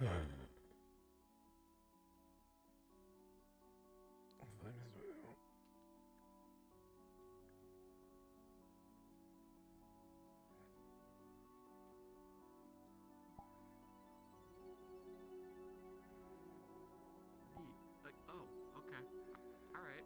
Like, oh, okay. All right.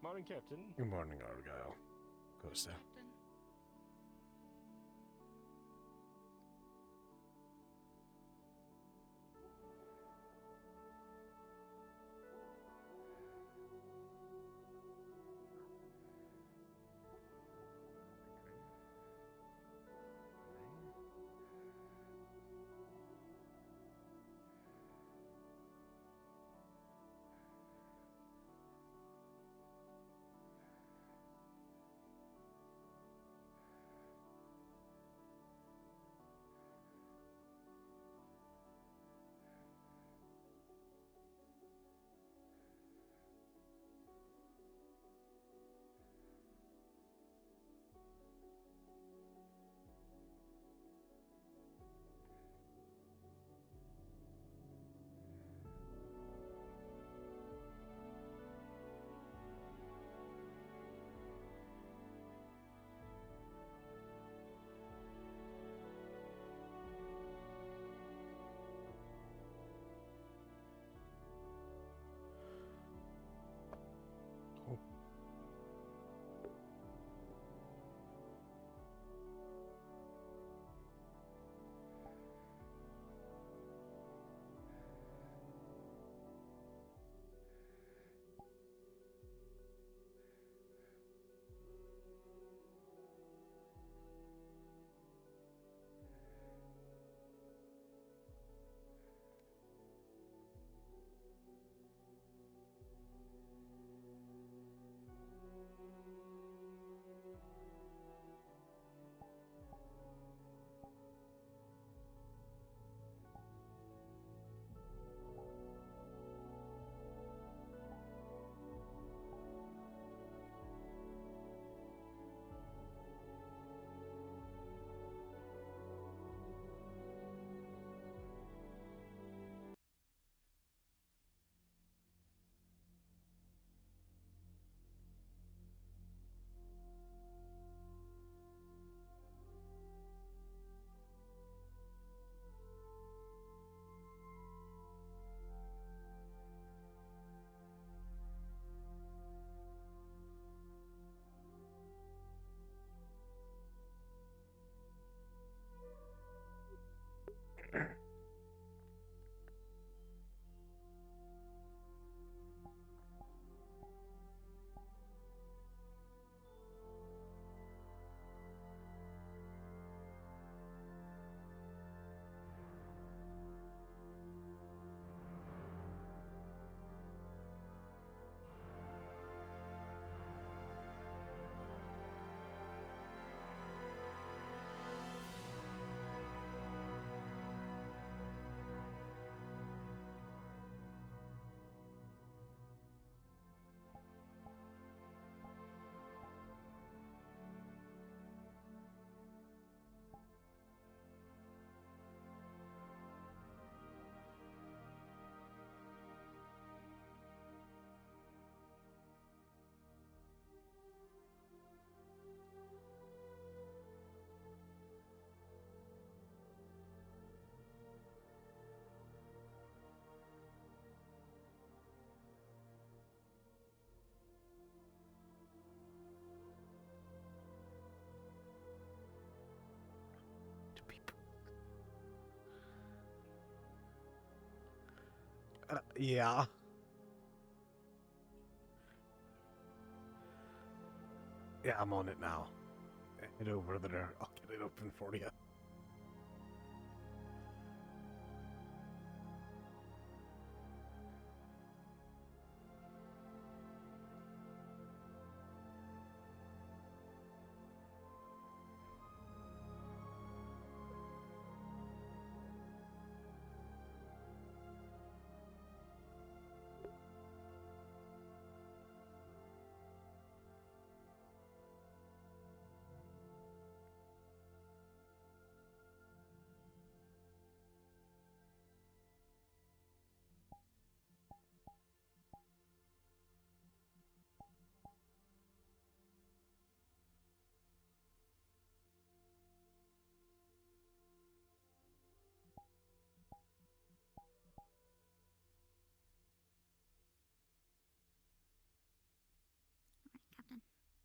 Morning, Captain. Good morning, Argyle. Costa. Captain. Yeah. Yeah, I'm on it now. Head over there. I'll get it open for you.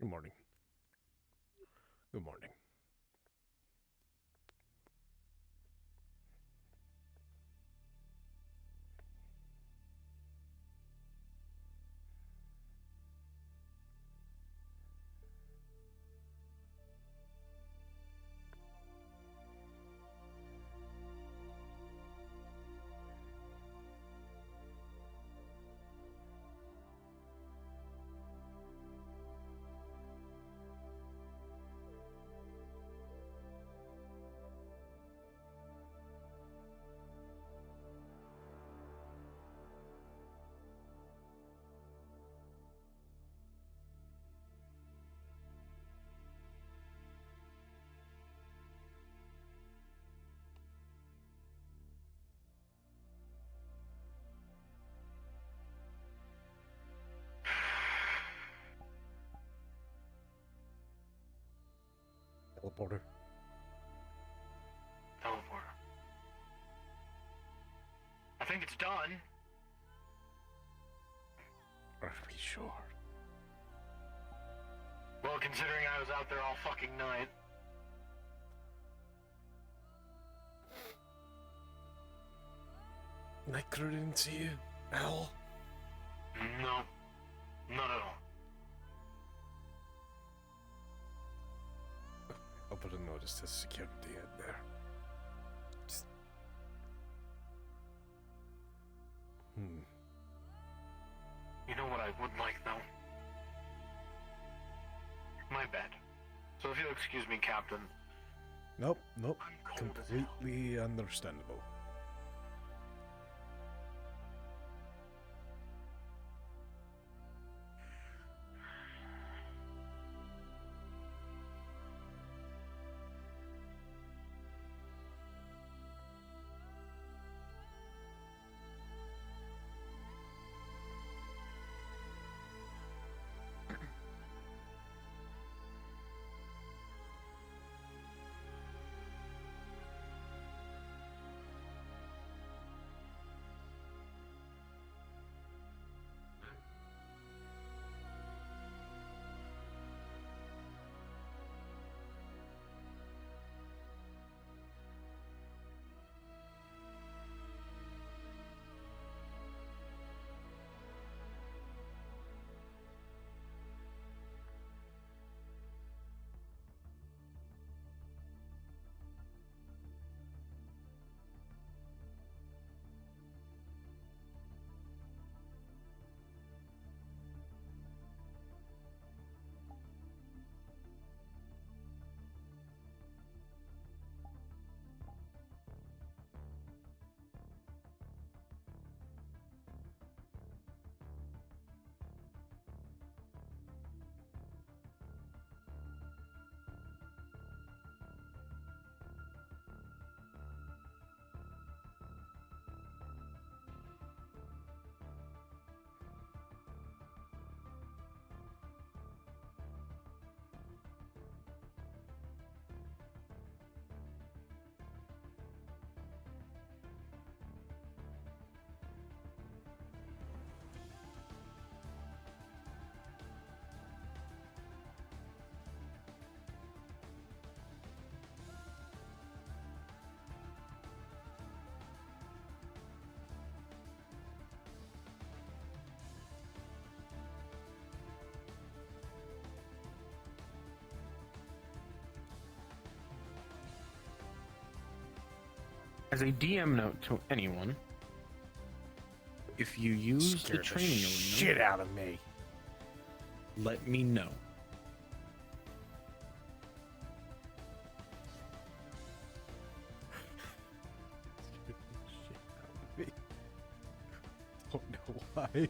Good morning. Good morning. Teleporter. Teleporter. I think it's done. Are we sure? Well, considering I was out there all fucking night. Night crew didn't see you at all? No. Not at all. I'll put a notice to security in there. Just... You know what I would like, though? My bed. So if you'll excuse me, Captain. Nope. I'm cold as hell. Completely understandable. As a DM note to anyone, if you use Scared the training arena, shit out of me. let me know. Shit out of me. Don't know why.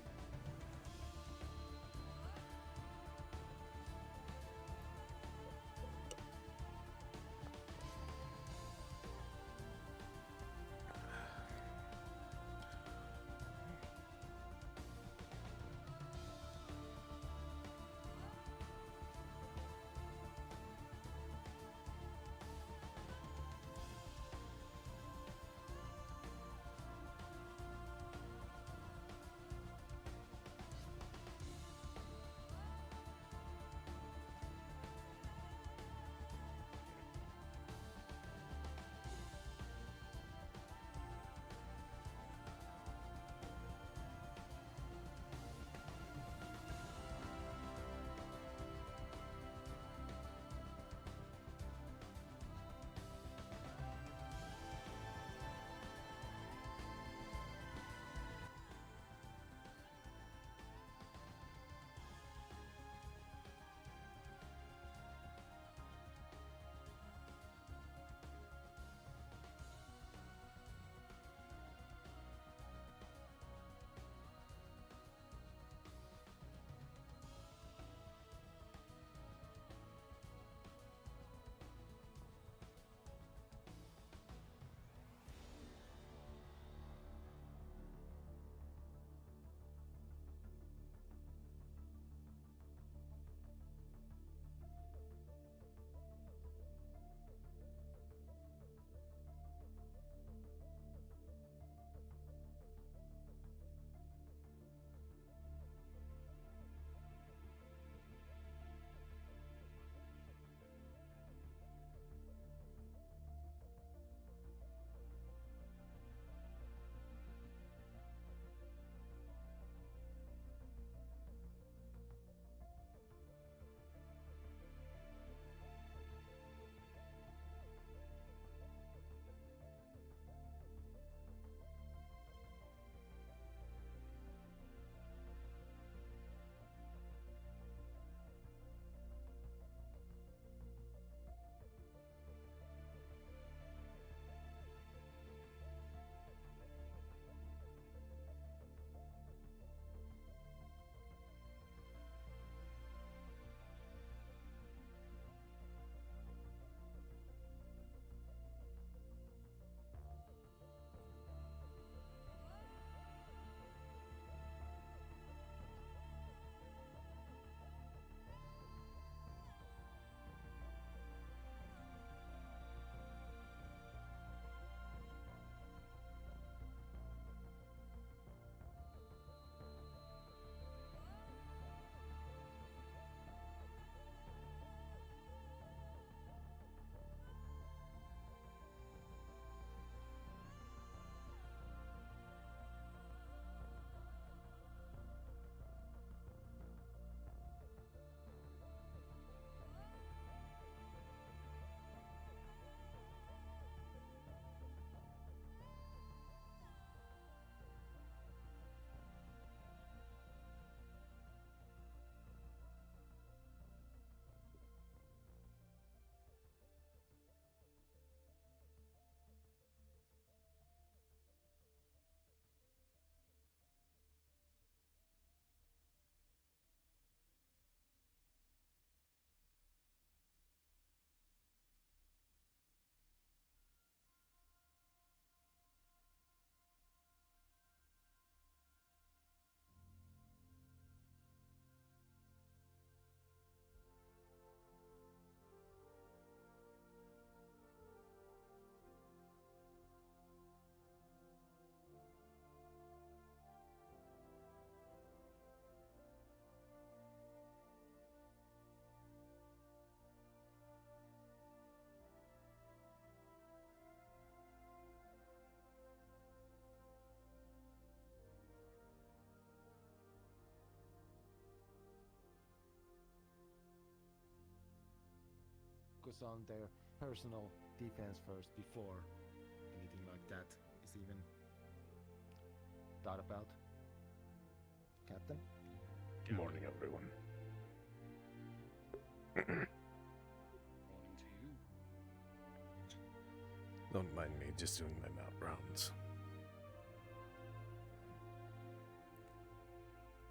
focus on their personal defense first before anything like that is even thought about. Captain? Good morning, everyone. Morning to you. Don't mind me, just doing my mount rounds.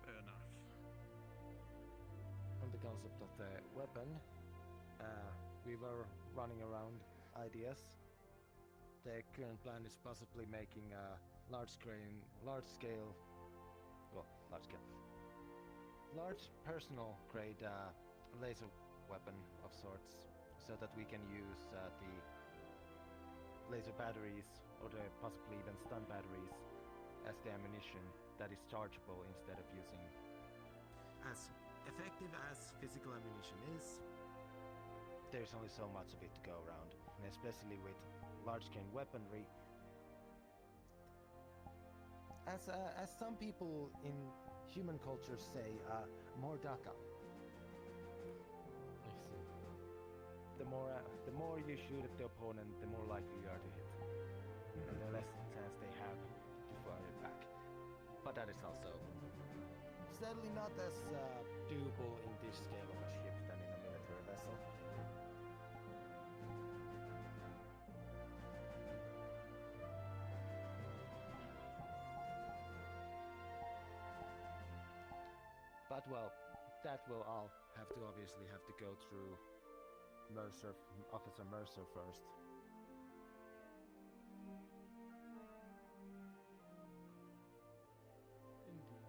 Fair enough. On the concept of the weapon, we were running around ideas. The current plan is possibly making a large personal grade laser weapon of sorts, so that we can use the laser batteries or the possibly even stun batteries as the ammunition that is chargeable instead of using. As effective as physical ammunition is, there's only so much of it to go around, and especially with large-scale weaponry. As some people in human culture say, mordaka. I see. The more you shoot at the opponent, the more likely you are to hit, and the less chance they have to fire it back. But that is also sadly not as doable in this scale of a ship than in a military vessel. But well, that will all have to go through Mercer, Officer Mercer first. Indeed.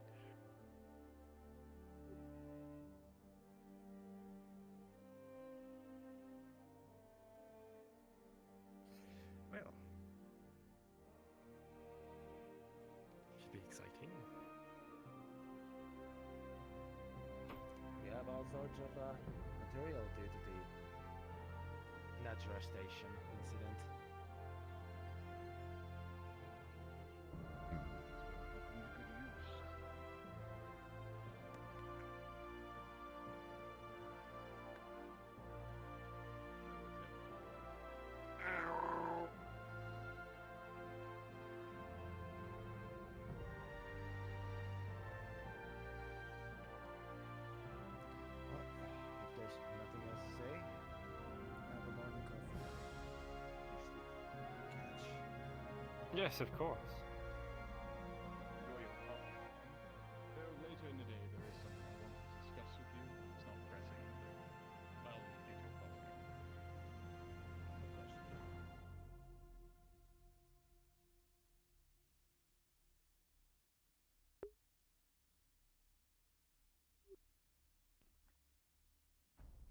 Well, should be exciting. We have all sorts of material due to the natural station incident. Well, if there's nothing else to say, have a morning coffee. Catch. Yes, of course. Enjoy your coffee. Though later in the day there is something I want to discuss with you. It's not pressing. I'll get your coffee. Of course.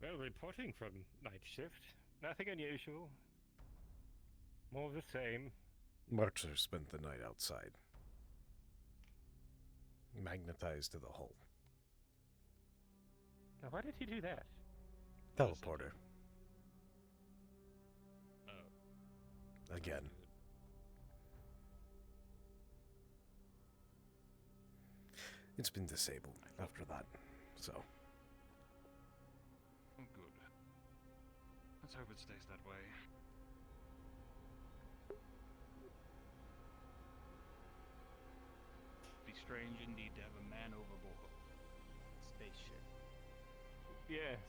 Well, reporting from night shift. Nothing unusual. More of the same. Mercer spent the night outside. Magnetized to the hull. Now, why did he do that? Teleporter. Oh. Again. It's been disabled after that, so. Oh, good. Let's hope it stays that way. Be strange indeed to have a man overboard. Spaceship. Yes.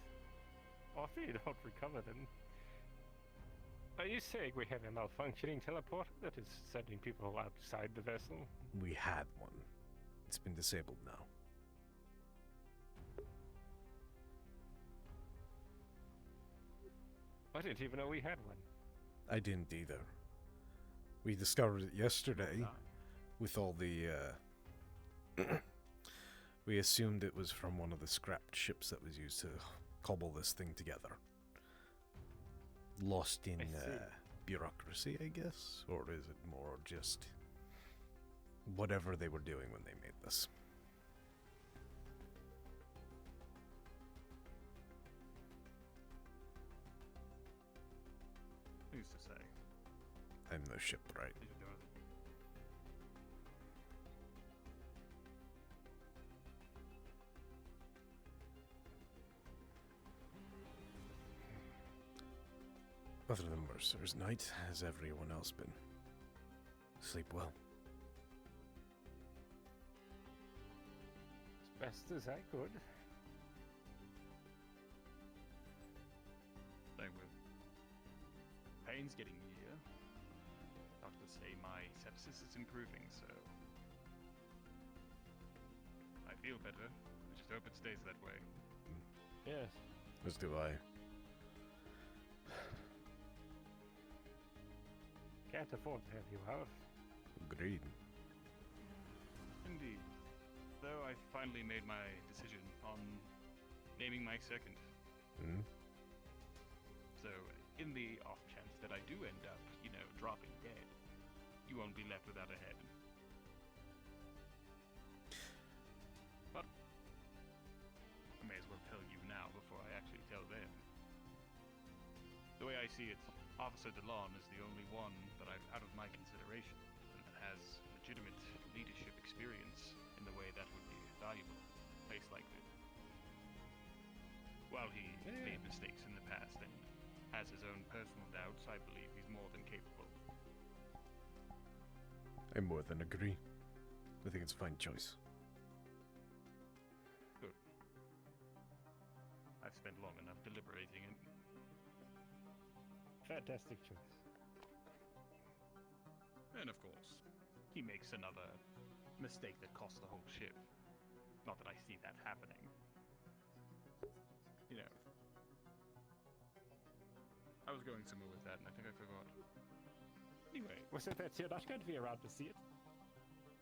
After you don't recover them. Are you saying we have a malfunctioning teleporter that is sending people outside the vessel? We had one. It's been disabled now. I didn't even know we had one. I didn't either. We discovered it yesterday with all the, we assumed it was from one of the scrapped ships that was used to cobble this thing together. Lost in bureaucracy, I guess? Or is it more just whatever they were doing when they made this? Who's to say? I'm no shipwright. Did you do it? Other than Mercer's night, has everyone else been? Sleep well. As best as I could. Same with pain's getting easier. Doctors say my sepsis is improving, so I feel better. I just hope it stays that way. Yes. As do I. Can't afford to have you out. Agreed. Indeed. Though I finally made my decision on naming my second. Hmm? So, in the off chance that I do end up, dropping dead, you won't be left without a head. But I may as well tell you now before I actually tell them. The way I see it, Officer DeLon is the only one that I've out of my consideration and that has legitimate leadership experience in the way that would be valuable in a place like this. While he made mistakes in the past and has his own personal doubts, I believe he's more than capable. I more than agree. I think it's a fine choice. Good. I've spent long enough deliberating it. Fantastic choice. And of course, he makes another mistake that costs the whole ship. Not that I see that happening. I was going somewhere with that and I think I forgot. Anyway, Was it that you're not going to be around to see it?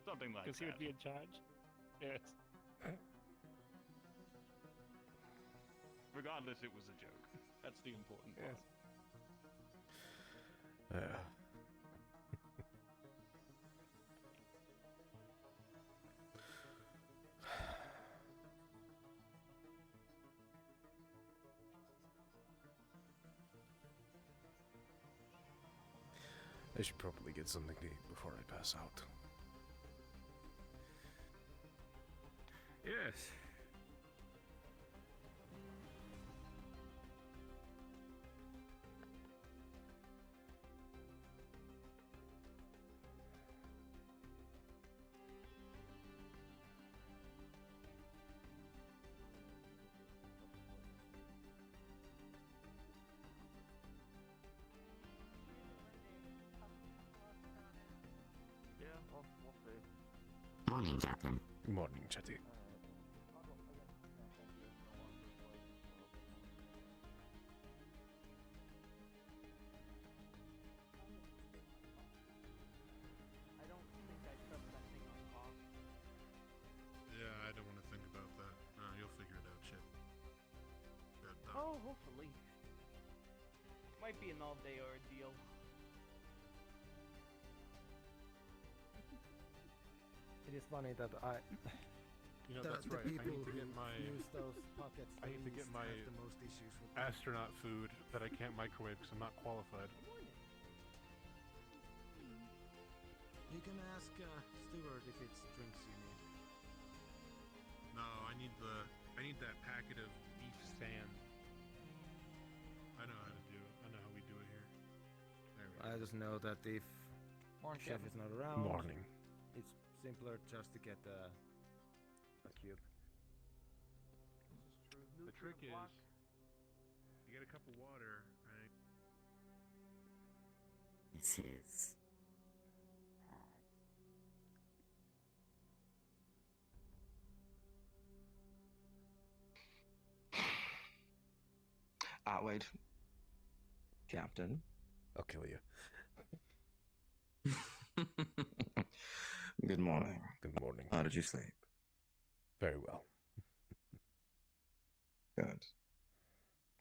something like Because he that. would be in charge? Yes. Regardless, it was a joke. That's the important part. Yes. I should probably get something to eat before I pass out. Yes. Yeah, we'll see. Morning, Captain. Good morning, Chetty. I don't think I trust that thing on top. Yeah, I don't want to think about that. You'll figure it out, Chip. Good, Oh, hopefully. Might be an all-day ordeal. It is funny that You know, that's right. I need to get my use those pockets. I need to get my have the most issues with. astronaut food that I can't microwave because I'm not qualified. You can ask Stewart if it's drinks you need. No, I need that packet of beef sand. I know how to do it. I know how we do it here. There we go. I just know that if Morning, chef Captain. is not around, Morning. it's simpler just to get a cube. This is true. The trick is, Nutrient block. you get a cup of water, right? This is Wait. Captain. I'll kill you. Good morning. Good morning. How did you sleep? Very well. Good.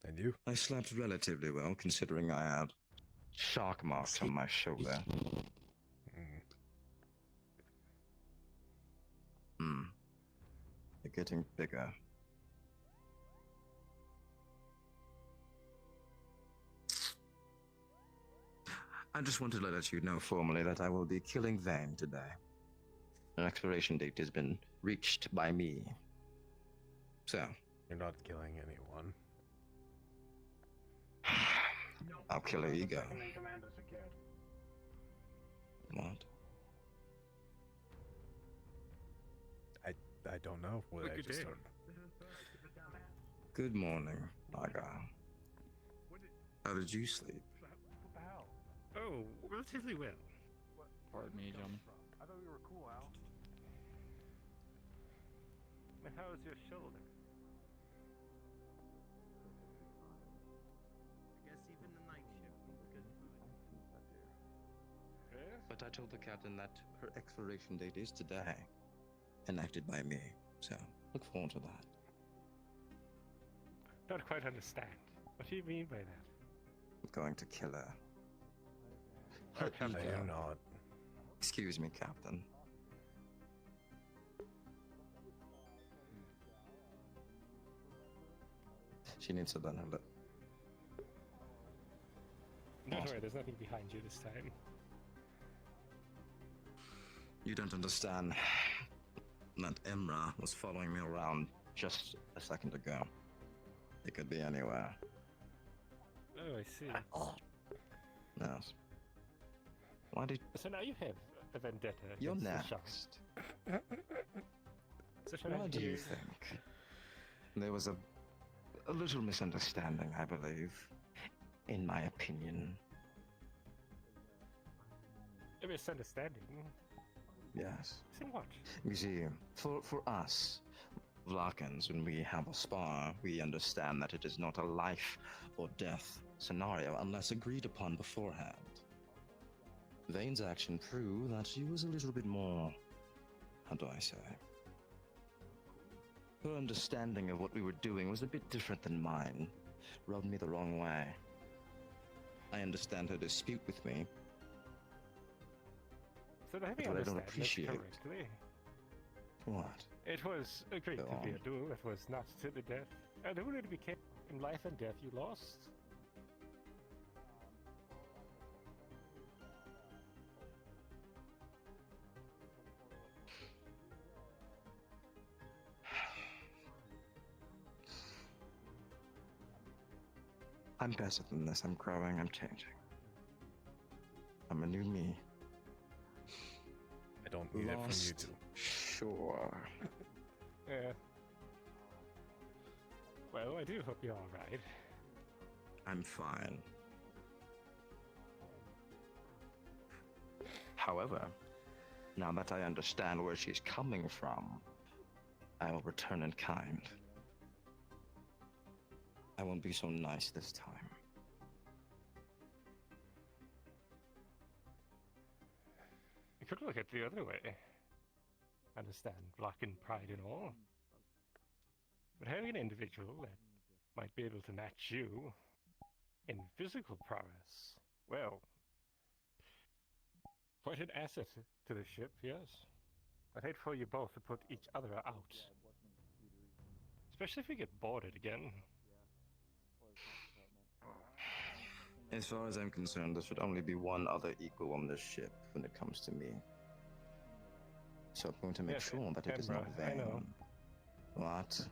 And you? I slept relatively well, considering I had shark marks on my shoulder. Mm. They're getting bigger. I just wanted to let you know formally that I will be killing Vane today. An expiration date has been reached by me. So, You're not killing anyone. I'll kill her ego. Second in command as a kid. What? I don't know what Look I at just him. heard. Good morning, Naga. How did you sleep? Oh, relatively well. Pardon me, John. I thought we were cool, Al. And how is your shoulder? I guess even the night shift needs good food. Yes? But I told the captain that her expiration date is today, enacted by me. So look forward to that. Don't quite understand. What do you mean by that? I'm going to kill her. Oh, Her I ego. am not. Excuse me, Captain. She needs to learn her lip. Don't worry, there's nothing behind you this time. You don't understand that Imra was following me around just a second ago. It could be anywhere. Oh, I see. Yes. Why did So now you have a vendetta. you're against the next? Shah. So should Why I do you hear- think? There was a little misunderstanding, I believe. In my opinion. A misunderstanding? Yes. So what? You see, for us, Vlakans, when we have a spar, we understand that it is not a life or death scenario unless agreed upon beforehand. Vane's action proved that she was a little bit more, how do I say? Her understanding of what we were doing was a bit different than mine. Rubbed me the wrong way. I understand her dispute with me. So let me But I don't understand this appreciate- correctly. What? It was agreed Go to be on. a duel. It was not to the death. And when it became in life and death, you lost. I'm better than this. I'm growing. I'm changing. I'm a new me. I don't need it from you Lost. two. Sure. Yeah. Well, I do hope you're alright. I'm fine. However, now that I understand where she's coming from, I will return in kind. I won't be so nice this time. You could look at the other way. Understand luck and pride and all. But having an individual that might be able to match you in physical prowess, well, quite an asset to the ship, yes. I'd hate for you both to put each other out. Especially if you get boarded again. As far as I'm concerned, there should only be one other equal on this ship when it comes to me. So I'm going to make Yes, sure that it is not Emra, I know. vain. What?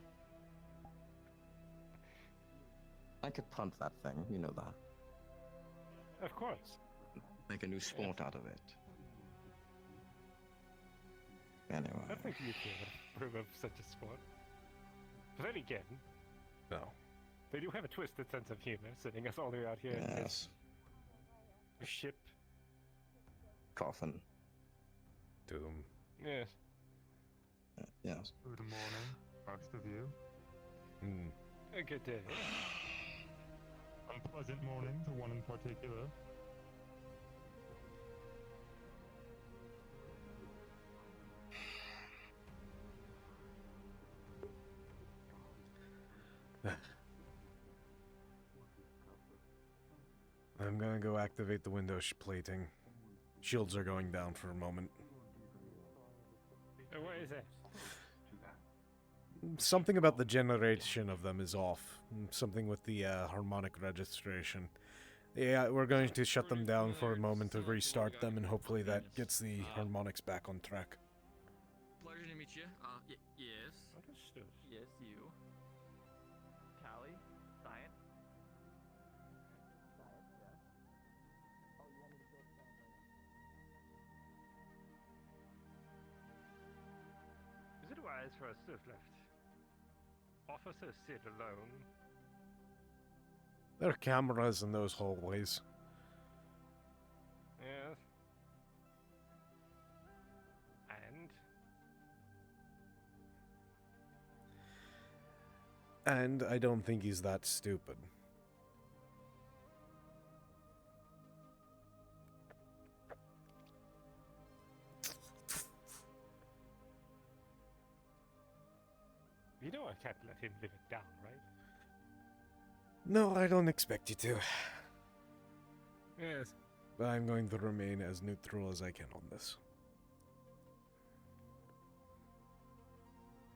I could punt that thing, you know that. Of course. Make a new sport out of it. Anyway. I don't think you could approve of such a sport. But then again, No. they do have a twisted sense of humor, sending us all the way out here in this Yes. ship. Coffin. Doom. Yes. Yes. Good morning, both of you. Hmm. A good day. Unpleasant morning to one in particular. I'm gonna go activate the window plating. Shields are going down for a moment. What is that? Something about the generation of them is off. Something with the harmonic registration. Yeah, we're going to shut them down for a moment to restart them, and hopefully that gets the harmonics back on track. Pleasure to meet you. Yes. Understood. Yes, you. Callie? Science? as for us to have left Officer Sid alone, There are cameras in those hallways. yes. And And I don't think he's that stupid. you know I can't let him live it down, right? No, I don't expect you to. Yes. But I'm going to remain as neutral as I can on this.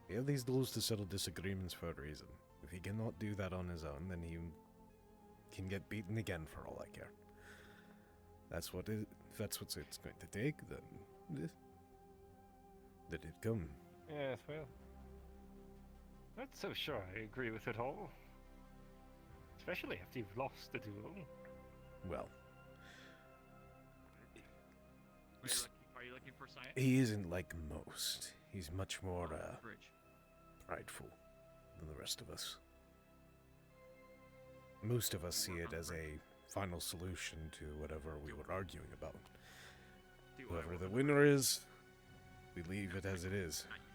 We have these duels to settle disagreements for a reason. If he cannot do that on his own, then he can get beaten again for all I care. That's what it, if that's what it's going to take, then let it come. Yes, well, not so sure I agree with it all. Especially after you've lost the duel. Well, Are you looking for science? he isn't like most. He's much more Bridge. prideful than the rest of us. Most of us see it as a final solution to whatever we were arguing about. Whoever the winner is, we leave it as it is. Not usually.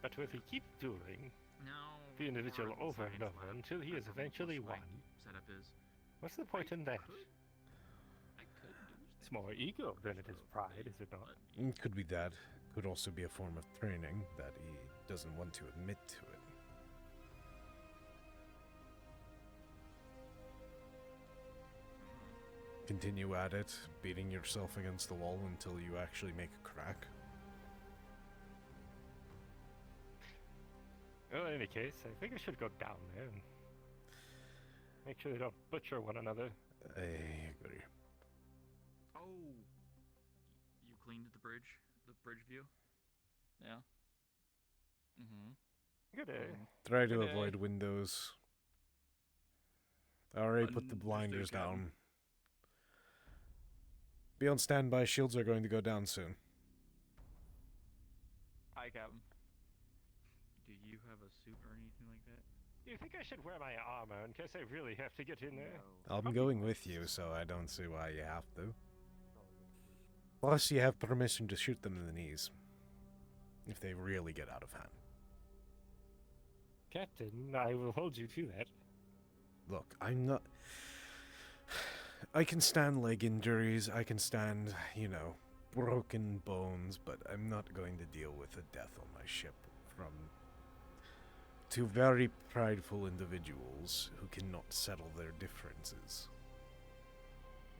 But will he keep dueling No. the individual more over and science over lab. until he I is don't know eventually what won? Setup is. What's the point in that? I could do It's more ego than it is pride, is it not? It could be that. Could also be a form of training that he doesn't want to admit to it. Continue at it, beating yourself against the wall until you actually make a crack. Well, in any case, I think I should go down there and make sure they don't butcher one another. I agree. Oh, you cleaned the bridge view. Yeah. Mm-hmm. Good day. Try to Good day. avoid windows. Alright, put the Understood, blinders Captain. down. Be on standby, shields are going to go down soon. Hi, Captain. Do you have a suit or anything like that? Do you think I should wear my armor in case I really have to get in there? I'm going with you, so I don't see why you have to. Plus, you have permission to shoot them in the knees. If they really get out of hand. Captain, I will hold you to that. Look, I'm not... I can stand leg injuries, I can stand, you know, broken bones, but I'm not going to deal with a death on my ship from two very prideful individuals who cannot settle their differences.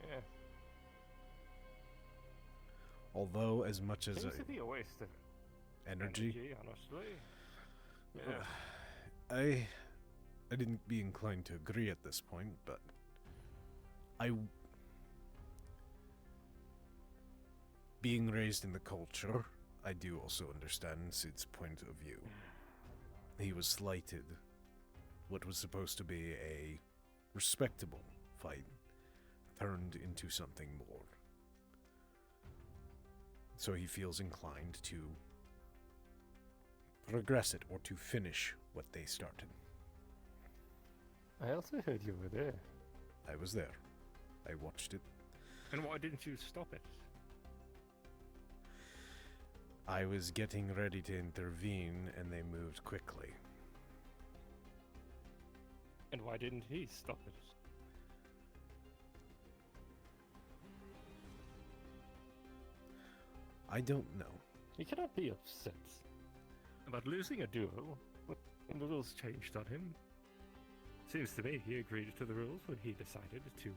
Yeah. Although, as much as Seems to be a waste of energy, honestly. Yeah. I didn't be inclined to agree at this point, but being raised in the culture, I do also understand Sid's point of view. He was slighted. What was supposed to be a respectable fight turned into something more. So he feels inclined to progress it or to finish what they started. I also heard you were there. I was there. I watched it. And why didn't you stop it? I was getting ready to intervene, and they moved quickly. And why didn't he stop it? I don't know. He cannot be upset about losing a duel when the rules changed on him. Seems to me he agreed to the rules when he decided to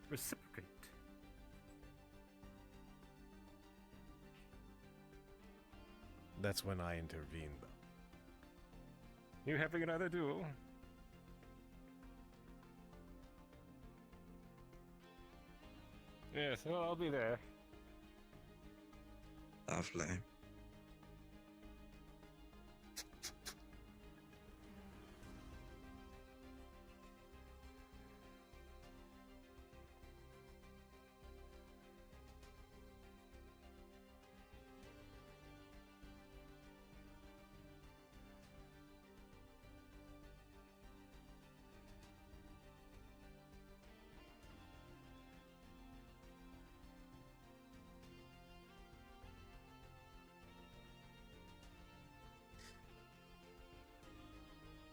reciprocate. That's when I intervened, though. You having another duel? Yes, well, I'll be there. Lovely.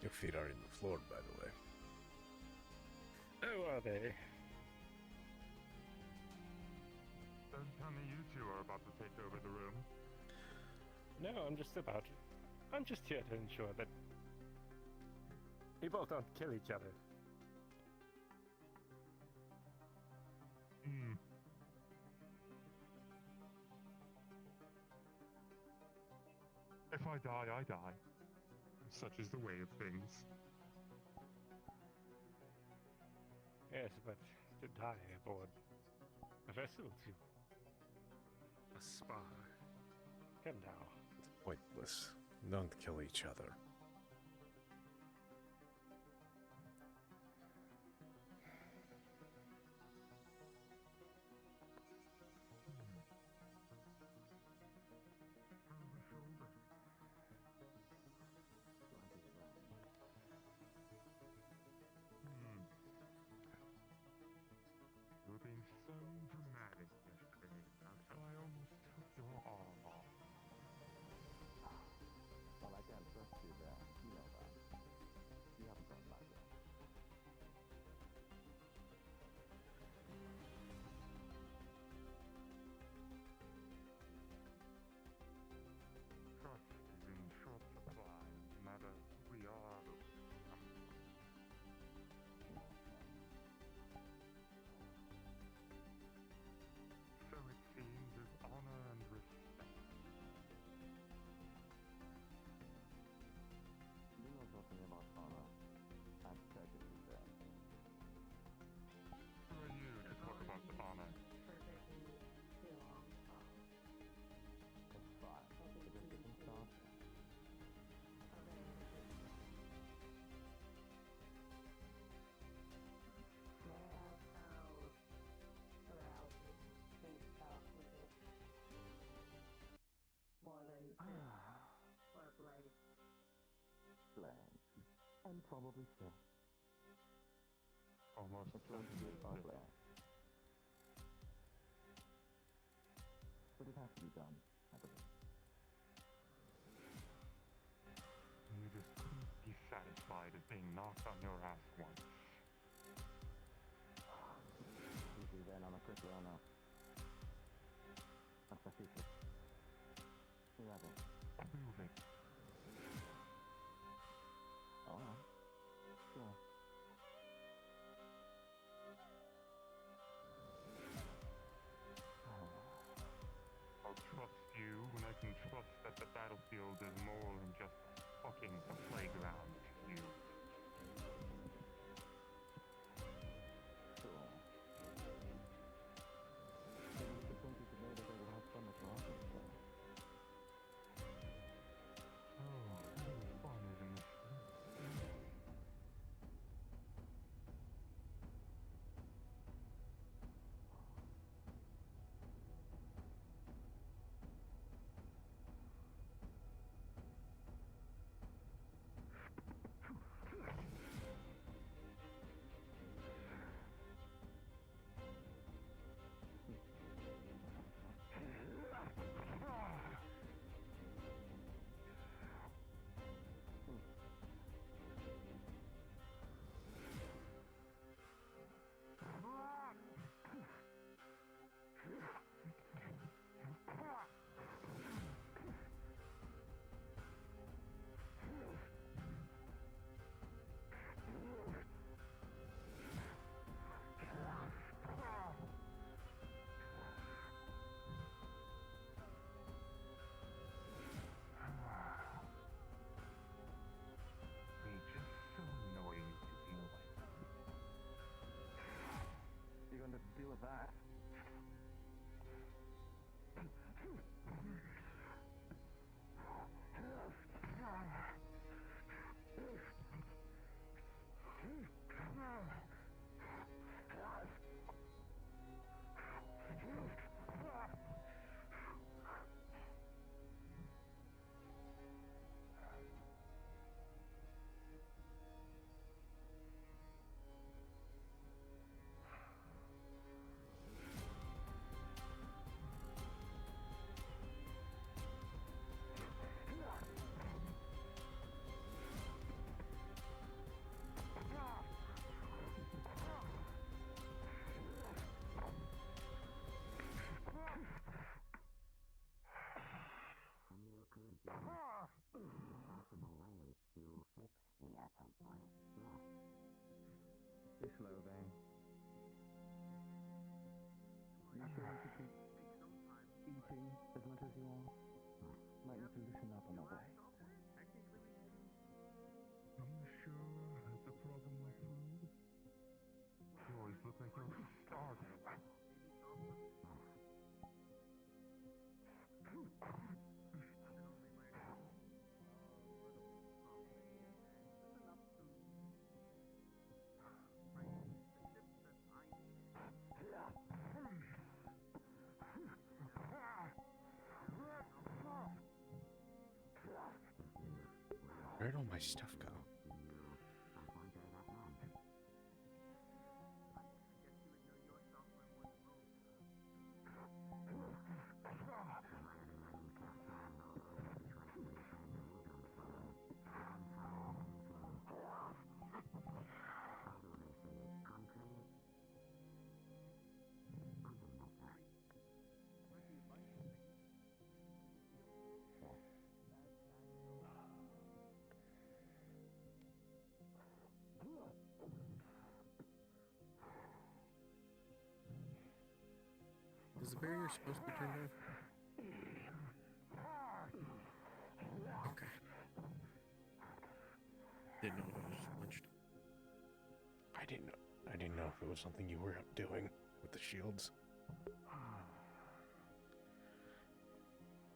Your feet are in the floor, by the way. Oh, are they? Don't tell me you two are about to take over the room. No, I'm just here to ensure that people don't kill each other. Hmm. If I die, I die. Such is the way of things. Yes, but to die aboard a vessel to a spa. Come now. It's pointless. Don't kill each other. You were being so dramatic yesterday until I almost took your arm off. Well, I can't trust you there. You know that. You haven't gone back yet. Trust is in short supply, no matter who we are or something. So it seems as honor and respect. You know something about honor and integrity there. Who are you to talk about the honor? It's fine. It is getting started. Blame. And probably so. Almost It's going to be certainly ugly. But it has to be done, I believe. You just couldn't be satisfied as being knocked on your ass once. Easy then, I'm a quickly or no. That's the future. You have it. Moving. Alright. Sure. I'll trust you when I can trust that the battlefield is more than just fucking a playground to you. Sure. Maybe we could think you could know that they will have fun with rockets, though. Oh, how fun is in this thing? They're just so annoying to deal with. You're going to deal with that? Be slow, Vane. You sure you could keep eating as much as you want? Might need to loosen up on the way. Are you sure it's a problem with food? You always look like you're starving. Where'd all my stuff go? Is the barrier supposed to be turned off? Okay. Didn't know if it was glitched. I didn't know if it was something you were doing with the shields.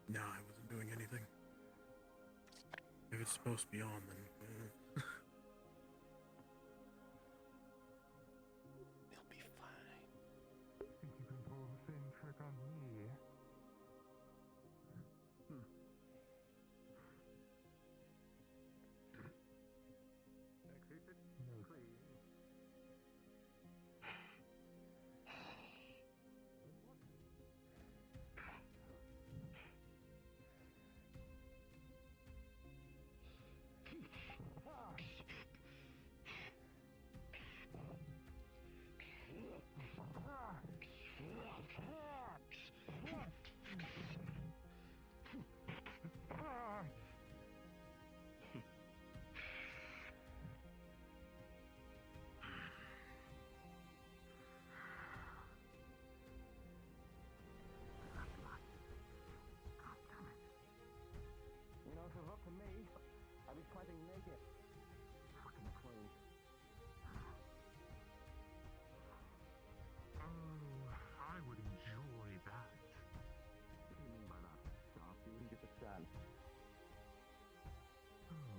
No, I wasn't doing anything. If it's supposed to be on, then... They'll be fine. Think you can pull the same trick on me? No. You know, if it was up to me, I'd be fighting naked. Fucking clothes. Oh, I would enjoy that. What do you mean by that? Stop, you wouldn't get the chance. Oh.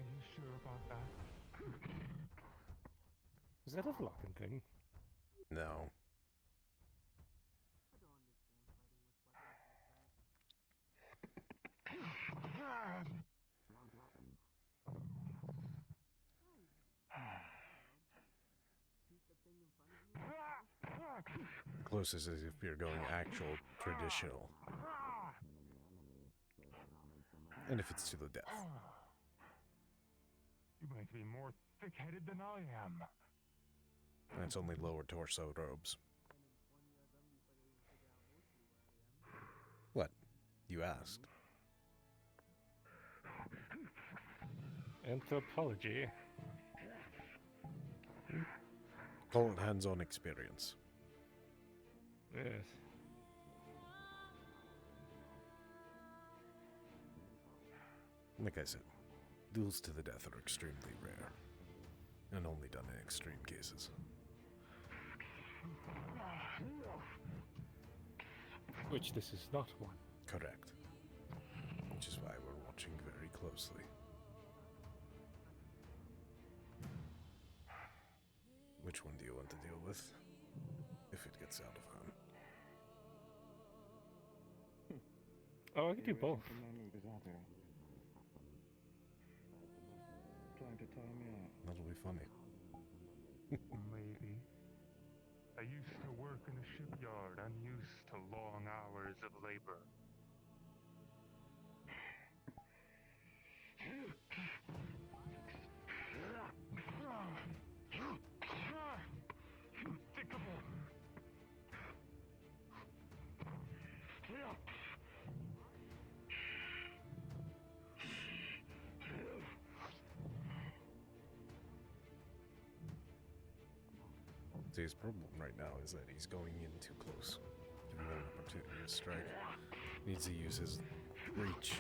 Are you sure about that? Is that a locking thing? No. Closest is if you're going actual traditional. And if it's to the death. You might be more thick-headed than I am. And it's only lower torso robes. What? You asked. Anthropology. Call it hands-on experience. Yes. Like I said, duels to the death are extremely rare. And only done in extreme cases. Which this is not one. Correct. Which is why we're watching very closely. Which one do you want to deal with? If it gets out of hand. Oh, I can do both. Trying to tire me out. That'll be funny. Maybe. I used to work in a shipyard. I'm used to long hours of labor. So his problem right now is that he's going in too close. Giving him an opportunity to strike. Needs to use his reach.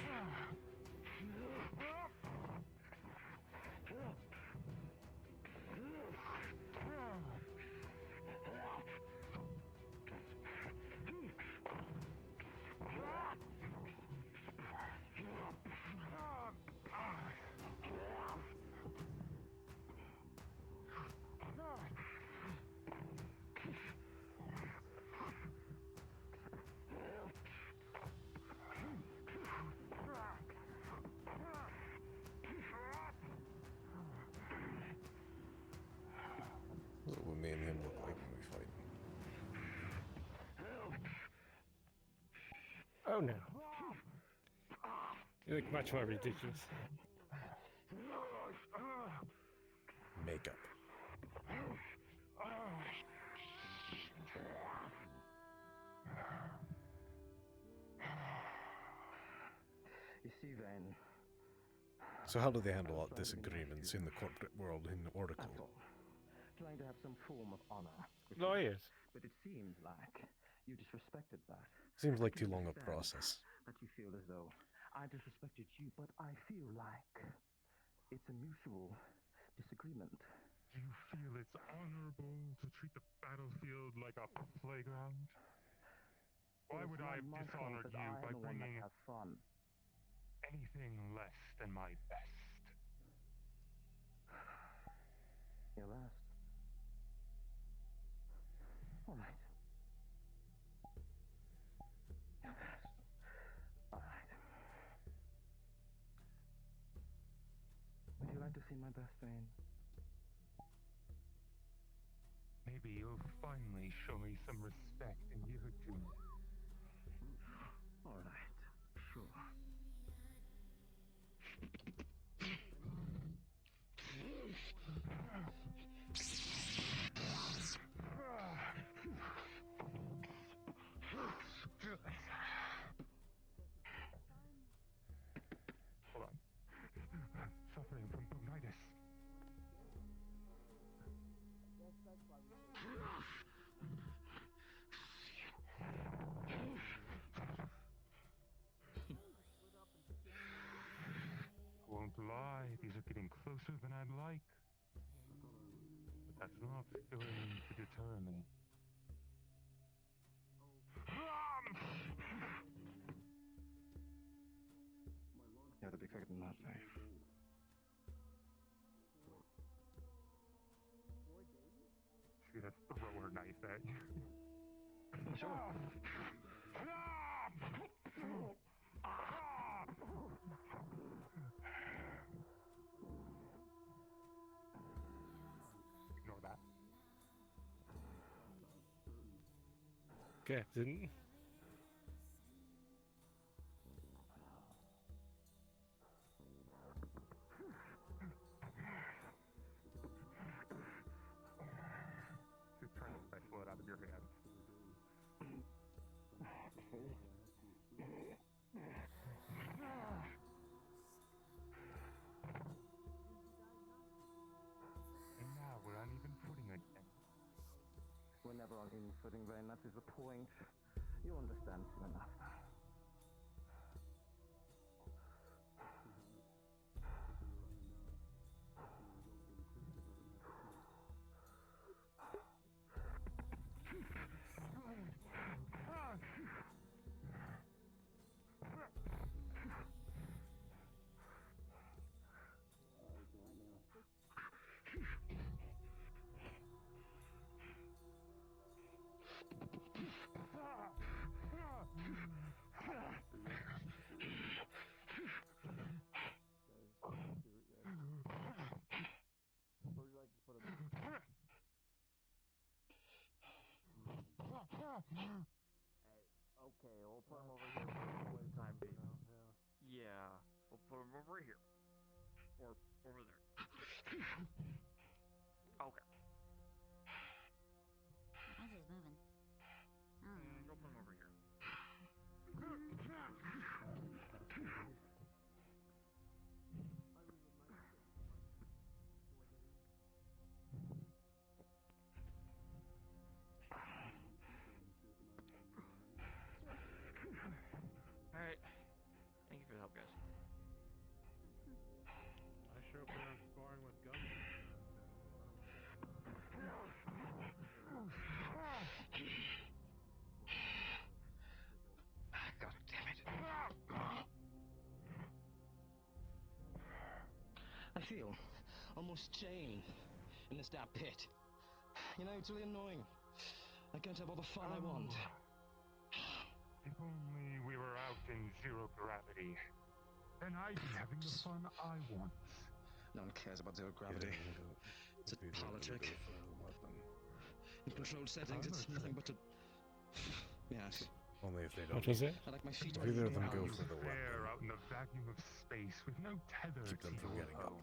That's what me and him look like when we fight. Oh no. You look much more ridiculous. Makeup. You see, Vane. So how do they handle all disagreements in the corporate world in Oracle? Trying to have some form of honor. Lawyers. But it seems like you disrespected that. Seems like too long a process. That you feel as though I disrespected you, but I feel like it's a mutual disagreement. You feel it's honorable to treat the battlefield like a playground? Why would I have dishonored you by bringing anything less than my best? Your best. All right. Your best. All right. Would you like to see my best, Vane? Maybe you'll finally show me some respect and give it to me. All right. Sure. Hold on. I'm suffering from bonitis. Won't lie, these are getting closer than I'd like. But that's not going to deter me. You have to be quicker than that, Vane. She's gonna throw her knife at you. Sure. Ignore that. Captain. She's trying to slice blood out of your hands. And now we're on even footing again. We're never on even footing, Vane. That is the point. You'll understand soon enough. Okay, we'll put him over here for the time being. Yeah, we'll put him over here. Or over there. Okay. How's this moving? Oh. Go put him over here. feel almost chained in this damn pit. You know, it's really annoying. I can't have all the fun I want. If only we were out in zero gravity. Then I'd be having the fun I want. No one cares about zero gravity. It's a politic. In controlled settings, it's nothing but a... Yes. Only if they don't. What is it? I like my feet If on either the of them go ground. for the Fair weapon, out in the vacuum of space with no tether keep them to from your getting up.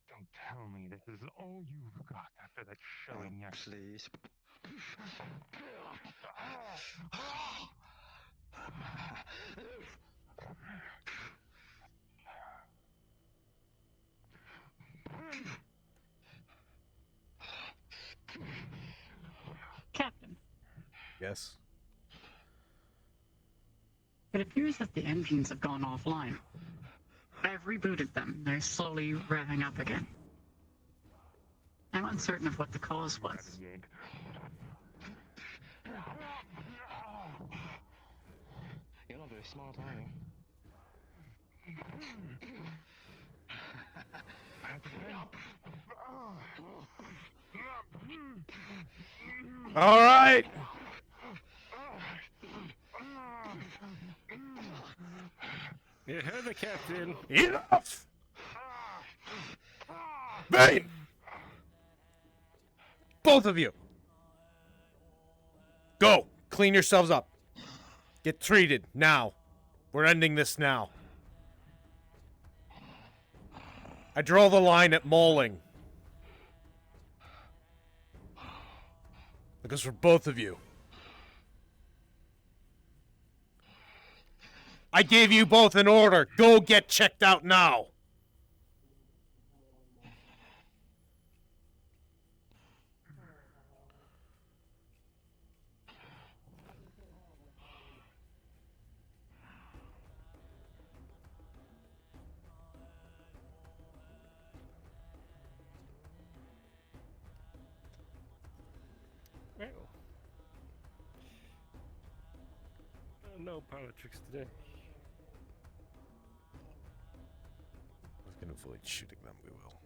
Don't tell me this is all you've got after that showing yesterday. Please. Captain, Yes? it appears that the engines have gone offline. I've rebooted them. They're slowly revving up again. I'm uncertain of what the cause was. You're not very smart, are you? All right. You heard the captain. Enough. Bane. Both of you. Go. Clean yourselves up. Get treated now. We're ending this now. I draw the line at mauling. Because for both of you. I gave you both an order. Go get checked out now. Well, no politics today. If we can avoid shooting them, we will.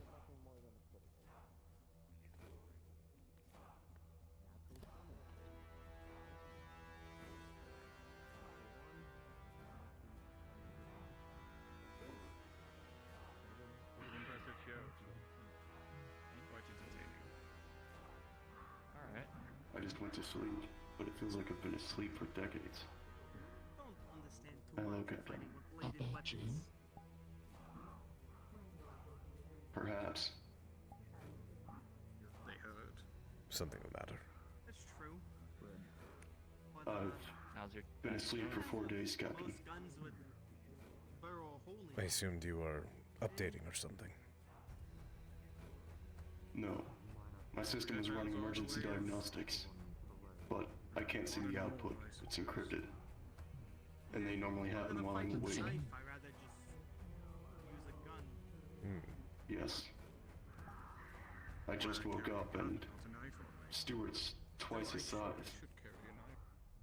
Impressive show. Quite entertaining. Alright. I just went to sleep, but it feels like I've been asleep for decades. Don't understand I too look much at them. with bladed weapons. Perhaps. They heard. Something the matter. That's true. But, I've been asleep for 4 days, Captain. most guns would burrow a hole in I you. assumed you were updating or something. No. My system was running emergency diagnostics, but I can't see the output. It's encrypted. And they normally happen while I'm awake. I'd rather just use a gun. Yes. I just woke up and Stewart's twice his size.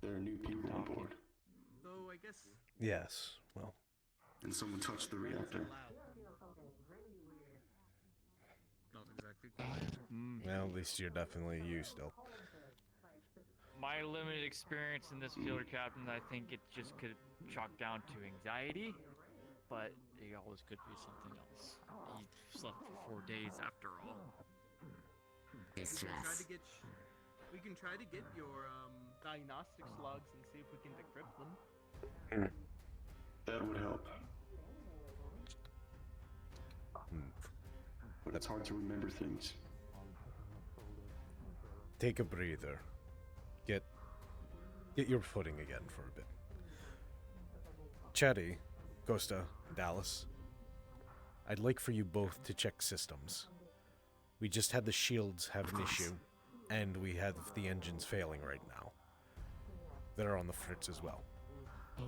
There are new people on board. Though I guess Yes, well. And someone touched the reactor. Not exactly quiet. Well, at least you're definitely you still. My limited experience in this field, Captain, I think it just could chalk down to anxiety, but it always could be something else. You slept for 4 days after all. we can try to get your diagnostics logs and see if we can decrypt them. That would help. But it's hard to remember things. Take a breather. Get your footing again for a bit. Chetty, Costa, Dallas, I'd like for you both to check systems. We just had the shields have an issue, and we have the engines failing right now. They're on the fritz as well.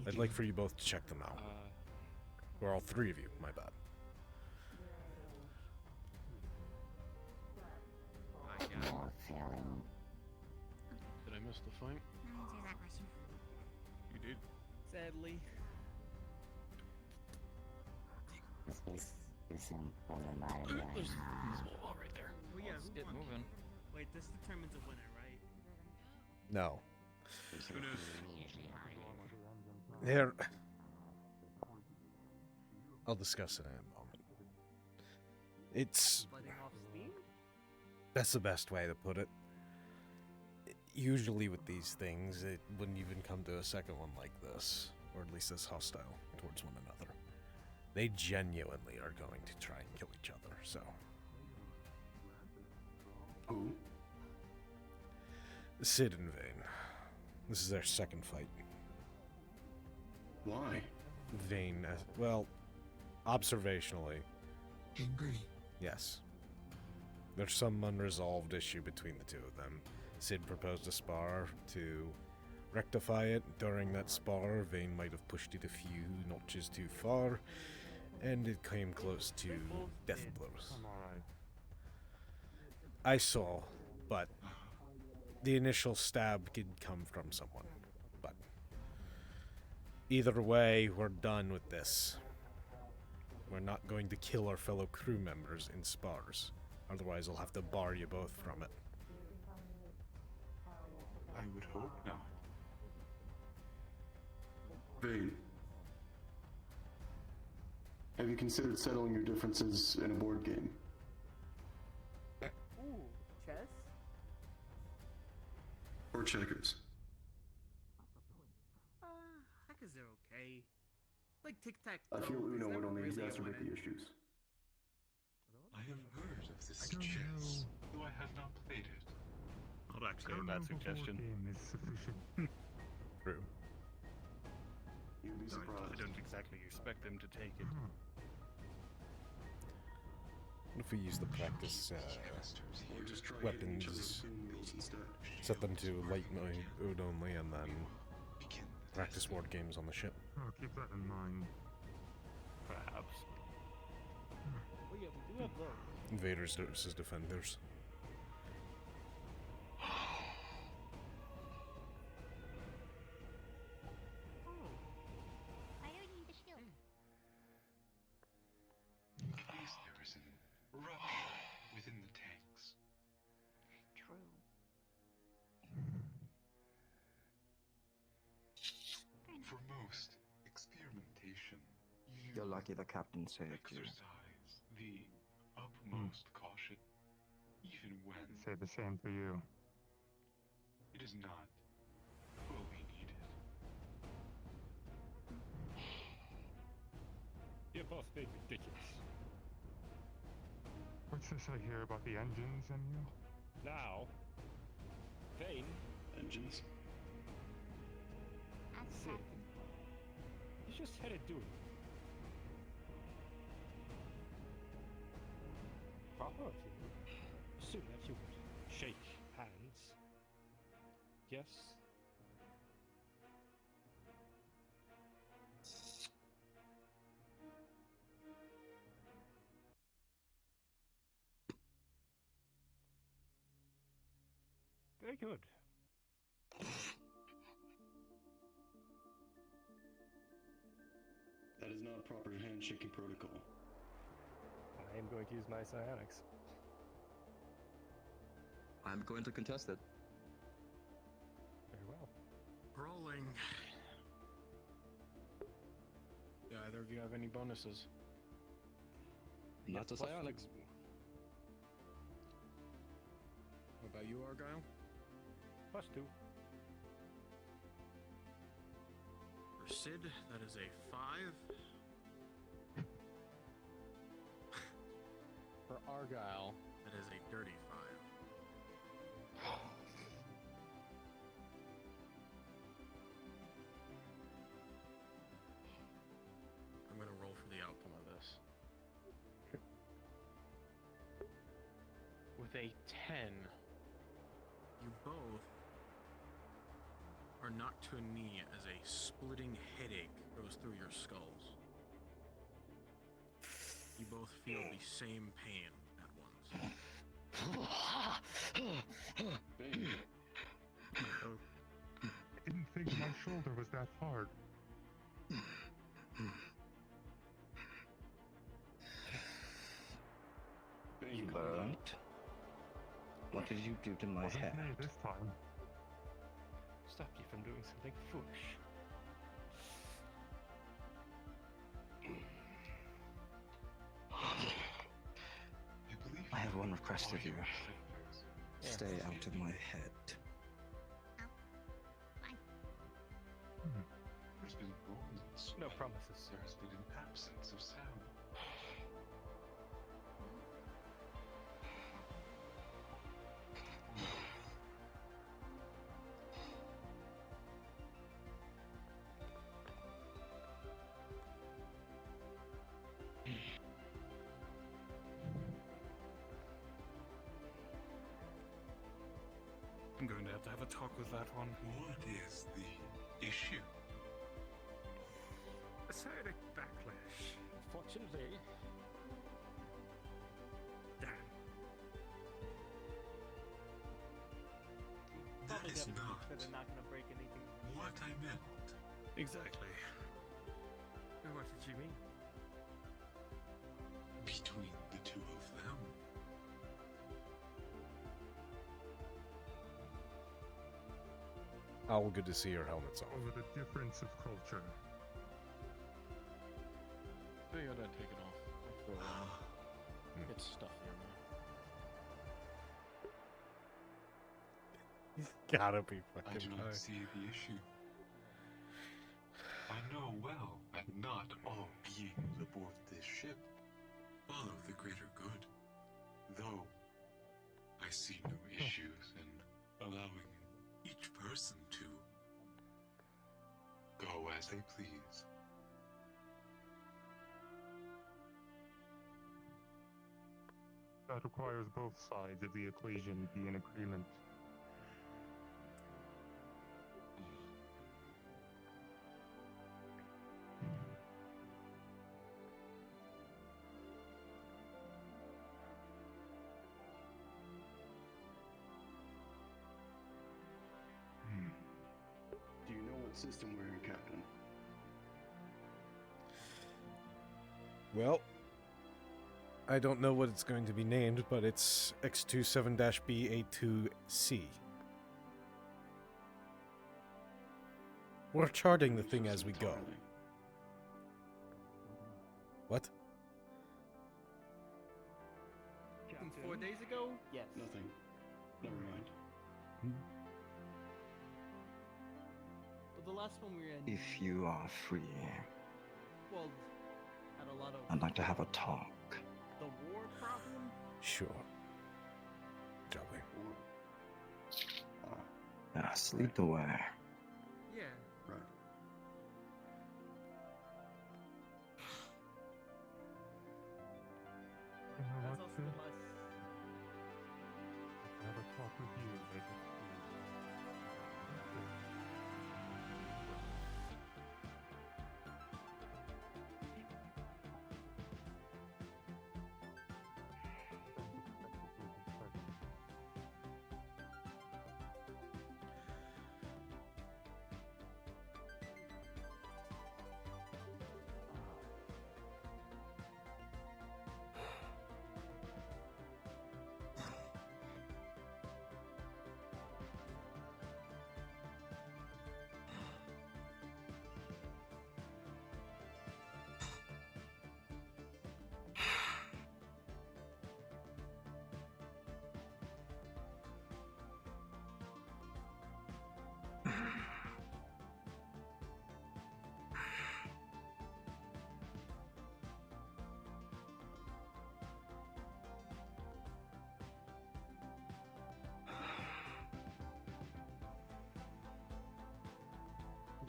I'd like for you both to check them out. Or all three of you, my bad. Did I miss the fight? Answer that question. You did. Sadly. There's all right there. Well, yeah, Let's who get won? moving. Wait, this determines a winner, right? No. Who knows? Here. I'll discuss it in a moment. It's... Letting off steam? That's the best way to put it. Usually with these things, it wouldn't even come to a second one like this, or at least this hostile towards one another. They genuinely are going to try and kill each other, so... Who? Sid and Vane. This is their second fight. Why? Vane, well, observationally, Angry. yes. There's some unresolved issue between the two of them. Sid proposed a spar to rectify it. During that spar, Vane might have pushed it a few notches too far, and it came close to death blows. I saw, but the initial stab did come from someone. But either way, we're done with this. We're not going to kill our fellow crew members in spars. Otherwise, I'll have to bar you both from it. I would hope not. Vane. Have you considered settling your differences in a board game? Ooh, chess? Or checkers? Checkers are okay. Like tic-tac-toe. I feel Uno there's would never only really a exacerbate winner. the issues. I have heard of this chess, though I have not played it. Not actually a bad suggestion. True. You'd be I surprised. don't exactly expect them to take it. What if we use the practice Or just try hitting each other's weapons, wheels instead. set them to light mode only, and then practice board games on the ship? I'll keep that in mind. Perhaps. Oh yeah, we do have those. Invaders versus defenders. Why do we need the shield? At least there isn't rubble within the tanks. True. For most experimentation, You're lucky the captain saved you. exercise the utmost caution, even when Say the same for you. it is not fully needed. You're both being ridiculous. What's this I hear about the engines and you? Now, Vane, Engines? That's Sid, Captain. you just had a duel. Proper of you. Soon as you would. shake hands. Yes. Very good. That is not proper handshaking protocol. I am going to use my psionics. I'm going to contest it. Very well. Rolling. Do either of you have any bonuses? Not the psionics. What about you, Argyle? +2. For Sid, that is a 5. For Argyle, that is a dirty 5. I'm gonna roll for the outcome of this. With a 10, you both are knocked to a knee as a splitting headache goes through your skulls. You both feel the same pain at once. I didn't think my shoulder was that hard. You burned? What did you do to my Wasn't head? me this time. Stop you from doing something foolish. I have one request of you. Stay out of my head. There's been bones. No promises. There has been an absence of sound. I'm going to have a talk with that one. What is the issue? A psionic backlash. Fortunately. Damn. That is not So they're not gonna break anything. what I meant. Exactly. What did you mean? Between the two of them. All good to see your helmets off. Over the difference of culture. Oh, you gotta take it off. After a while. It's stuffy in there. He's gotta be I fucking do high. not see the issue. I know well that not all beings aboard this ship follow the greater good. Though I see no issues in allowing each person to go as they please. That requires both sides of the equation be in agreement. Do you know what system we're in, Captain? Well, I don't know what it's going to be named, but it's X27-B82C. We're charting the thing as we go. What? From 4 days ago? Yes. Nothing. Never mind. But the last one we were in, If you are free, well, had a lot of I'd like to have a talk. the war problem. Sure. Jolly. Yes, lead the way. Yeah. Right. You know That's what, also Sid? the last. Never talk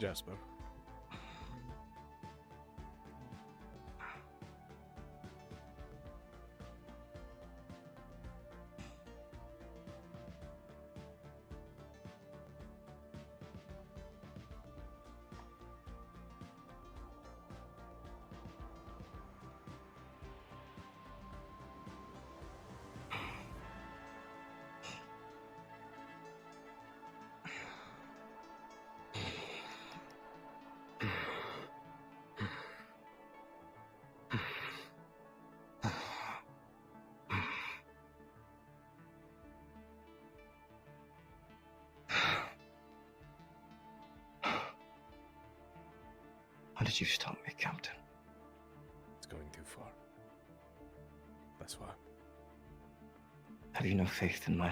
Jasper. Why did you stop me, Captain? It's going too far. That's why. Have you no faith in my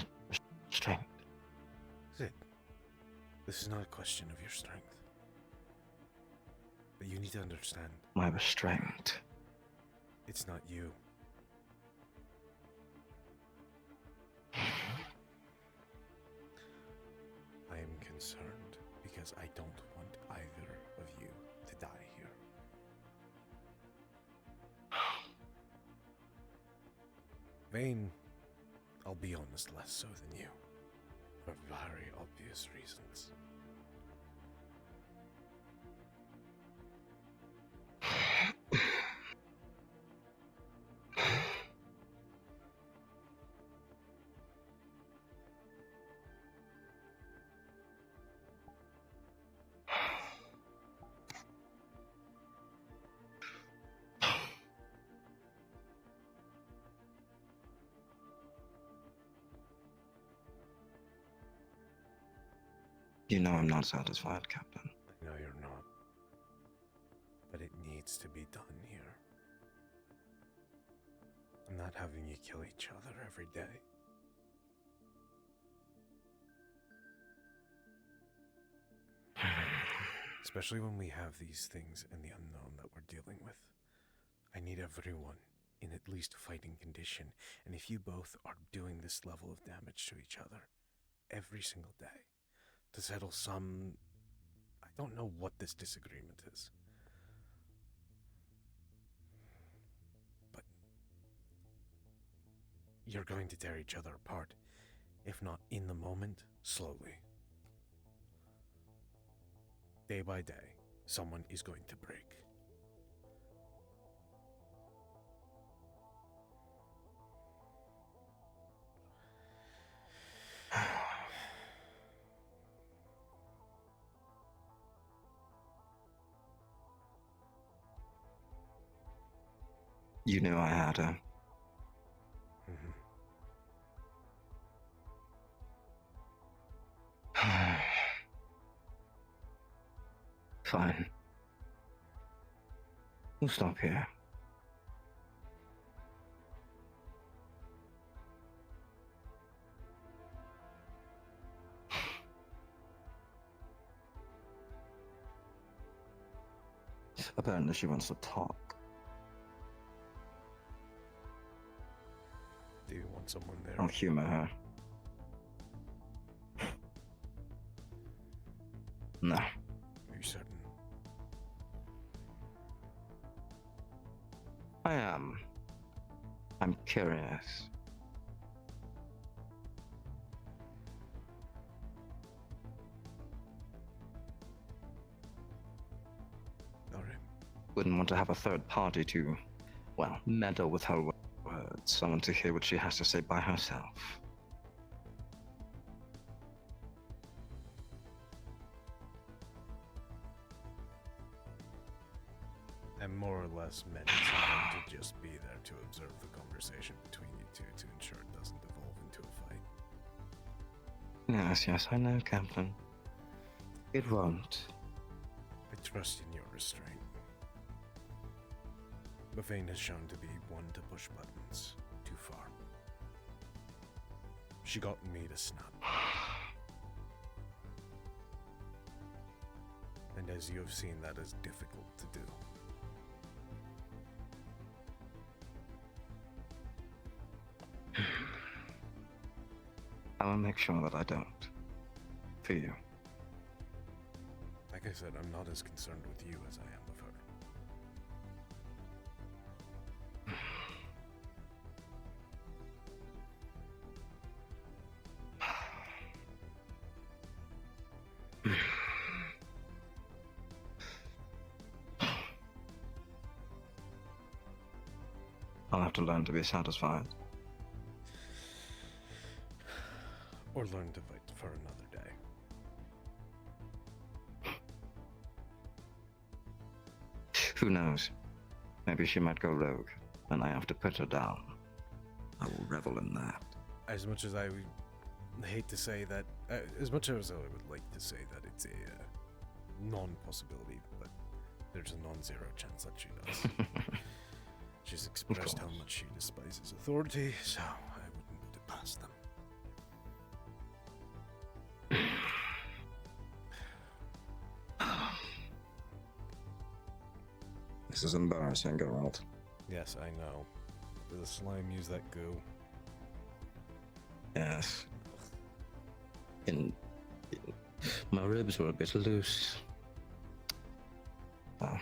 strength? Sid, this is not a question of your strength. But you need to understand. My restraint. It's not you. I am concerned because I don't want either of you to die here. Vane, I'll be honest, less so than you. For very obvious reasons. You know I'm not satisfied, Captain. I know you're not. But it needs to be done here. I'm not having you kill each other every day. Especially when we have these things and the unknown that we're dealing with. I need everyone in at least fighting condition, and if you both are doing this level of damage to each other every single day, to settle some... I don't know what this disagreement is. But you're going to tear each other apart. If not in the moment, slowly. Day by day, someone is going to break. You knew I had her. Fine. We'll stop here. Apparently she wants to talk. Do you want someone there? I'll humor her. No. Are you certain? I am. I'm curious. Alright. Wouldn't want to have a third party to, well, meddle with her words. Someone to hear what she has to say by herself. I'm more or less meant someone to just be there to observe the conversation between you two to ensure it doesn't evolve into a fight. Yes, yes, I know, Captain. It won't. I trust in your restraint. Bavane has shown to be one to push buttons too far. She got me to snap. And as you have seen, that is difficult to do. I will make sure that I don't. For you. I Like I said, I'm not as concerned with you as I am with her. I'll have to learn to be satisfied. Or learn to fight for another day. Who knows? Maybe she might go rogue, and I have to put her down. I will revel in that. As much as I would hate to say that, as much as I would like to say that it's a non-possibility, but there's a non-zero chance that she does. She's expressed how much she despises authority, so I wouldn't put it past them. This is embarrassing, Geralt. Yes, I know. Did the slime use that goo? Yes. My ribs were a bit loose. Oh.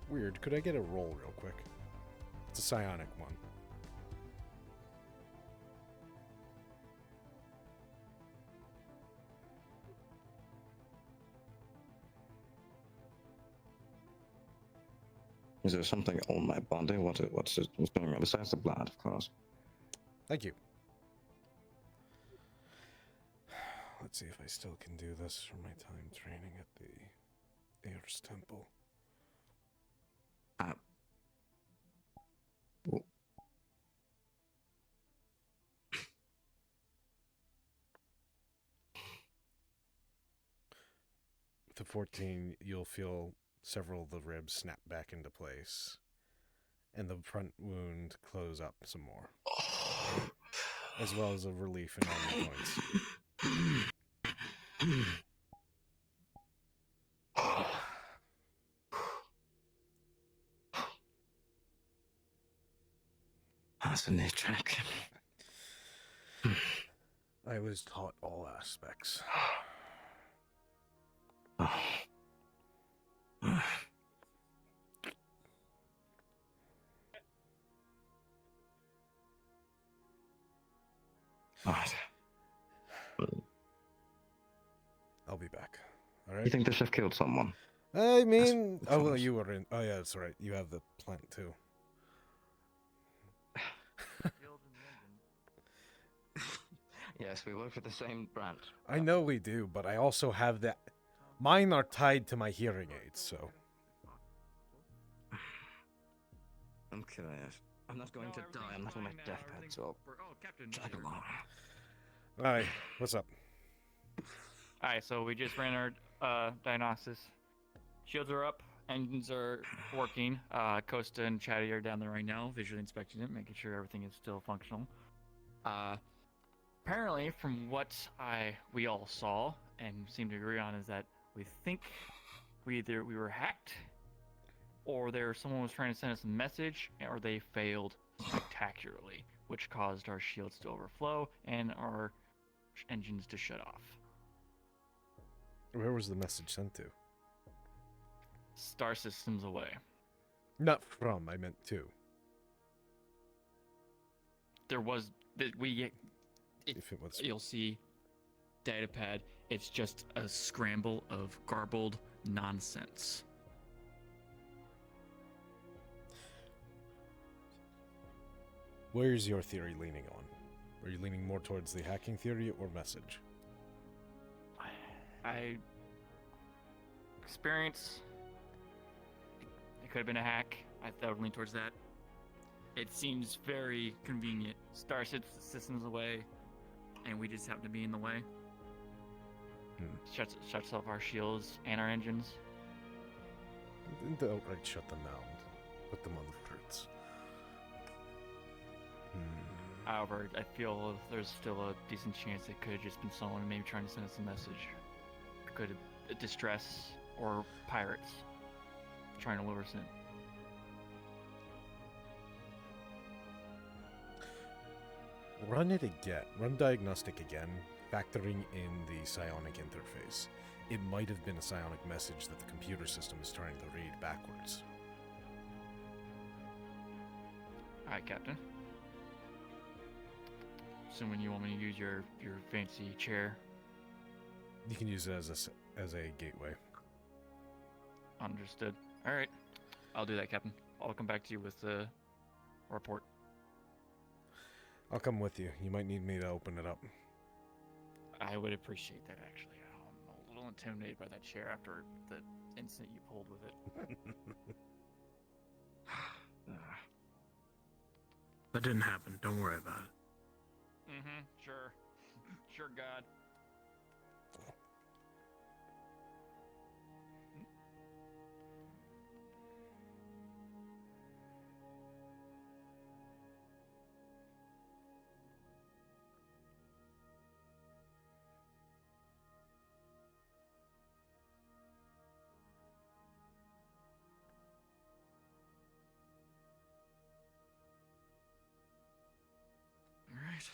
Weird. Could I get a roll real quick? It's a psionic one. Is there something on my body? What's going on? Besides the blood, of course. Thank you. Let's see if I still can do this from my time training at the Air's Temple. With a 14, you'll feel several of the ribs snap back into place, and the front wound close up some more, as well as a relief in all your points. That's a neat trick. I was taught all aspects. I'll be back. All right. You think they should have killed someone? I mean, oh well, you were in. Oh yeah, that's right. You have the plant too. Yes, we work for the same branch. I know we do, but I also have that. Mine are tied to my hearing aids, so. I'm curious. I'm not going to die. I'm not on my deathbed, so drag along. Alright, what's up? Alright, so we just ran our diagnosis. Shields are up, engines are working. Costa and Chatty are down there right now, visually inspecting it, making sure everything is still functional. Apparently, from what we all saw and seem to agree on, is that we think we were hacked, or someone was trying to send us a message, or they failed spectacularly, which caused our shields to overflow and our engines to shut off. Where was the message sent to? Star systems away. Not from, I meant to. There was if it was, you'll see datapad. It's just a scramble of garbled nonsense. Where's your theory leaning on? Are you leaning more towards the hacking theory or message? I experience. It could have been a hack. I would lean towards that. It seems very convenient. Star systems away, and we just happen to be in the way. Shuts off our shields and our engines. Didn't outright shut them down. Put them on the fruits. However, I feel there's still a decent chance it could have just been someone maybe trying to send us a message. Could have distress or pirates trying to lure us in. Run it again. Run diagnostic again, factoring in the psionic interface. It might have been a psionic message that the computer system is trying to read backwards. Alright, Captain. Assuming you want me to use your fancy chair. You can use it as a gateway. Understood. Alright. I'll do that, Captain. I'll come back to you with a report. I'll come with you. You might need me to open it up. I would appreciate that, actually. I'm a little intimidated by that chair after the incident you pulled with it. That didn't happen. Don't worry about it. Mm-hmm. Sure. Sure, God. Alright.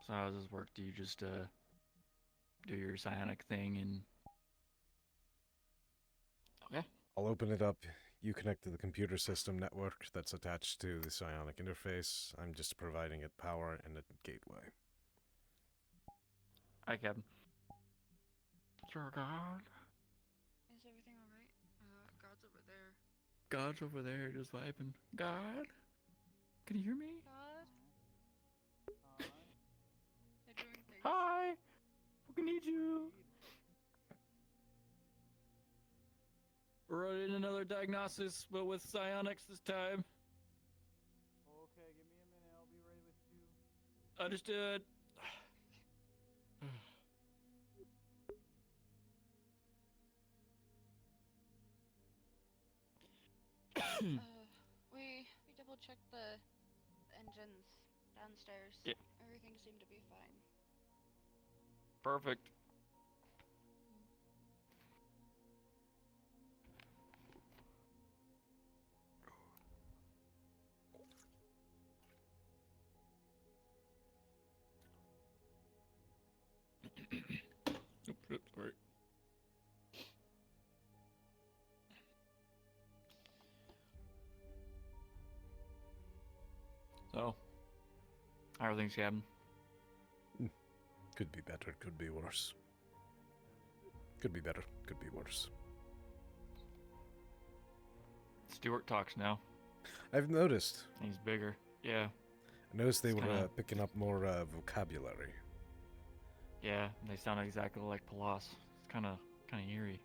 So how does this work? Do you just do your psionic thing and okay? I'll open it up. You connect to the computer system network that's attached to the psionic interface. I'm just providing it power and a gateway. Hi, Captain. Sure, God. Is everything alright? God's over there. God's over there just vibing. God? Can you hear me? God? They're doing things. Hi! We need you! We're running another diagnosis, but with psionics this time. Okay, give me a minute. I'll be right with you. Understood. We double checked the engines downstairs. Yeah. Everything seemed to be fine. Perfect. Oops, sorry. So, how are things, Captain? Could be better, could be worse. Could be better, could be worse. Stuart talks now. I've noticed. He's bigger. Yeah. I noticed they It's were kinda- picking up more vocabulary. Yeah, they sound exactly like Palas. It's kind of eerie,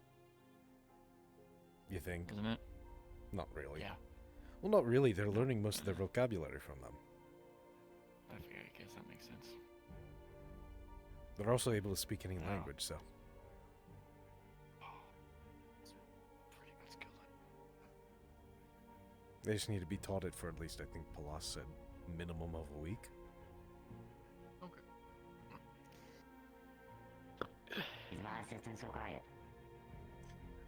You think? isn't it? Not really. Yeah. Well, not really. They're learning most of their vocabulary from them. I guess that makes sense. They're also able to speak any Yeah. language, so. It's pretty good skill. They just need to be taught it for at least, I think Palas said, minimum of a week. Okay. Is my assistant so quiet?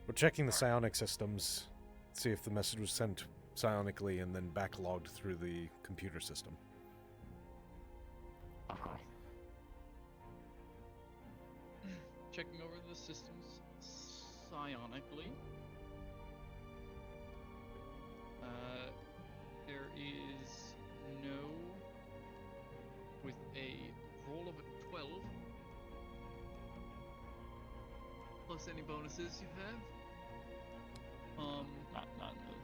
We're checking the psionic systems, see if the message was sent psionically and then backlogged through the computer system. Of course. Checking over the systems psionically. There is no, with a roll of a 12, plus any bonuses you have. Not in the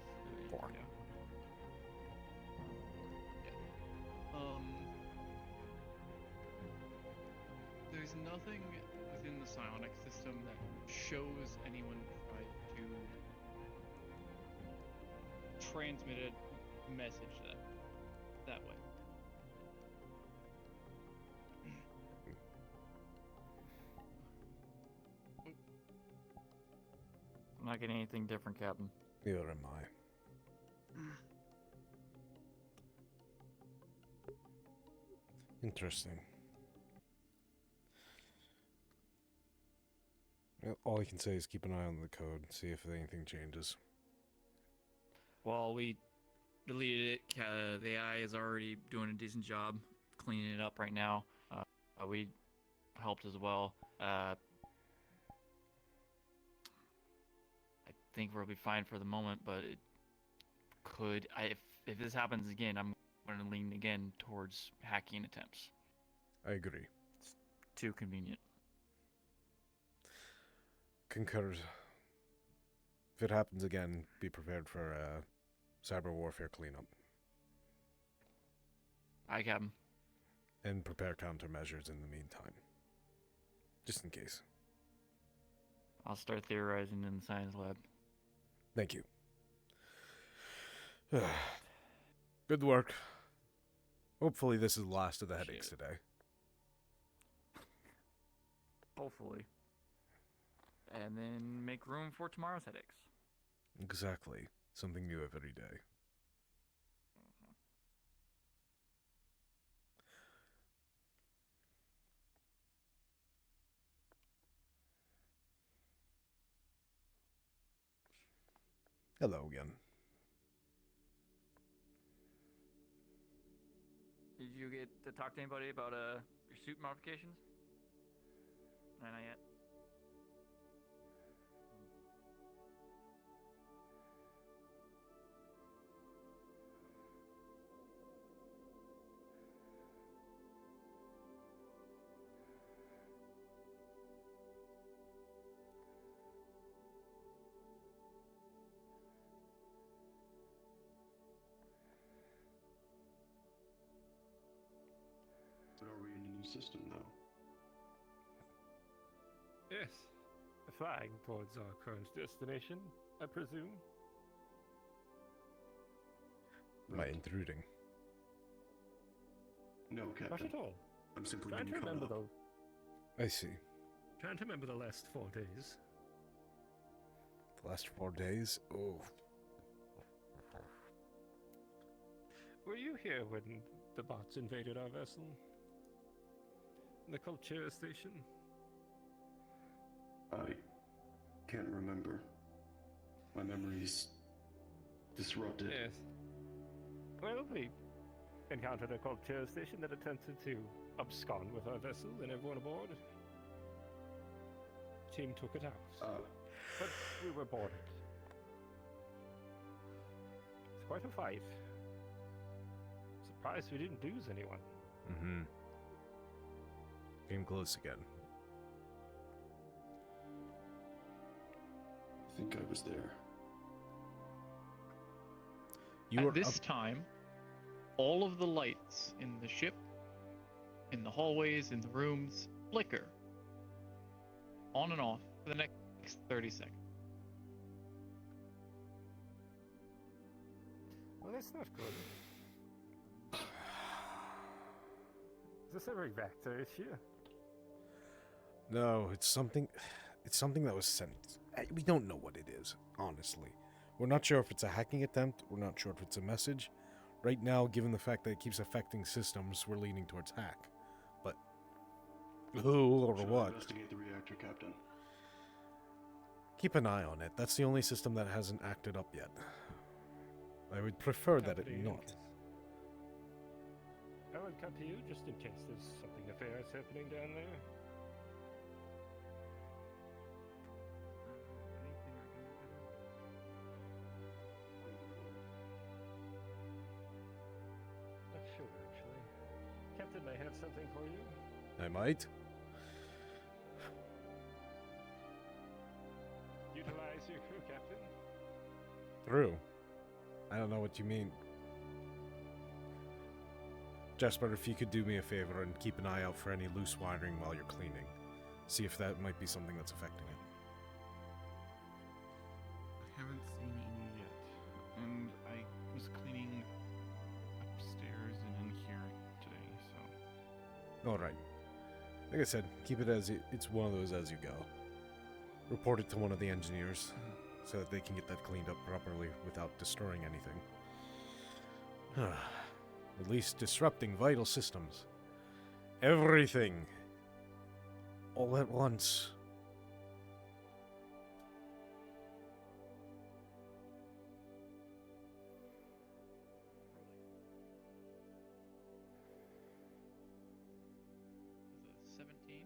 4. Yeah. There's nothing within the psionic system that shows anyone tried to transmit a message that way. not getting anything different, Captain. Neither am I. Interesting. Well, all I can say is keep an eye on the code, see if anything changes. Well, we deleted it. The AI is already doing a decent job cleaning it up right now. We helped as well. I think we'll be fine for the moment, but it could. If this happens again, I'm going to lean again towards hacking attempts. I agree. It's too convenient. Concurs. If it happens again, be prepared for cyber warfare cleanup. Aye, Captain. And prepare countermeasures in the meantime. Just in case. I'll start theorizing in the science lab. Thank you. Good work. Hopefully this is the last of the headaches today. Hopefully. And then make room for tomorrow's headaches. Exactly. Something new every day. Hello again. Did you get to talk to anybody about your suit modifications? No, not yet. But are we in a new system now? Yes. Flying towards our current destination, I presume. Am I intruding? No, Captain. Not at all. I'm simply Trying to being remember caught up. though. I see. Trying to remember the last 4 days. The last 4 days? Oh. Were you here when the bots invaded our vessel? The Culture Station? I can't remember. My memory's disrupted. Yes. Well, we encountered a Culture Station that attempted to abscond with our vessel and everyone aboard. Team took it out. But we were boarded. It's quite a fight. Surprised we didn't lose anyone. Mm-hmm. Came close again. I think I was there. At this time, all of the lights in the ship, in the hallways, in the rooms, flicker on and off for the next 30 seconds. Well, that's not good. Is this a reactor issue? No, it's something that was sent. We don't know what it is, honestly. We're not sure if it's a hacking attempt. We're not sure if it's a message. Right now, given the fact that it keeps affecting systems, we're leaning towards hack. But who or Should I what? investigate the reactor, Captain? Keep an eye on it. That's the only system that hasn't acted up yet. I would prefer that it not. I would come to you just in case there's something nefarious happening down there. Not sure, actually. Captain may have something for you. I might. Utilize your crew, Captain. Through. I don't know what you mean. Jasper, if you could do me a favor and keep an eye out for any loose wiring while you're cleaning. See if that might be something that's affecting it. I haven't seen any yet. And I was cleaning upstairs and in here today, so... Alright. Like I said, keep it as it's one of those as you go. Report it to one of the engineers. so that they can get that cleaned up properly without destroying anything. At least disrupting vital systems. Everything. All at once. Was it 17?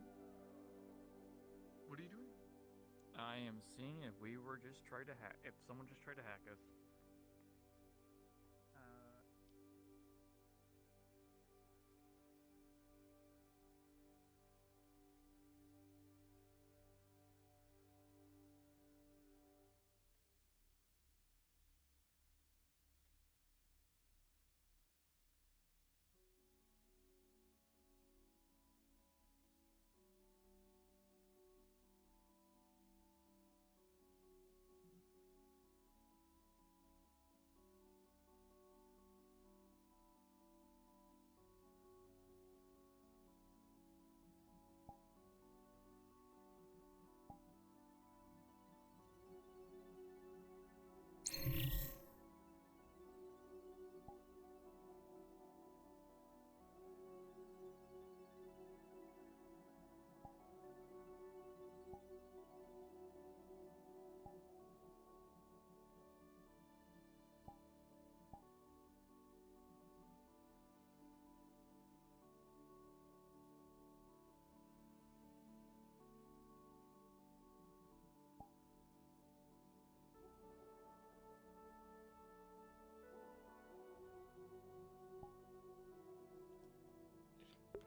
What are you doing? I am seeing if we were just trying to hack. If someone just tried to hack us.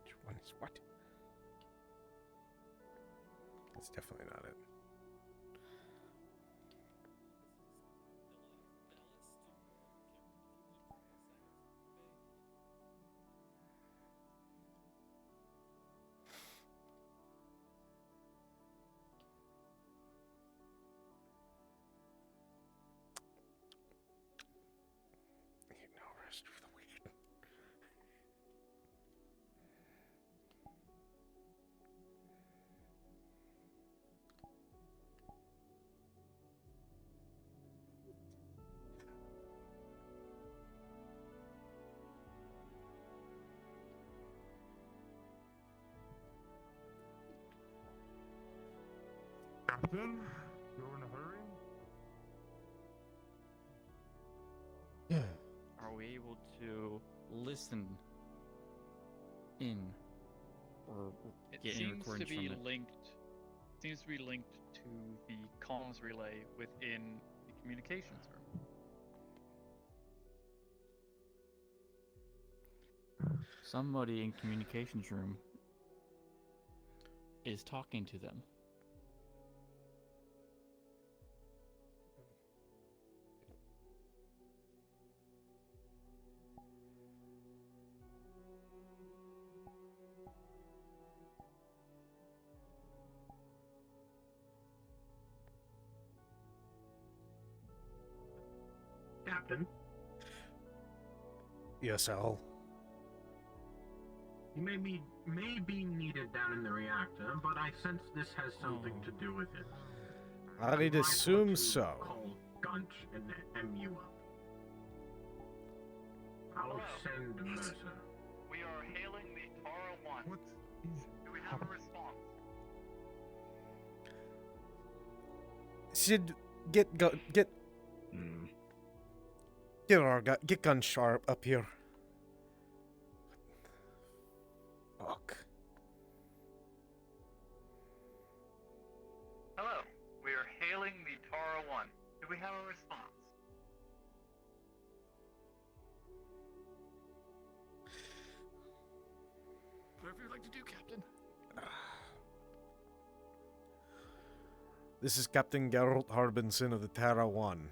Which one is what? That's definitely not it. Need no rest for the wicked. Captain, you're in a hurry? Are we able to listen in or It get any seems to recordings be from it? linked. Seems to be linked to the comms relay within the communications room. Somebody in communications room is talking to them. Captain, Yes, Al. you may be needed down in the reactor, but I sense this has something to do with it. I'd You might assume want to so. Call Gunch and MU up. I'll send Mercer. We are hailing the Tara 1. What is... Do we have a response? Should get get gun sharp up here. Fuck. Hello. We are hailing the Tara 1. Do we have a response? Whatever you'd like to do, Captain. This is Captain Geralt Harbinson of the Terra 1.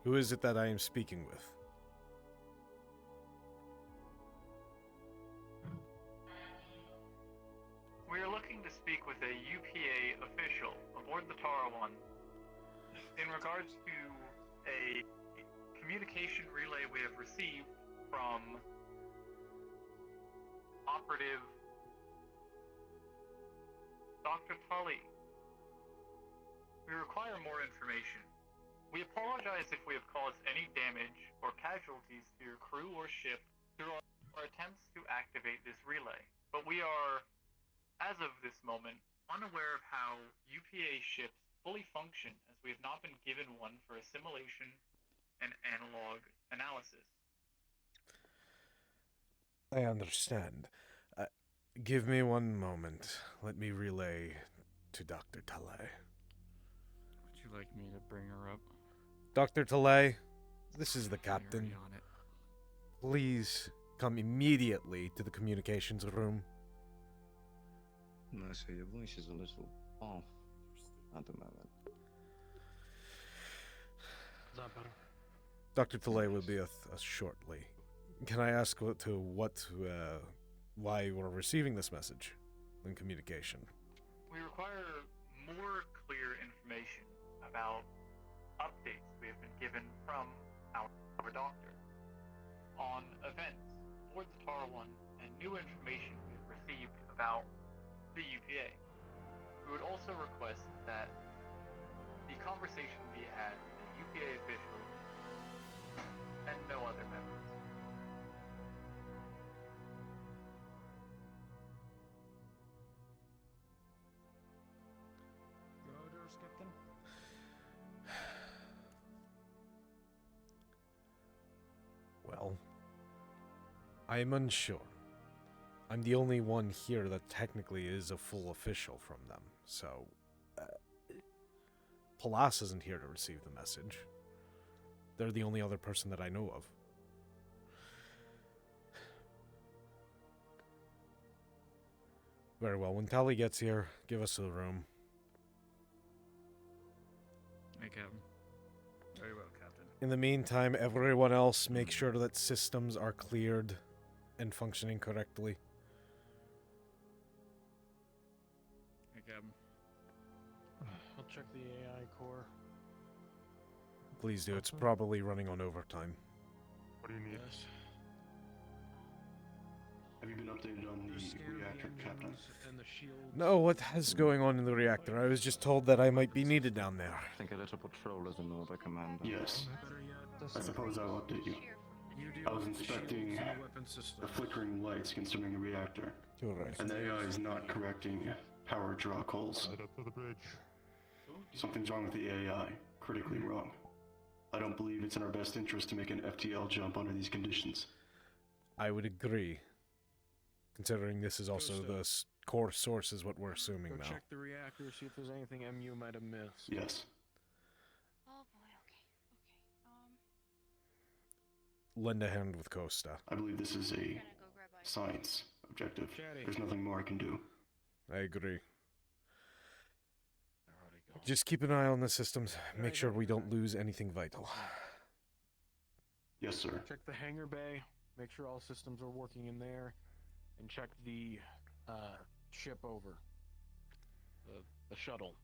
Who is it that I am speaking with? We are looking to speak with a UPA official aboard the Tara 1 in regards to a communication relay we have received from Operative Dr. Tully. We require more information. We apologize if we have caused any damage or casualties to your crew or ship through our attempts to activate this relay, but we are, as of this moment, unaware of how UPA ships fully function, as we have not been given one for assimilation and analog analysis. I understand. Give me one moment. Let me relay to Dr. Talay. Would you like me to bring her up? Dr. Talay, this is the I'm already captain. on it. Please come immediately to the communications room. No, so your voice is a little off at the moment. Is that better? Dr. Talay will be with us shortly. Can I ask why we're receiving this message in communication? We require more clear information about updates we have been given from our doctor on events aboard the Tar 1 and new information we've received about the UPA. We would also request that the conversation be had with the UPA officials and no other members. Your orders, Captain? Well, I'm unsure. I'm the only one here that technically is a full official from them, so... Palas isn't here to receive the message. They're the only other person that I know of. Very well, when Tally gets here, give us the room. Hey, Captain. Very well, Captain. In the meantime, everyone else, make sure that systems are cleared and functioning correctly. Hey, Captain. I'll check the AI core. Please do, it's probably running on overtime. What do you need? Yes. Have you been updated on the reactor, Captain? And the shield. No, what is going on in the reactor? I was just told that I might be needed down there. I think a little patrol is in order, Commander. Yes. Better yet, I suppose I'll update you. you deal I was with the inspecting shields and the weapon system. the flickering lights concerning the reactor, Alright. and the AI is not correcting power draw calls. Right up to the bridge. Something's wrong with the AI, critically wrong. I don't believe it's in our best interest to make an FTL jump under these conditions. I would agree. Considering this is also the core source is what we're assuming Go now. check the reactor, see if there's anything MU might have missed. Yes. Oh boy, okay. Lend a hand with Costa. I believe this is a Gonna go grab my science objective. Chatty. There's nothing more I can do. I agree. Just keep an eye on the systems. Make sure we don't lose anything vital. Yes, sir. Check the hangar bay. Make sure all systems are working in there. And check the ship over. The shuttle.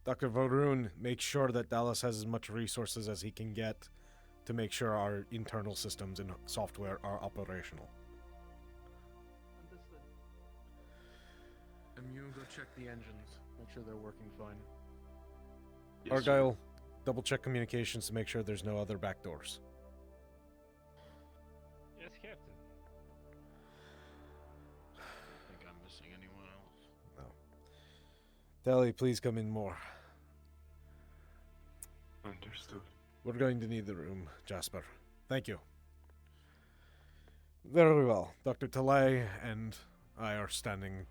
Dr. Varun, make sure that Dallas has as much resources as he can get to make sure our internal systems and software are operational. MU, go check the engines. Make sure they're working fine. Yes, Argyle, double check communications to make sure there's no other back doors. Yes, Captain. Think I'm missing anyone else? No. Tally, please come in more. Understood. We're going to need the room, Jasper. Thank you. Very well. Dr. Talay and I are standing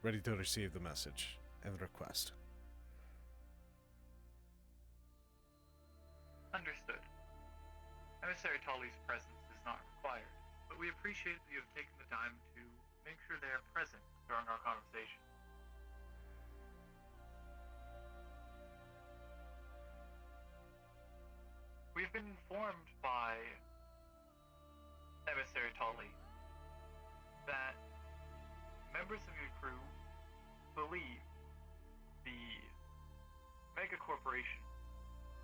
ready to receive the message and request. Understood. Emissary Tully's presence is not required, but we appreciate that you have taken the time to make sure they are present during our conversation. We've been informed by Emissary Tully that members of your crew believe the mega corporation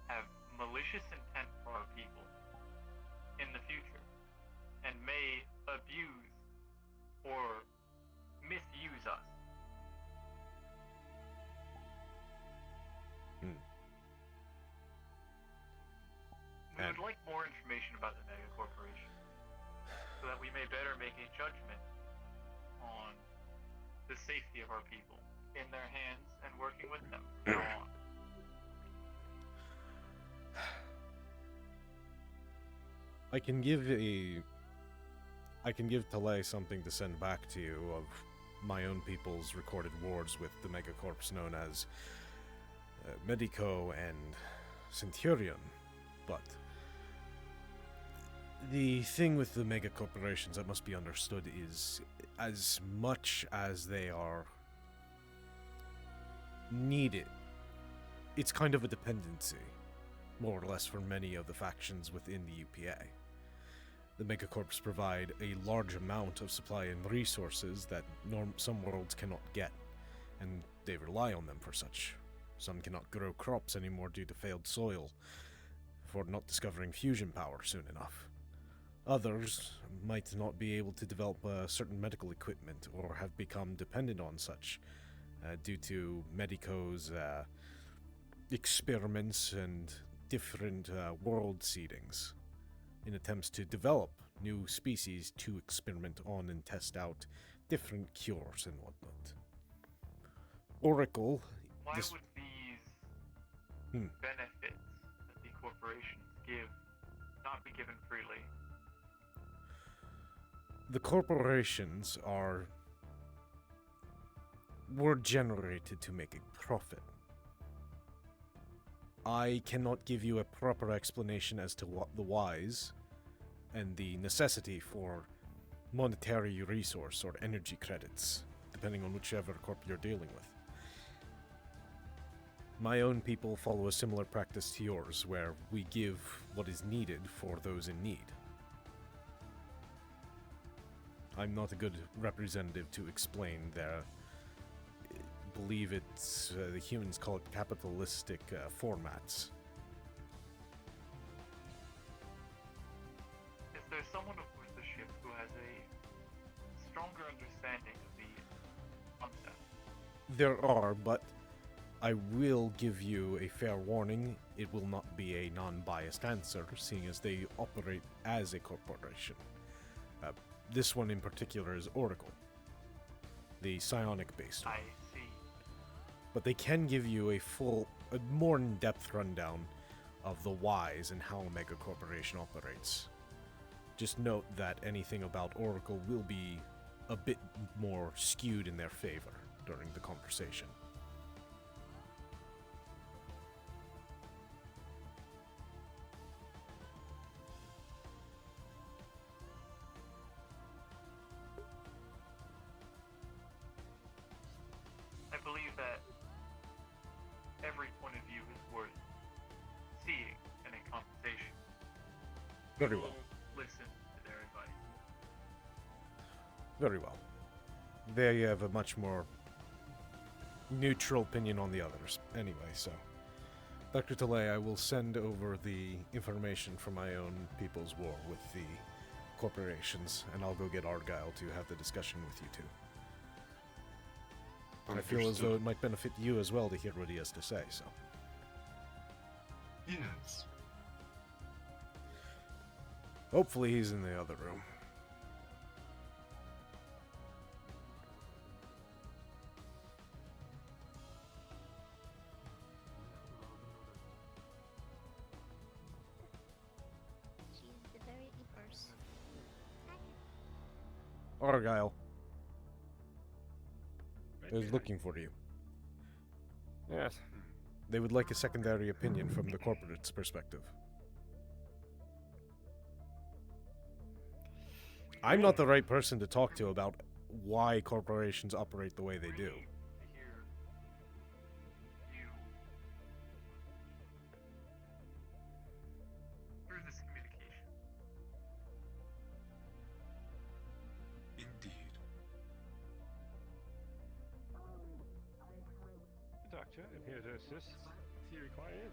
have malicious intent for our people in the future and may abuse or misuse us. like more information about the mega corporation, so that we may better make a judgment on the safety of our people in their hands and working with them from now on. I can give Talay something to send back to you of my own people's recorded wars with the megacorps known as Medico and Centurion, but the thing with the megacorporations that must be understood is, as much as they are needed, it's kind of a dependency, more or less, for many of the factions within the UPA. The megacorps provide a large amount of supply and resources that some worlds cannot get, and they rely on them for such. Some cannot grow crops anymore due to failed soil, for not discovering fusion power soon enough. Others might not be able to develop certain medical equipment or have become dependent on such due to Medico's experiments and different world seedings in attempts to develop new species to experiment on and test out different cures and whatnot. Oracle... Why would these benefits that the corporations give not be given freely? The corporations were generated to make a profit. I cannot give you a proper explanation as to what the whys and the necessity for monetary resource or energy credits, depending on whichever corp you're dealing with. My own people follow a similar practice to yours, where we give what is needed for those in need. I'm not a good representative to explain their, believe it's, the humans call it capitalistic formats. Is there someone aboard the ship who has a stronger understanding of the concept? There are, but I will give you a fair warning. It will not be a non-biased answer, seeing as they operate as a corporation. This one in particular is Oracle, the psionic-based one. I see. But they can give you a more in-depth rundown of the whys and how a mega corporation operates. Just note that anything about Oracle will be a bit more skewed in their favor during the conversation. I believe that every point of view is worth seeing in a conversation. Very well. Listen to their advice. Very well. They have a much more neutral opinion on the others. Anyway, so... Dr. Talay, I will send over the information from my own people's war with the corporations, and I'll go get Argyle to have the discussion with you two. I feel as though it might benefit you as well to hear what he has to say, so... Yes. Hopefully he's in the other room. She's the very first. Argyle. Is looking for you. Yes. They would like a secondary opinion from the corporate's perspective. I'm not the right person to talk to about why corporations operate the way they do. Through this communication. Indeed. The doctor, I'm here to assist if you require it.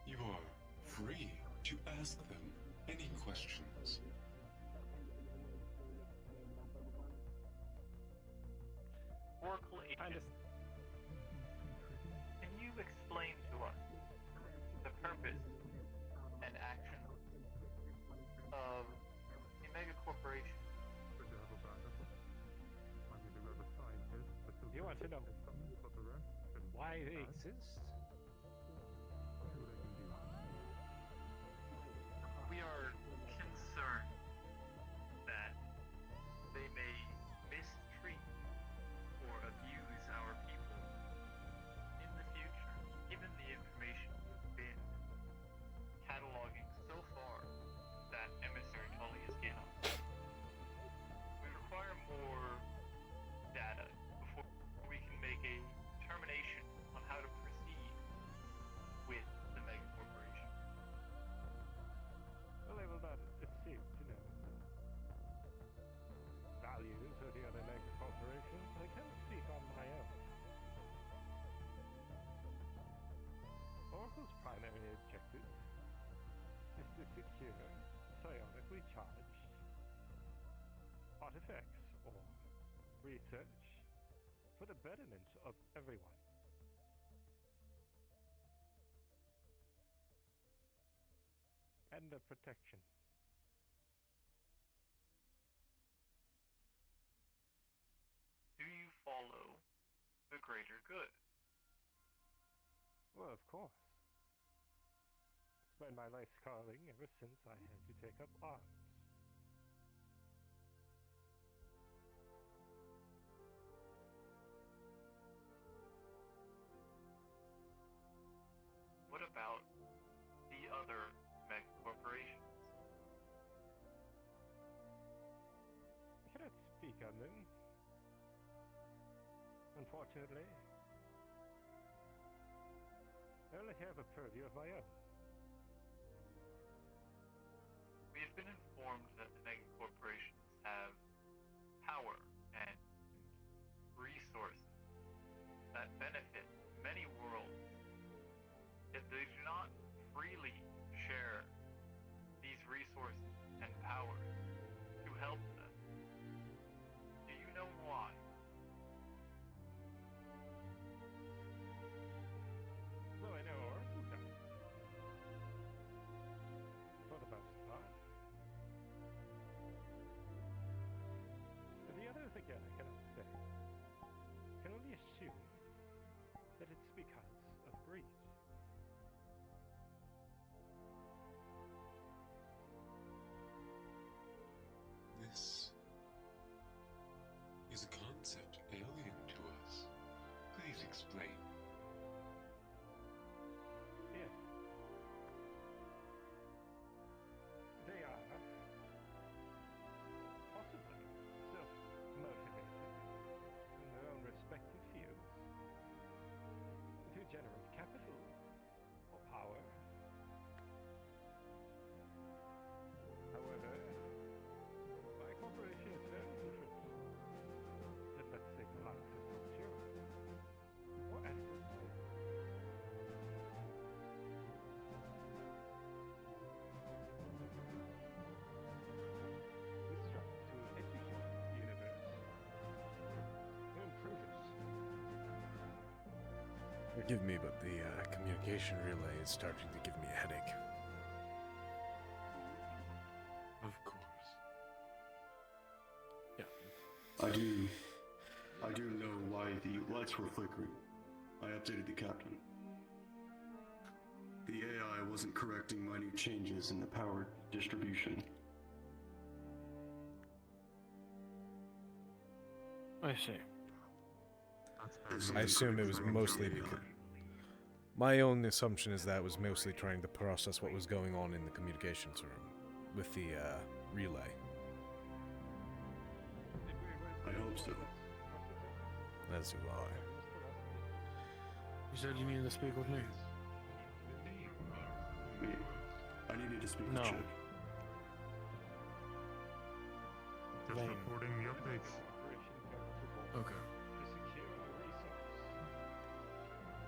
You are free to ask them any questions. Oracle agent why they exist. We are concerned that they may mistreat or abuse our people in the future, given the information we've been cataloging so far that Emissary Tully has given us. We require more data before we can make a determination on how to proceed with the mega corporation. Well, I will not assume to know values of the other mega corporations. I cannot speak on my own. Oracle's primary objective is to secure psionically charged artifacts or research for the betterment of everyone. And the protection. Do you follow the greater good? Well, of course. It's been my life's calling ever since I had to take up arms. What about the other mega corporations? I cannot speak on them. Unfortunately, I only have a purview of my own. We have been informed that the mega corporations have power and resources that benefit many worlds, yet they do not freely share these resources and powers to help them. Do you know why? Well, I know Oracle does. For the most part. For the others, again, I cannot say. I can only assume that it's because of greed. This is a concept alien to us. Please explain. Yes. They are possibly self-motivated in their own respective fields to generate capital or power. However, my corporation is very different than, let's say, the likes of Culture or Afterburn. We strive to educate the universe and improve it. Forgive me, but the communication relay is starting to give me a headache. Of course. I do know why the lights were flickering. I updated the captain. The AI wasn't correcting minute changes in the power distribution. I see. I assume it was mostly because... My own assumption is that it was mostly trying to process what was going on in the communications room with the relay. I hope so. As do I. You said you needed to speak with me. Me. I needed to speak No. with Chip. Just Lame. reporting the updates. Okay.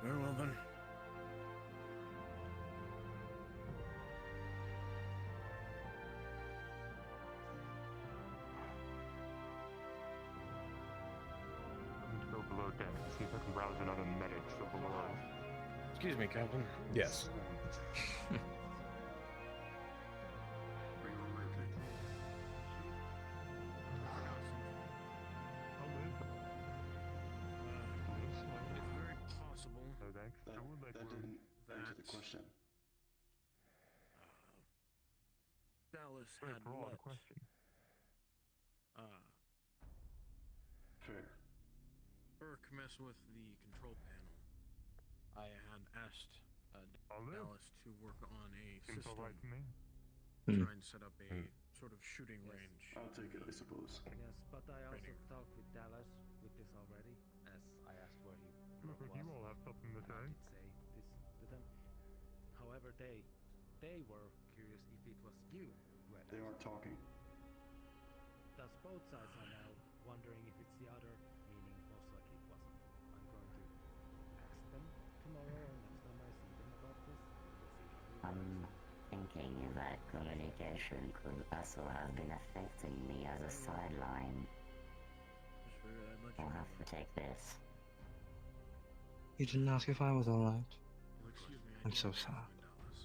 Very well then. I'm going to go below deck and see if I can rouse another medic so below. Excuse me, Captain. Yes. Bring on my pick. I'll live. It's very possible That, that didn't answer the question. Dallas Very had broad let question. Fair. Burke mess with the control panel. I had asked Dallas to work on a Seems system alright to me. trying to set up a sort of shooting range. I'll take it, I suppose. Yes, but I also Right here. talked with Dallas with this already, as I asked where he Look like you all have something to and I say. did say this to them. However, they were curious if it was you who had They asked. aren't talking. Thus, both sides are now wondering if it's the other, meaning most likely it wasn't. I'm going to ask them tomorrow or next time I see them about this. We'll see how we I'm thinking that communication could also have been affecting me as a sideline. Just figured I'd let you I'll know. have to take this. You didn't ask if I was alright. Well, excuse me, I I'm do so have sad. something, Dallas.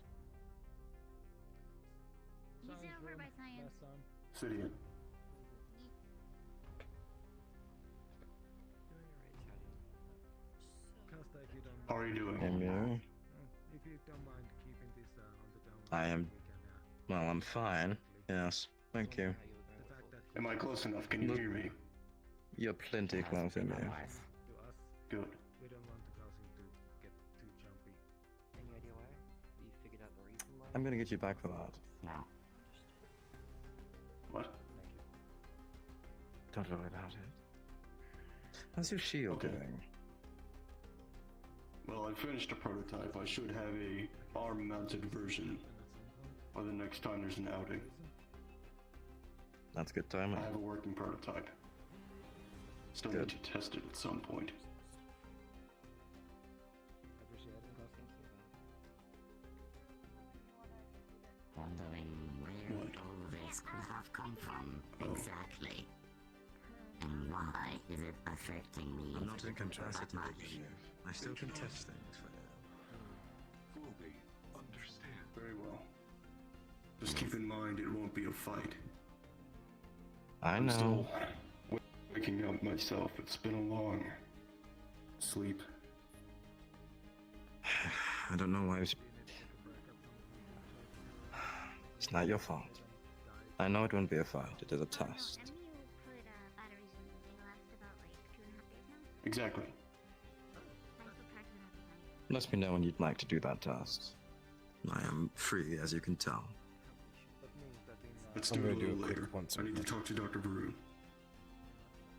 Easy over by science. Sidian. Costa, if you don't How are you doing? Am you? if you don't mind keeping this on the down I am. we can, Well, I'm fine. Yes. Thank you. the fact that Am I close enough? Can you hear me? You're plenty close to me. to us, Good. we don't want to cause him to get too jumpy. Any idea why? You figured out the reason why? I'm gonna get you back for that. No. What? Don't worry about it. How's your shield doing? Well, I finished a prototype. I should have a arm-mounted version by the next time there's an outing. That's good timing. I have a working prototype. Still need to test it at some point. Wondering where all this could have come from exactly. And why is it affecting me? I'm not in that capacity much? to believe. I still can test things for now. Fully understand. Very well. Just keep in mind it won't be a fight. I I'm know. still waking up myself. It's been a long sleep. I don't know why. It's not your fault. I know it won't be a fight. It is a test. Exactly. Let me know when you'd like to do that test. I am free, as you can tell. Let's I'm do it a gonna do little a quick later. once I need to talk to Dr. Baru.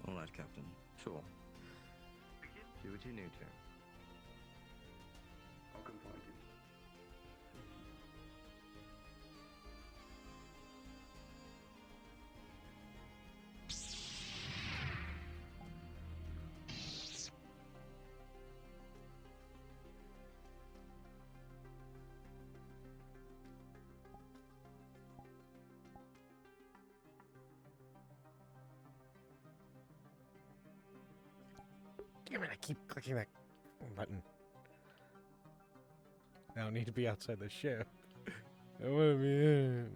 Alright, Captain. Sure. Do what you need to. I'll come find you. Damn it, I keep clicking that button. I don't need to be outside the ship. I want to be in.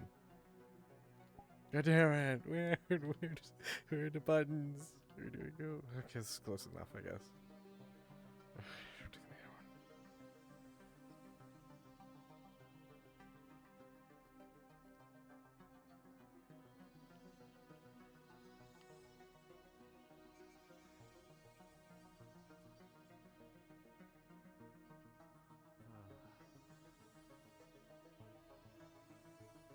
God damn it. Where are the buttons? Where do we go? Okay, this is close enough, I guess.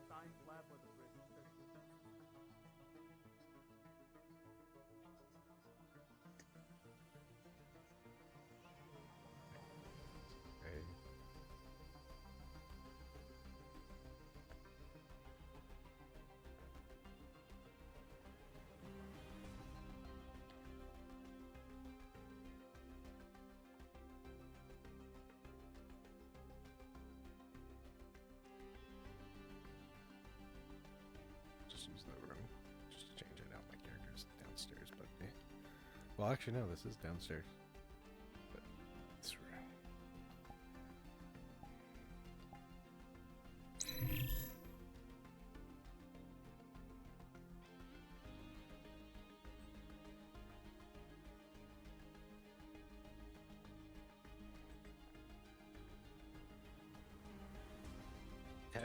Science lab with a register. Hey. Just use the room. Just change it out. My character's downstairs, but well, actually, no, this is downstairs. But this room.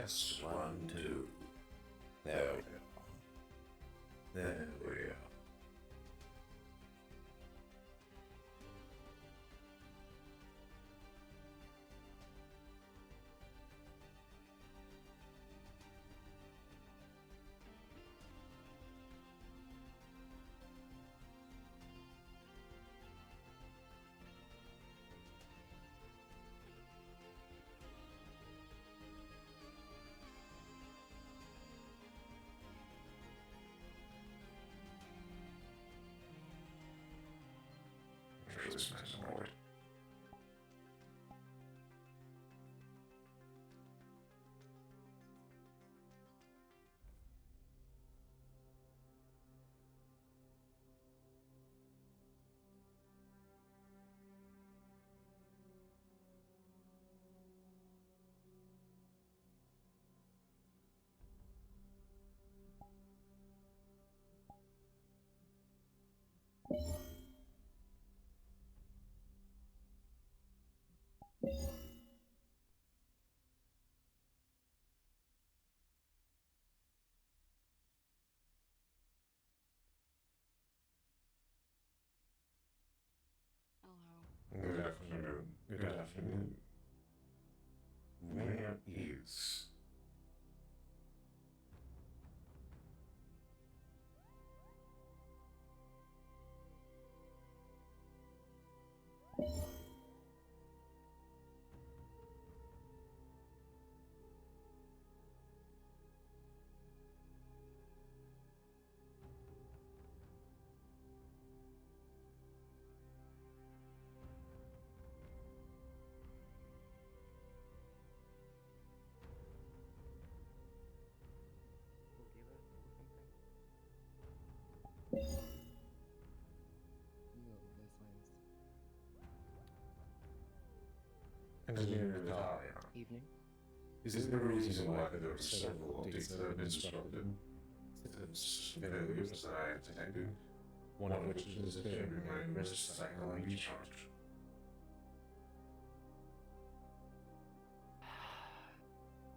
Test 1, 2. There we go. There we go. This nice and hard. Good afternoon. Good afternoon. Where is... Engineer Natalia. Evening. Is there a reason why there are several updates that have been disrupted? Systems failures that I have detected, one of which is disturbing my rest cycle and recharge.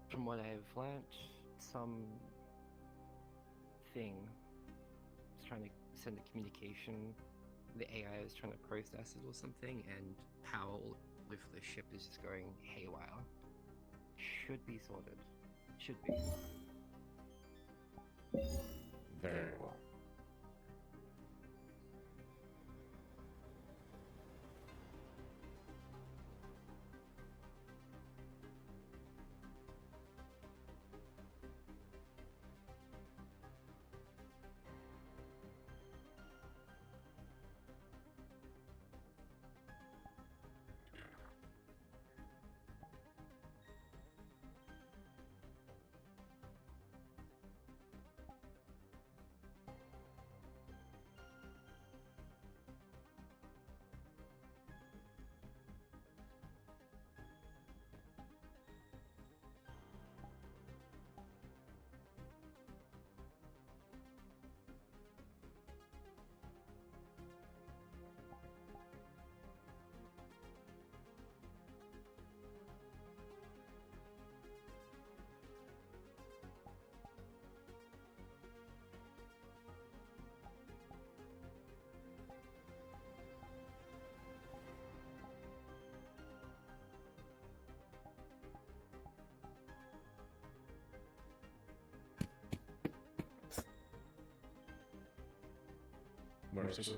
From what I have learnt, some thing is trying to send a communication. The AI is trying to process it or something, and power with the ship is just going haywire. Should be sorted. Should be. Very well.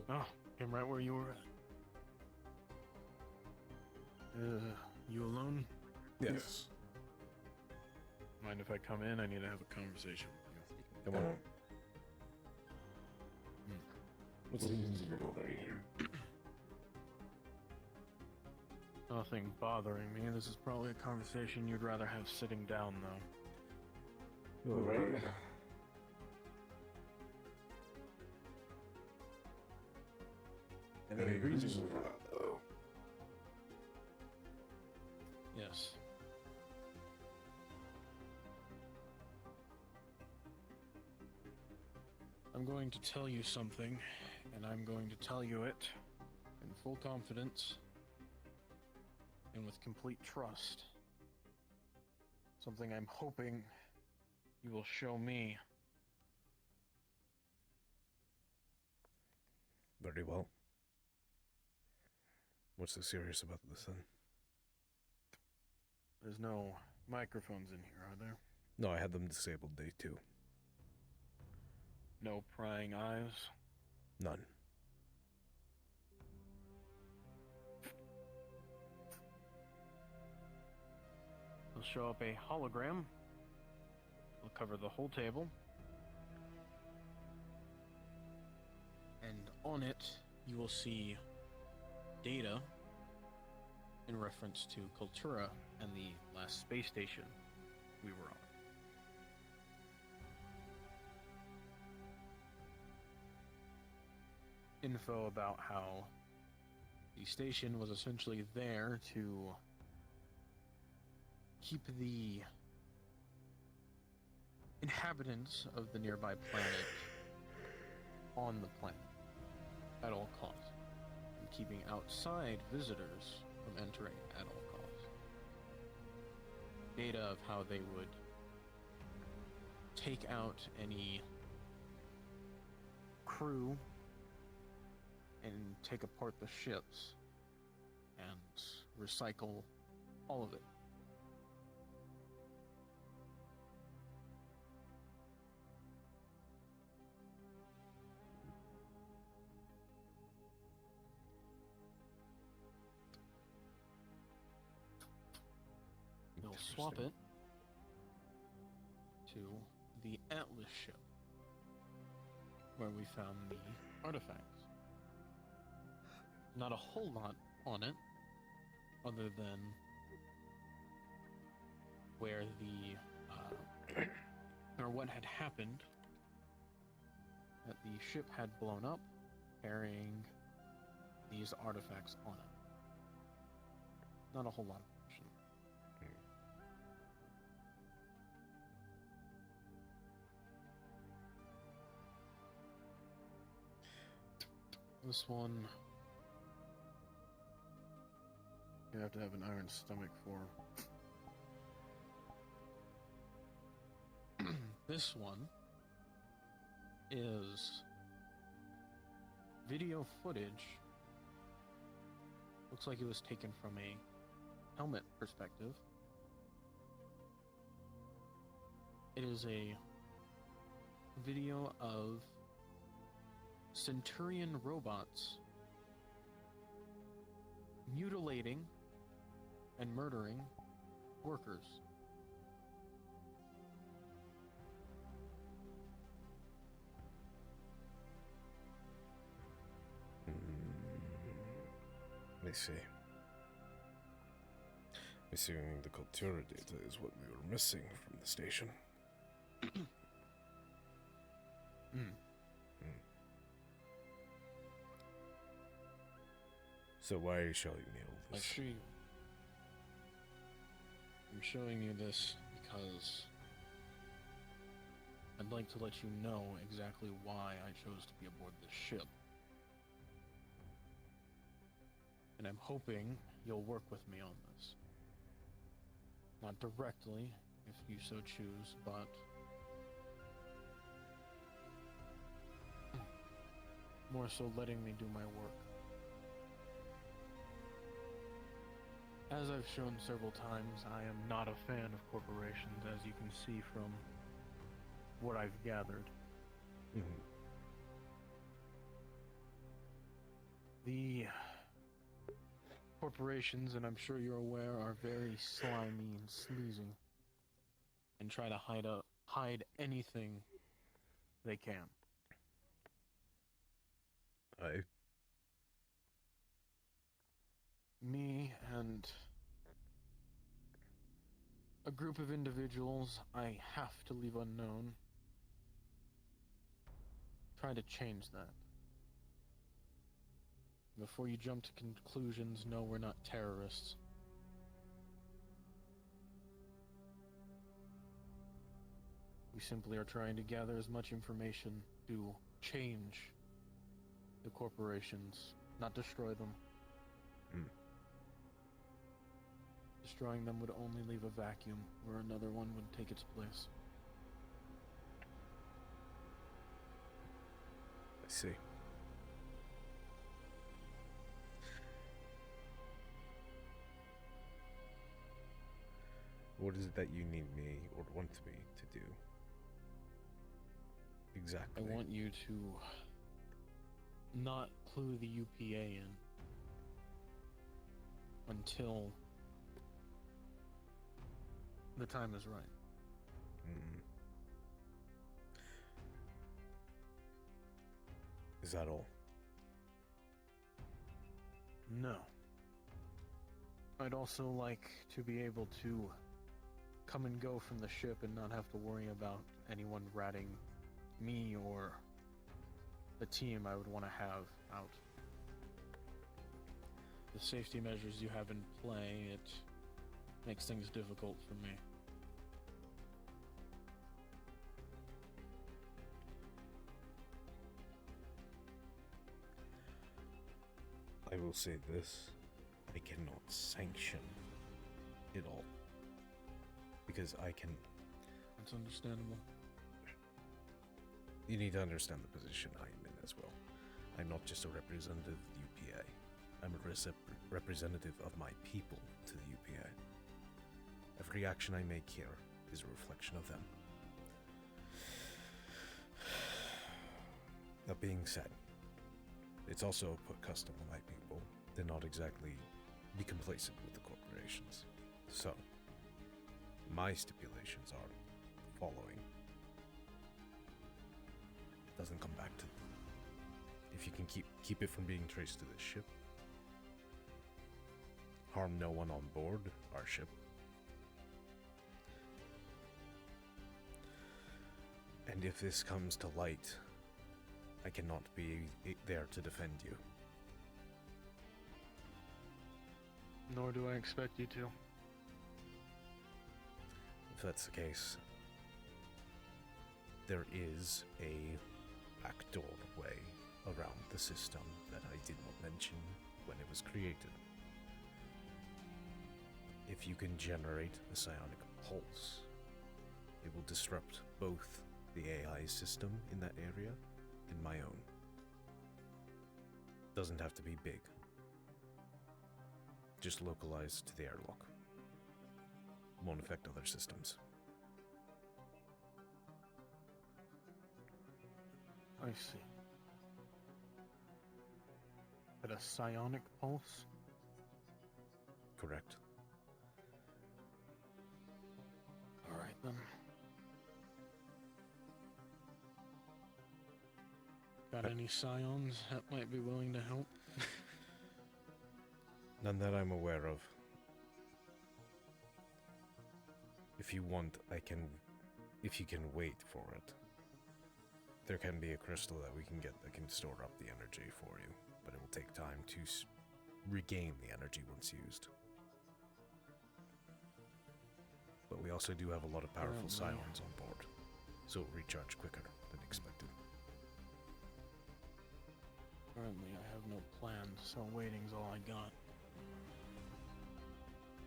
Oh, came right where you were at. You alone? Yes. Mind if I come in? I need to have a conversation with you. Come on. What's the reason you're over here? Nothing bothering me. This is probably a conversation you'd rather have sitting down, though. All right. Any reasons for that, though? Yes. I'm going to tell you something, and I'm going to tell you it in full confidence and with complete trust. Something I'm hoping you will show me. Very well. What's so serious about this then? There's no microphones in here, are there? No, I had them disabled day 2. No prying eyes? None. It'll show up a hologram. It'll cover the whole table. And on it, you will see data in reference to Kultura and the last space station we were on. Info about how the station was essentially there to keep the inhabitants of the nearby planet on the planet at all costs, and keeping outside visitors from entering at all costs. Data of how they would take out any crew and take apart the ships and recycle all of it. They'll swap it to the Atlas ship, where we found the artifacts. Not a whole lot on it, other than where the, or what had happened, that the ship had blown up, carrying these artifacts on it. Not a whole lot of information. This one, you have to have an iron stomach for. This one is video footage. Looks like it was taken from a helmet perspective. It is a video of Centurion robots mutilating and murdering workers. I see. Assuming the Kultura data is what we were missing from the station. So why are you showing me all this? I'm showing you this because I'd like to let you know exactly why I chose to be aboard this ship. And I'm hoping you'll work with me on this. Not directly, if you so choose, but more so letting me do my work. As I've shown several times, I am not a fan of corporations, as you can see from what I've gathered. The corporations, and I'm sure you're aware, are very slimy and sleazy, and try to hide anything they can. Aye. Me and a group of individuals I have to leave unknown try to change that. Before you jump to conclusions, no, we're not terrorists. We simply are trying to gather as much information to change the corporations, not destroy them. Destroying them would only leave a vacuum where another one would take its place. I see. What is it that you need me or want me to do? Exactly. I want you to not clue the UPA in until the time is right. Is that all? No. I'd also like to be able to come and go from the ship and not have to worry about anyone ratting me or the team I would want to have out. The safety measures you have in play, it makes things difficult for me. I will say this, I cannot sanction it all. Because I can... That's understandable. You need to understand the position I am in as well. I'm not just a representative of the UPA. I'm a representative of my people to the UPA. Every action I make here is a reflection of them. That being said, it's also a custom of my people to not exactly be complacent with the corporations. So, my stipulations are the following. Doesn't come back to them. If you can keep it from being traced to this ship, harm no one on board our ship, and if this comes to light, I cannot be there to defend you. Nor do I expect you to. If that's the case, there is a backdoor way around the system that I did not mention when it was created. If you can generate a psionic pulse, it will disrupt both the AI system in that area and my own. Doesn't have to be big. Just localized to the airlock. Won't affect other systems. I see. But a psionic pulse? Correct. Alright then. Got any scions that might be willing to help? None that I'm aware of. If you want, if you can wait for it. There can be a crystal that we can get that can store up the energy for you, but it will take time to regain the energy once used. But we also do have a lot of powerful scions on board, so it will recharge quicker than expected. Currently, I have no plans, so waiting's all I got.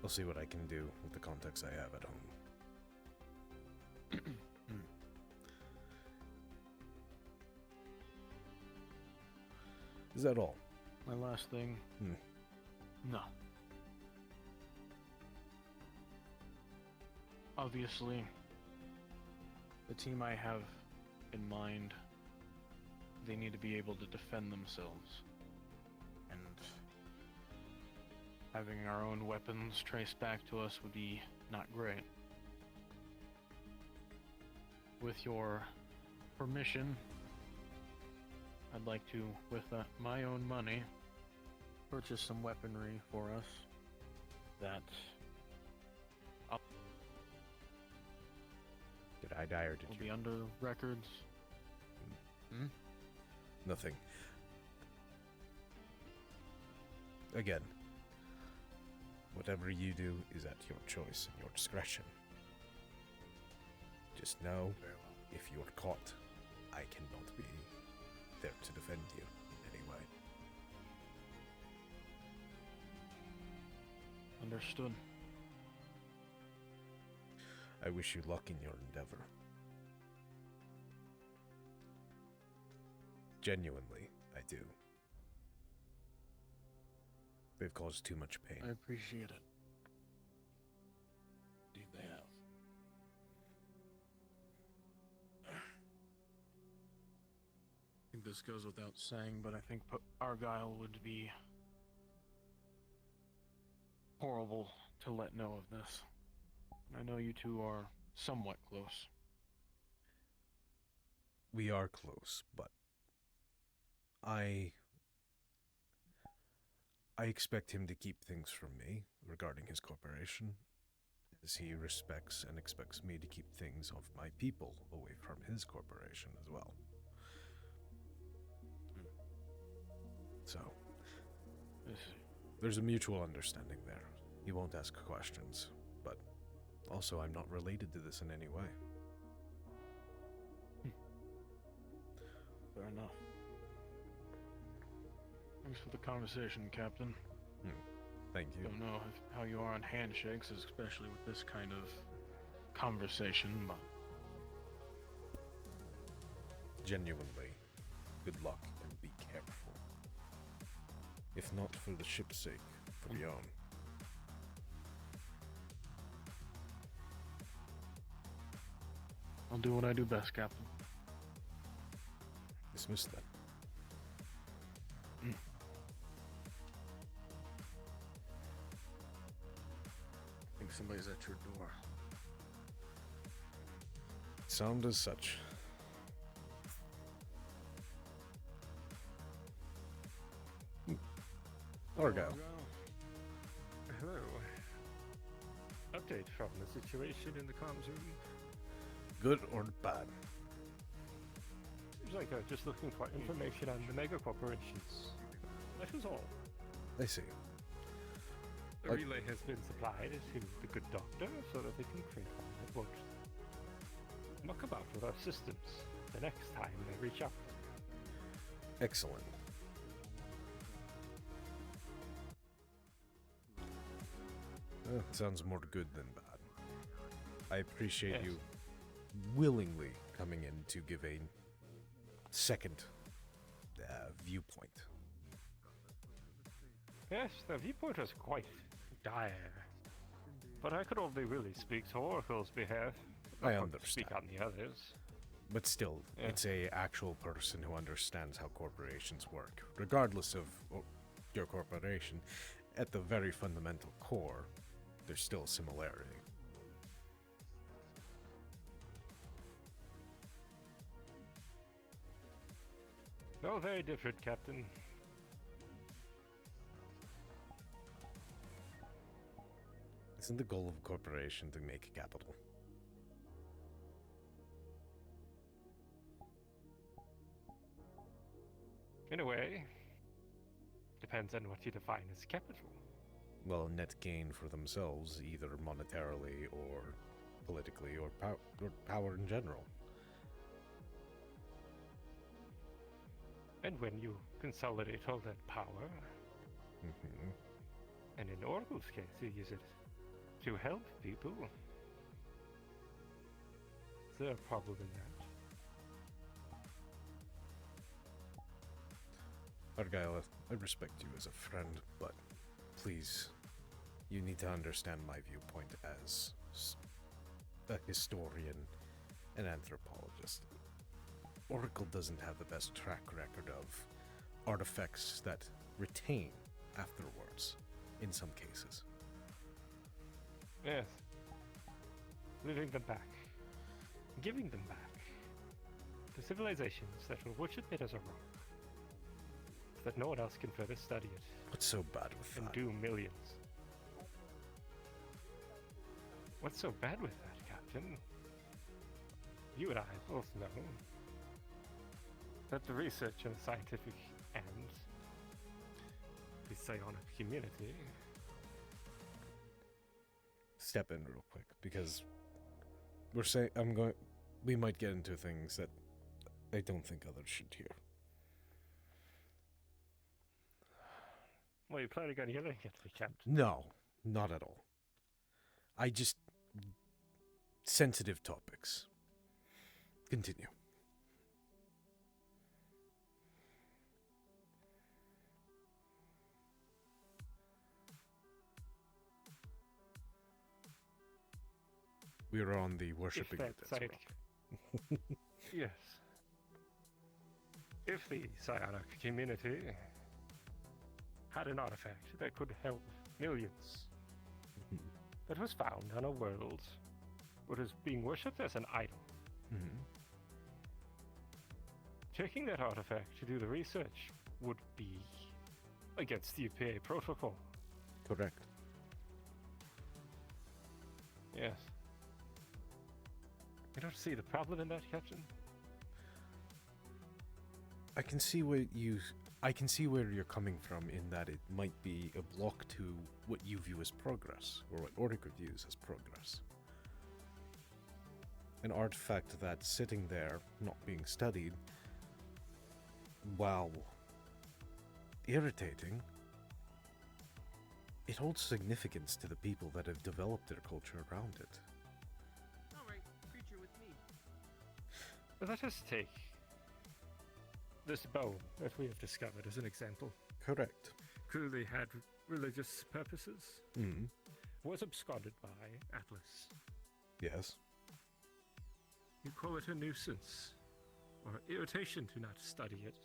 I'll see what I can do with the contacts I have at home. Is that all? My last thing? No. Obviously, the team I have in mind, they need to be able to defend themselves. And having our own weapons traced back to us would be not great. With your permission, I'd like to, with my own money, purchase some weaponry for us that... Did I die or did will you? be under records. Nothing. Again, whatever you do is at your choice and your discretion. Just know, if you're caught, I cannot be there to defend you in any way. Understood. I wish you luck in your endeavor. Genuinely, I do. They've caused too much pain. I appreciate it. Indeed, they have. I think this goes without saying, but I think Argyle would be horrible to let know of this. I know you two are somewhat close. We are close, but I expect him to keep things from me regarding his corporation, as he respects and expects me to keep things of my people away from his corporation as well. So, there's a mutual understanding there. He won't ask questions, but also I'm not related to this in any way. Fair enough. Thanks for the conversation, Captain. Thank you. Don't know how you are on handshakes, especially with this kind of conversation, but Genuinely, good luck and be careful. If not for the ship's sake, for your own. I'll do what I do best, Captain. Dismiss that. I think somebody's at your door. Sound as such. Argyle. Hello. Update from the situation in the comms room. Good or bad? Seems like I'm just looking for information on the mega corporations. That was all. I see. A relay has been supplied to the good doctor so that they can create one that won't muck about with our systems the next time they reach out. Excellent. Sounds more good than bad. I appreciate you willingly coming in to give a second viewpoint. Yes, the viewpoint was quite dire. But I could only really speak to Oracle's behalf. I can't understand. Speak on the others. But still, it's a actual person who understands how corporations work. Regardless of your corporation, at the very fundamental core, there's still similarity. No, very different, Captain. Isn't the goal of a corporation to make capital? In a way. Depends on what you define as capital. Well, net gain for themselves, either monetarily or politically or power in general. And when you consolidate all that power, and in Oracle's case, you use it to help people, is there a problem in that? Argyle, I respect you as a friend, but please, you need to understand my viewpoint as a historian and anthropologist. Oracle doesn't have the best track record of artifacts that retain afterwards, in some cases. Yes. Living them back. Giving them back. To civilizations that will worship it as a rock. So that no one else can further study it. What's so bad with and that? do millions. What's so bad with that, Captain? You and I both know that the research and the scientific and the psionic community. Step in real quick, because we might get into things that I don't think others should hear. Well, you're planning on yelling at me, Captain. No, not at all. I just... sensitive topics. Continue. We are on the worshipping If it that as well. Yes. If the psionic community had an artifact that could help millions, that was found on a world that is being worshipped as an idol, taking that artifact to do the research would be against the UPA protocol. Correct. Yes. I don't see the problem in that, Captain. I can see where you're coming from in that it might be a block to what you view as progress, or what Orca views as progress. An artifact that's sitting there, not being studied, while irritating, it holds significance to the people that have developed their culture around it. Alright, creature with me. But let us take this bone that we have discovered as an example. Correct. Clearly had religious purposes. Mm. Was absconded by Atlas. Yes. You call it a nuisance, or irritation to not study it.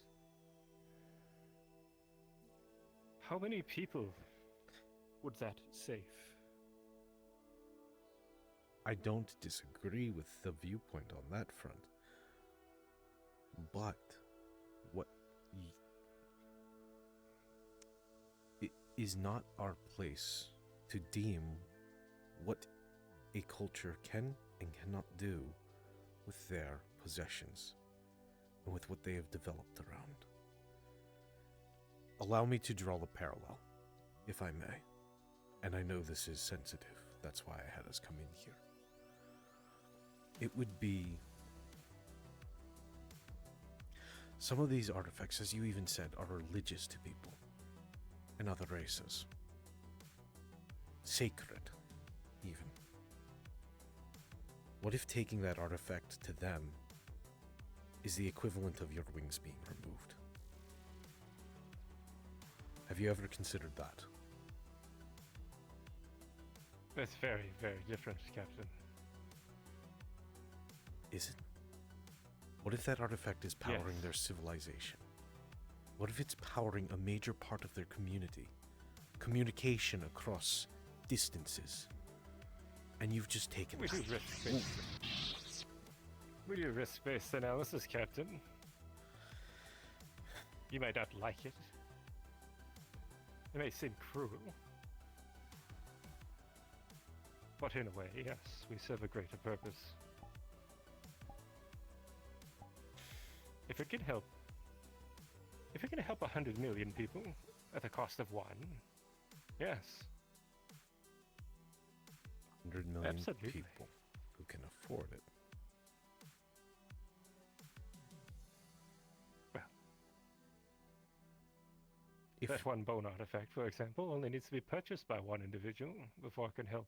How many people would that save? I don't disagree with the viewpoint on that front. But it is not our place to deem what a culture can and cannot do with their possessions and with what they have developed around. Allow me to draw the parallel, if I may. And I know this is sensitive, that's why I had us come in here. It would be... Some of these artifacts, as you even said, are religious to people and other races. Sacred, even. What if taking that artifact to them is the equivalent of your wings being removed? Have you ever considered that? That's very, very different, Captain. Is it? What if that artifact is powering Yes. their civilization? What if it's powering a major part of their community? Communication across distances. And you've just taken We do that. risk-based. We do risk-based analysis, Captain. You might not like it. It may seem cruel. But in a way, yes, we serve a greater purpose. If it can help 100 million people at the cost of one, yes. 100 million Absolutely. people who can afford it. Well, that one bone artifact, for example, only needs to be purchased by one individual before it can help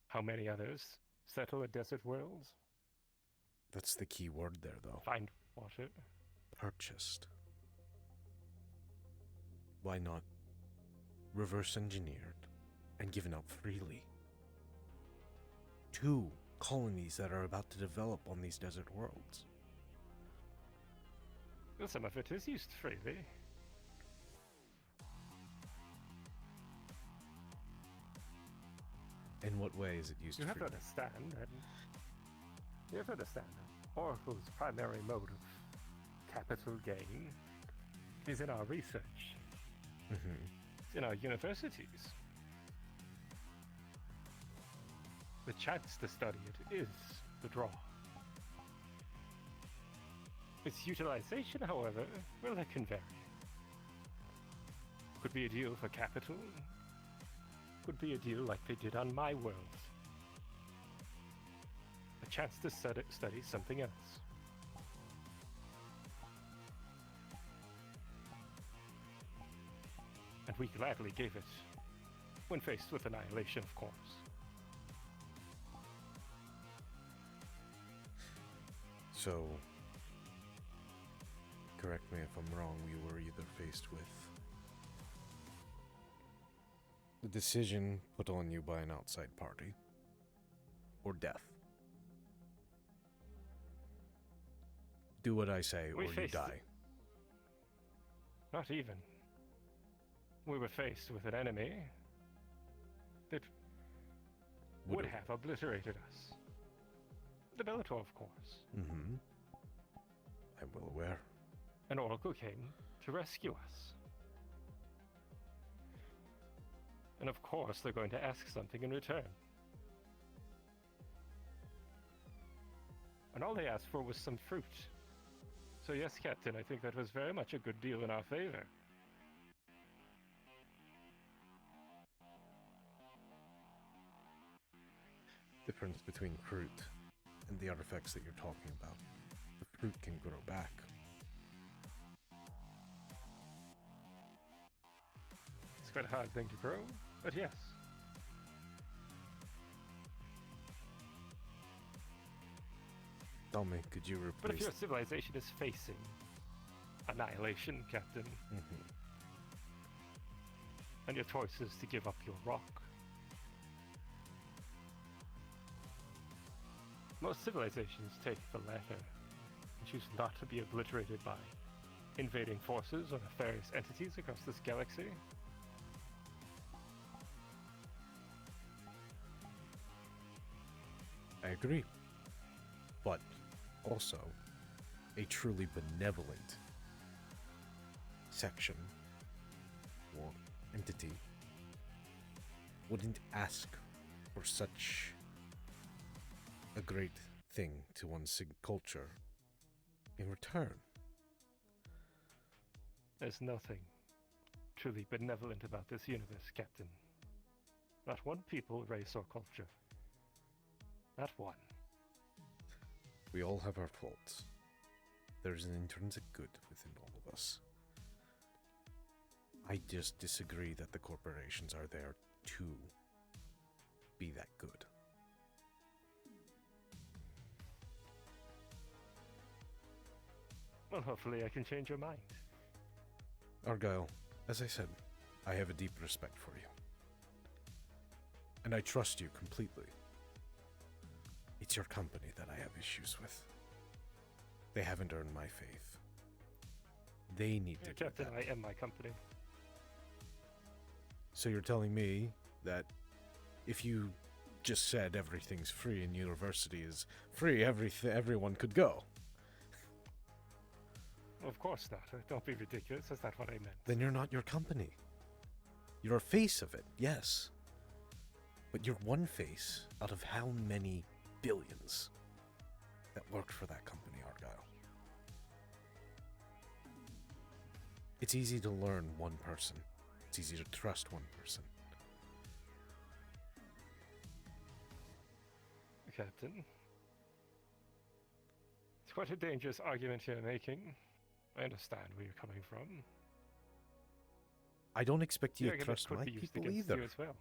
how many others settle a desert world? That's the key word there, though. Find water. Purchased. Why not reverse engineered and given out freely? 2 colonies that are about to develop on these desert worlds. Well, some of it is used freely. In what way is it used You have to freely? understand that. You have to understand that Oracle's primary mode of capital gain is in our research. It's in our universities. The chance to study it is the draw. Its utilization, however, well, that can vary. Could be a deal for capital. Could be a deal like they did on my world. A chance to study something else. And we gladly gave it, when faced with annihilation, of course. So, correct me if I'm wrong, we were either faced with the decision put on you by an outside party, or death. Do what I say, or you die. Not even. We were faced with an enemy that would have obliterated us. The Bellator, of course. Mm-hmm. I'm well aware. An oracle came to rescue us. And of course, they're going to ask something in return. And all they asked for was some fruit. So yes, Captain, I think that was very much a good deal in our favor. Difference between fruit and the artifacts that you're talking about. The fruit can grow back. It's quite a hard thing to grow, but yes. Tell me, could you replace... But if your civilization is facing annihilation, Captain, and your choice is to give up your rock, most civilizations take the latter and choose not to be obliterated by invading forces or nefarious entities across this galaxy. I agree. But also, a truly benevolent section or entity wouldn't ask for such a great thing to one's culture in return. There's nothing truly benevolent about this universe, Captain. Not one people, race, or culture. Not one. We all have our faults. There's an intrinsic good within all of us. I just disagree that the corporations are there to be that good. Well, hopefully I can change your mind. Argyle, as I said, I have a deep respect for you. And I trust you completely. It's your company that I have issues with. They haven't earned my faith. They need to do Captain, that. I am my company. So you're telling me that if you just said everything's free and university is free, everyone could go? Of course not. Don't be ridiculous. That's not what I meant. Then you're not your company. You're a face of it, yes. But you're one face out of how many billions that worked for that company, Argyle? It's easy to learn one person. It's easy to trust one person. Captain, it's quite a dangerous argument you're making. I understand where you're coming from. I don't expect you The to argument trust could my be used people against either. you as well.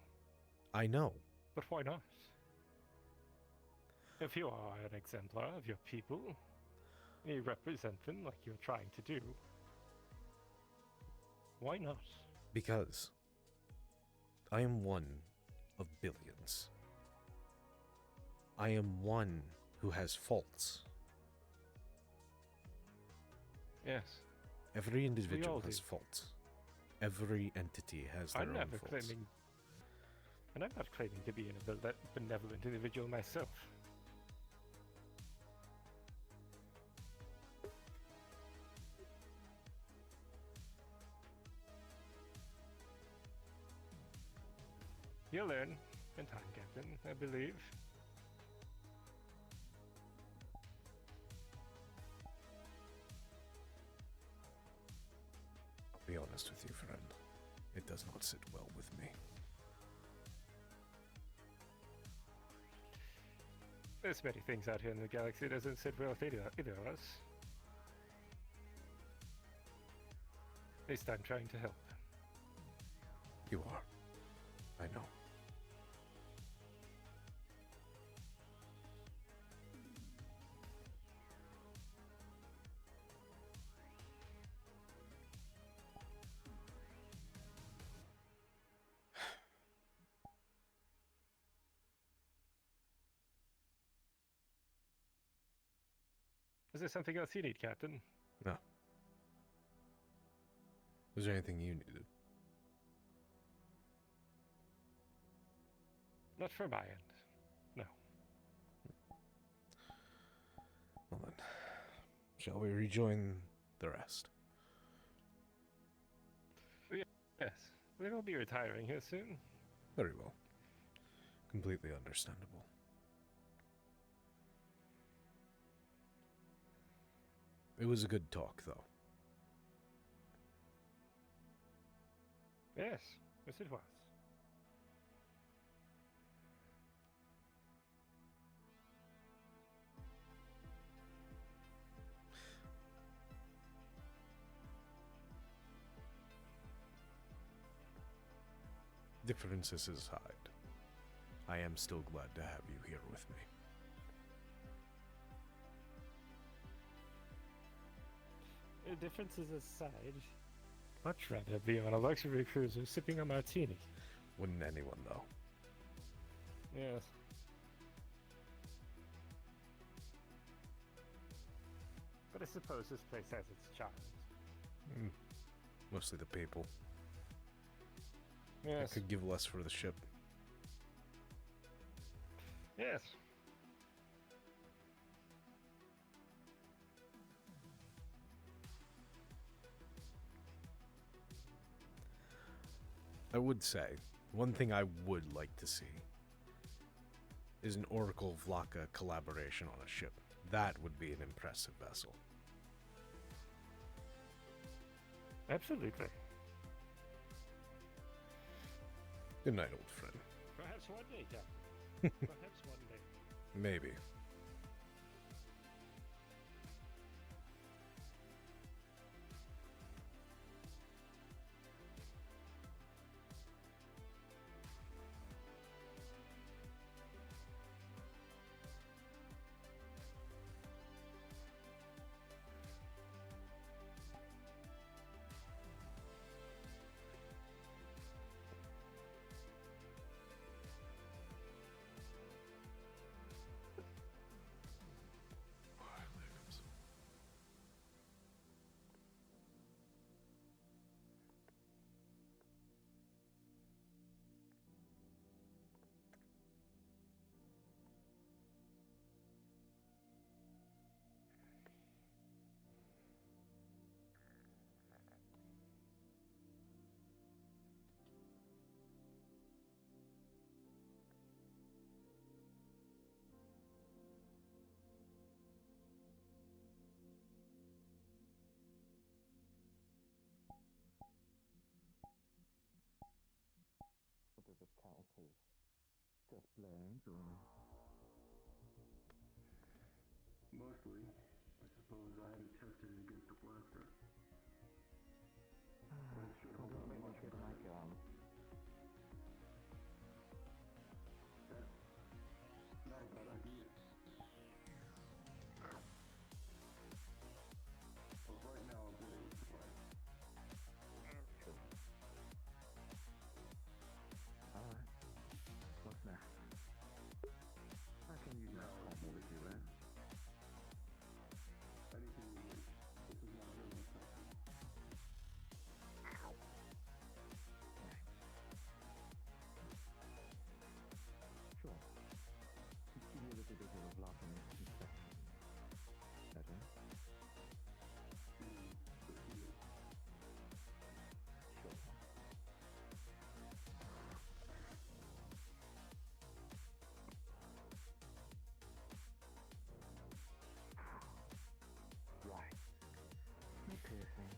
I know. But why not? If you are an exemplar of your people, and you represent them like you're trying to do, why not? Because I am one of billions. I am one who has faults. Yes. Every individual all has do. faults. Every entity has their I'm own never faults. claiming, and I'm not claiming to be a benevolent individual myself. You'll learn in time, Captain, I believe. I'll be honest with you, friend. It does not sit well with me. There's many things out here in the galaxy that doesn't sit well with either of us. At least I'm trying to help. You are. I know. Is there something else you need, Captain? No. Was there anything you needed? Not for my end. No. Well then, shall we rejoin the rest? Yes. We will be retiring here soon. Very well. Completely understandable. It was a good talk, though. Yes. Yes, it was. Differences aside, I am still glad to have you here with me. Differences aside, much rather be on a luxury cruiser sipping a martini. Wouldn't anyone, though? Yes. But I suppose this place has its charms. Mostly the people. I Yes. could give less for the ship. Yes. I would say, one thing I would like to see is an Oracle Vlaka collaboration on a ship. That would be an impressive vessel. Absolutely. Good night, old friend. Perhaps one day, Captain. Perhaps one day. Maybe. What does it count as? Just blades, or? Mostly, I suppose I hadn't tested it against the blaster. But it should hold up much Get better. my gun. That's not a bad idea. But right now I'm getting it right. Alright. What's next? I can use that combo with you, eh? Anything you wish. This is not really something. Sure. Just give me a little bit of a blocking inspection. Better? Sure. Right. No piercing.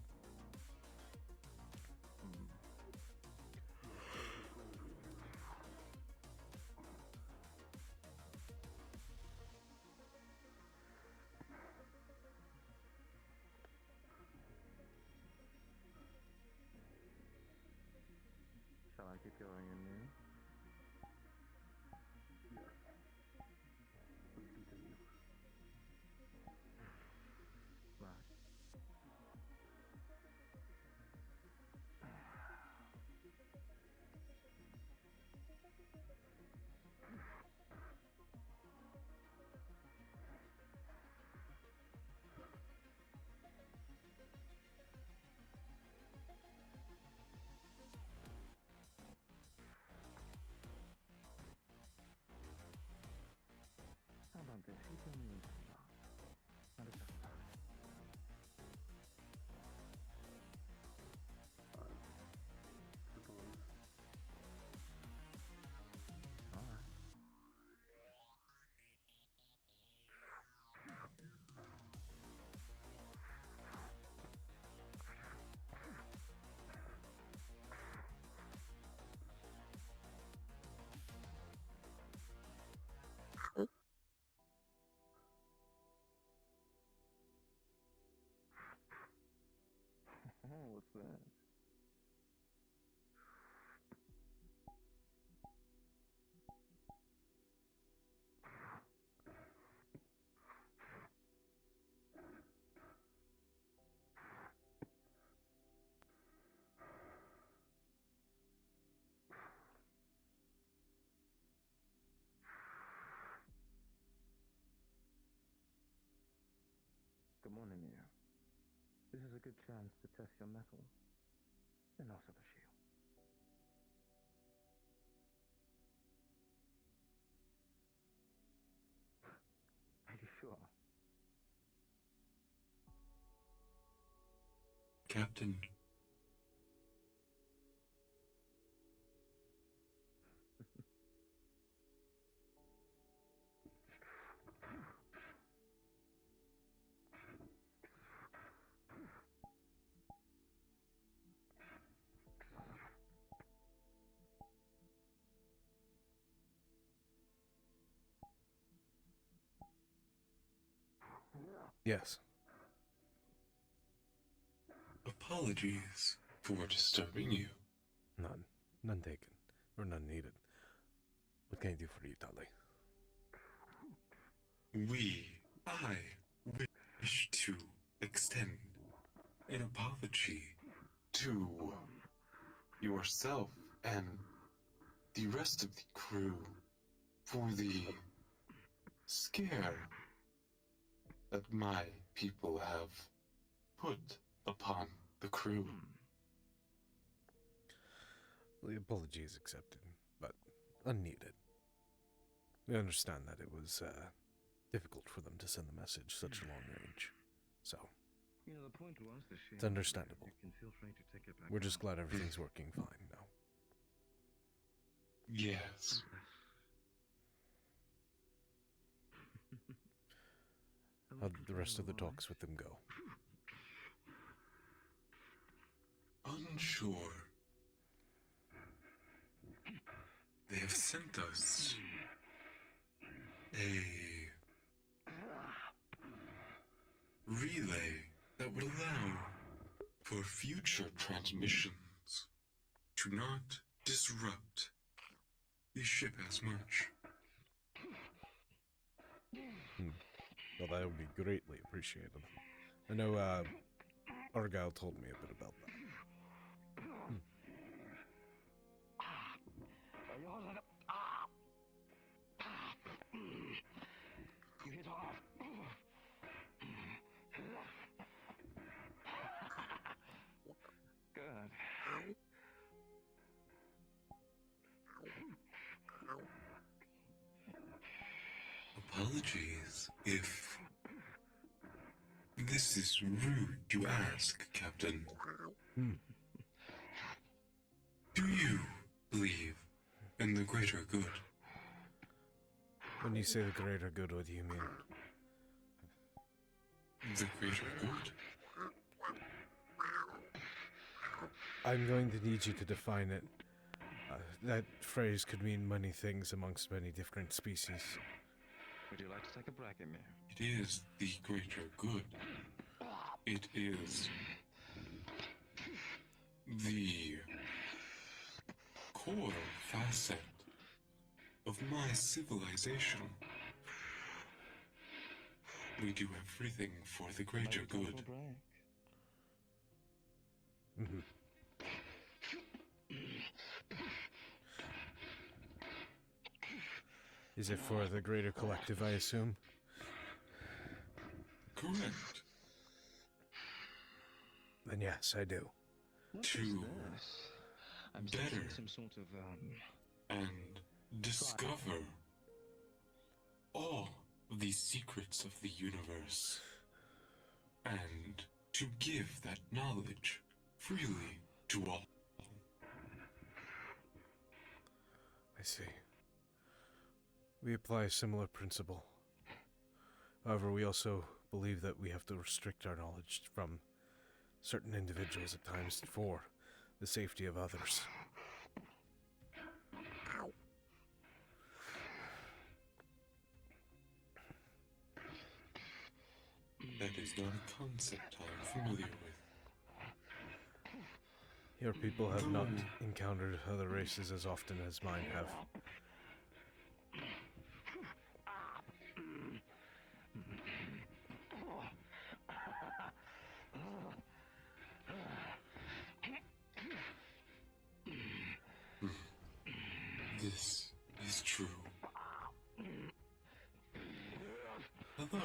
Shall I keep going in there? Yes. Please continue. Right. What's that? Good morning, Mia. This is a good chance to test your metal, and also the shield. Are you sure? Captain, Yes. apologies for disturbing you. None. None taken. Or none needed. What can I do for you, Dudley? I wish to extend an apology to yourself and the rest of the crew for the scare that my people have put upon the crew. The apology is accepted, but unneeded. We understand that it was difficult for them to send the message such a long range, so You know, the point was the shield. it's understandable. You can feel free to take it back. We're just glad everything's working fine now. Yes. How'd the rest of the talks with them go? Unsure. They have sent us a relay that would allow for future transmissions to not disrupt the ship as much. Well, that would be greatly appreciated. I know Argyle told me a bit about that. You hit off. Good. Apologies if this is rude to ask, Captain. Do you believe in the greater good? When you say the greater good, what do you mean? The greater good? I'm going to need you to define it. That phrase could mean many things amongst many different species. Would you like to take a break, Emir? It is the greater good. It is the core facet of my civilization. We do everything for the greater good. Is it for the greater collective, I assume? Correct. Then yes, I do. To I'm better sensing some sort of and discover all the secrets of the universe, and to give that knowledge freely to all. I see. We apply a similar principle. However, we also believe that we have to restrict our knowledge from certain individuals at times for the safety of others. That is not a concept I am familiar with. Your people have not encountered other races as often as mine have. This is true. Hello.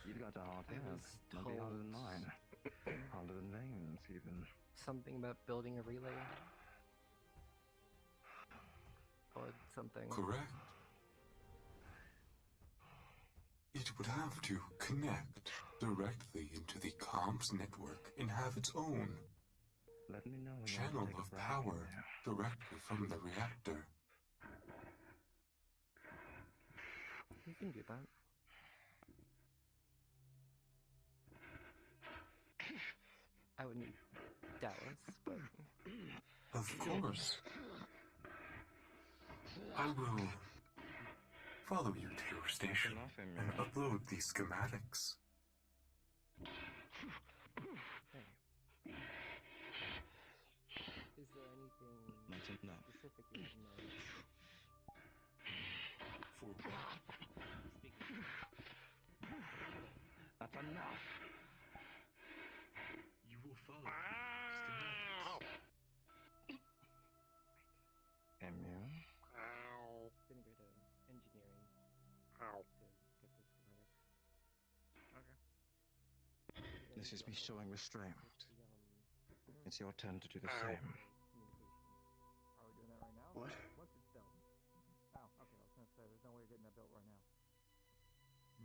You've got a hard head. Might be harder than mine. Harder than names, even. Something about building a relay? Or something. Correct. It would have to connect directly into the comms network and have its own Let me know when you channel want to take of a break. power directly from the reactor. You can do that. I would need Dallas, but... Of course. I will follow you to your station and upload the schematics. Is there anything Not enough. specific you want to know? For what? That's enough. You will follow schematics. Emil? Gonna go to engineering to get the schematics. Okay. This is me showing restraint. The, It's your turn to do the same. Are we doing that right now? What? Once it's built. Oh, okay. I was gonna say there's no way you're getting that built right now.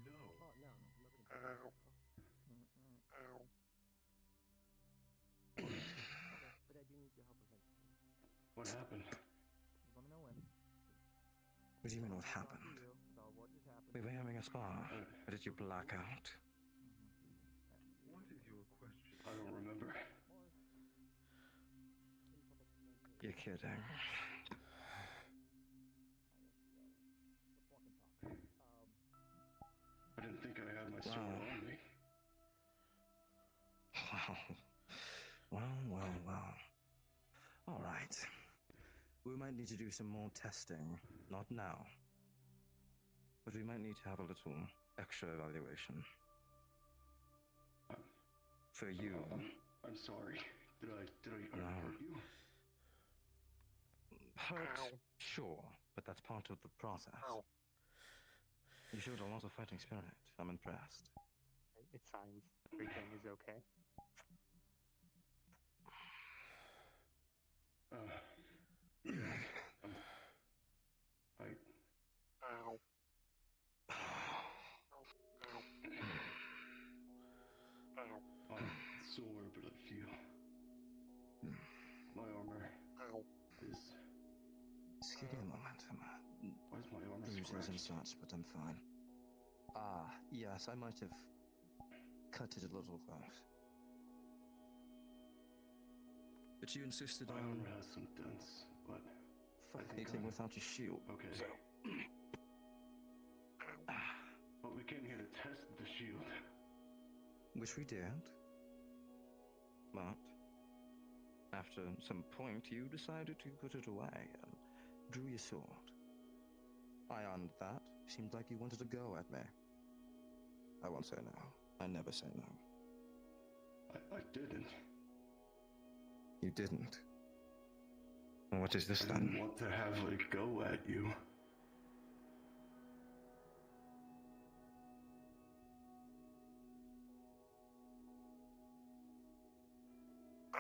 No. Oh no, nobody. Ow. Ow. Okay, but I do need your help eventually. What happened? Let me know when. What do you mean what happened? About what just happened. We were having a spa. Or did you black out? What is your question? I don't remember. You're kidding. I didn't think I had my sword on me. Well. All right. We might need to do some more testing. Not now. But we might need to have a little extra evaluation. For you. I'm sorry. Did I No. hurt you? Hurt? Sure, but that's part of the process. You showed a lot of fighting spirit. I'm impressed. It's fine. Everything is okay. Yeah. I'm sore, but I feel my armor is. Just give me a moment. Why is my armor Bruises and scratched? such, but I'm fine. Ah, yes, I might have cut it a little close. But you insisted My on armor has some dents, but fighting without a shield. Okay. So. But we came here to test the shield. Which we did. But after some point, you decided to put it away and drew your sword. I honored that. Seemed like you wanted to go at me. I won't say no. I never say no. I didn't. You didn't. And what is this I then? didn't want to have it go at you.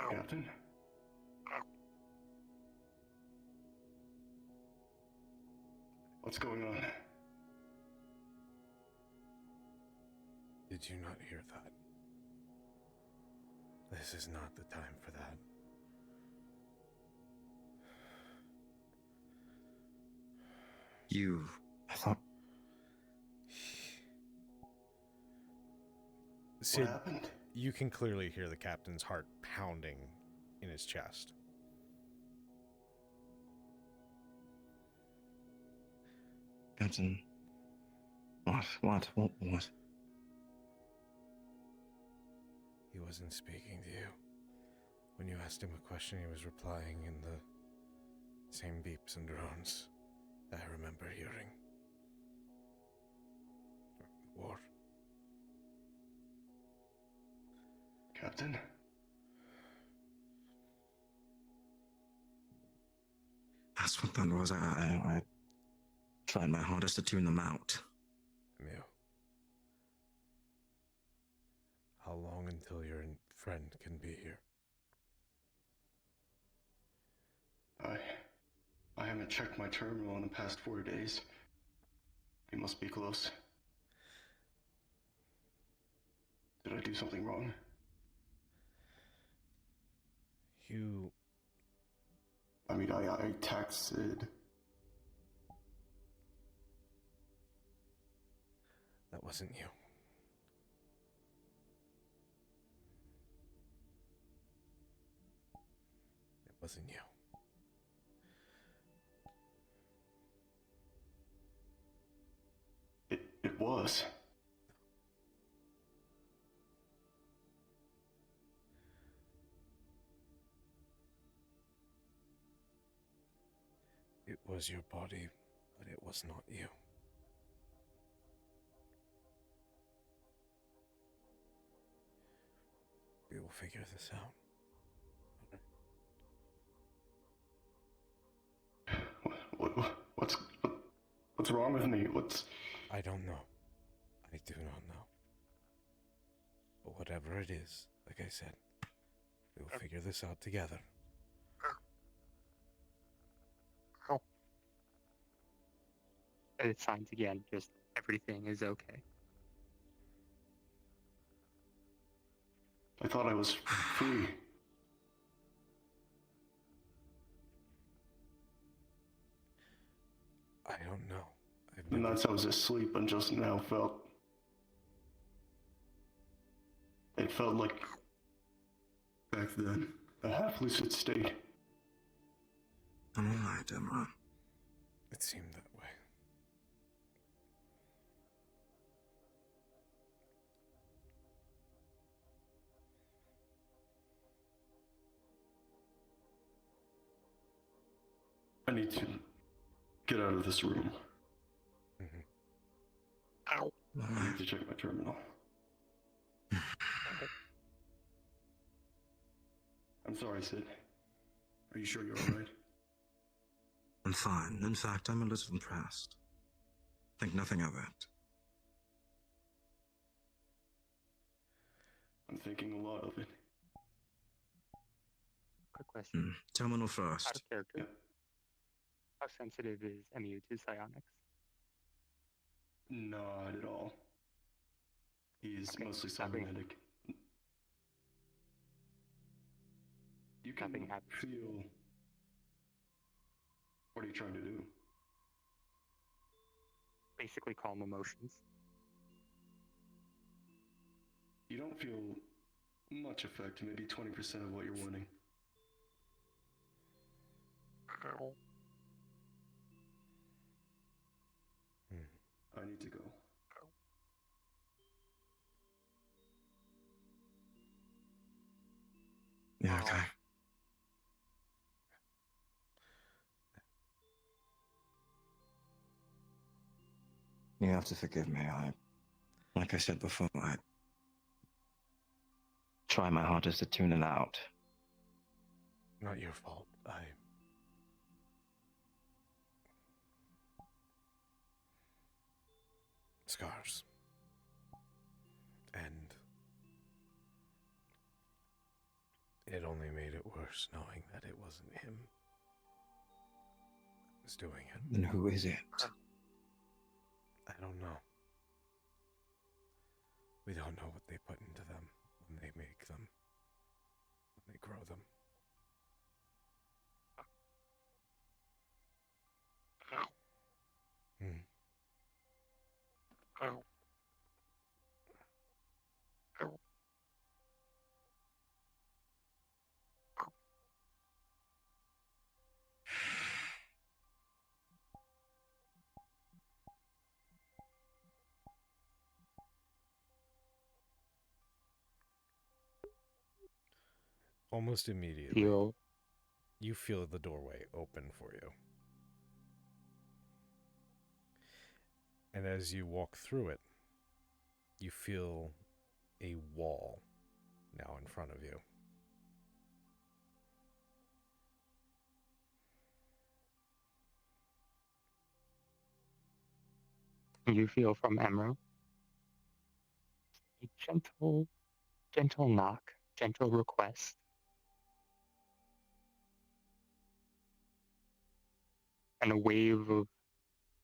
Captain? What's going on? Did you not hear that? This is not the time for that. You... I thought... Sid, happened? You can clearly hear the captain's heart pounding in his chest. Captain... What? He wasn't speaking to you. When you asked him a question, he was replying in the same beeps and drones that I remember hearing. The war. Captain? That's what that was. I tried my hardest to tune them out. Mew. How long until your friend can be here? I haven't checked my terminal in the past 4 days. He must be close. Did I do something wrong? You... I mean, I texted. That wasn't you. It wasn't you. It was. It was your body, but it was not you. We will figure this out. What's wrong with me? I don't know. I do not know. But whatever it is, like I said, we will figure this out together. It signs again, just everything is okay. I thought I was free. I don't know. The nights I was asleep and just now felt... It felt like... back then, a half-lucid state. I'm alright, Emra. It seemed that way. I need to get out of this room. Ow. I need to check my terminal. I'm sorry, Sid. Are you sure you're alright? I'm fine. In fact, I'm a little impressed. Think nothing of it. I'm thinking a lot of it. Quick question. Terminal Out first. of character. How sensitive is MU to psionics? Not at all. He's mostly cybernetic. You can feel... What are you trying to do? Basically calm emotions. You don't feel much effect, maybe 20% of what you're wanting. Ow. I need to go. Yeah, okay. You have to forgive me. Like I said before, I try my hardest to tune it out. Not your fault. Scars. And it only made it worse knowing that it wasn't him that was doing it. Then who is it? I don't know. We don't know what they put into them when they make them, when they grow them. Ow. Ow. Almost immediately, feel you feel the doorway open for you. And as you walk through it, you feel a wall now in front of you. you feel from Emerald a gentle knock, gentle request. And a wave of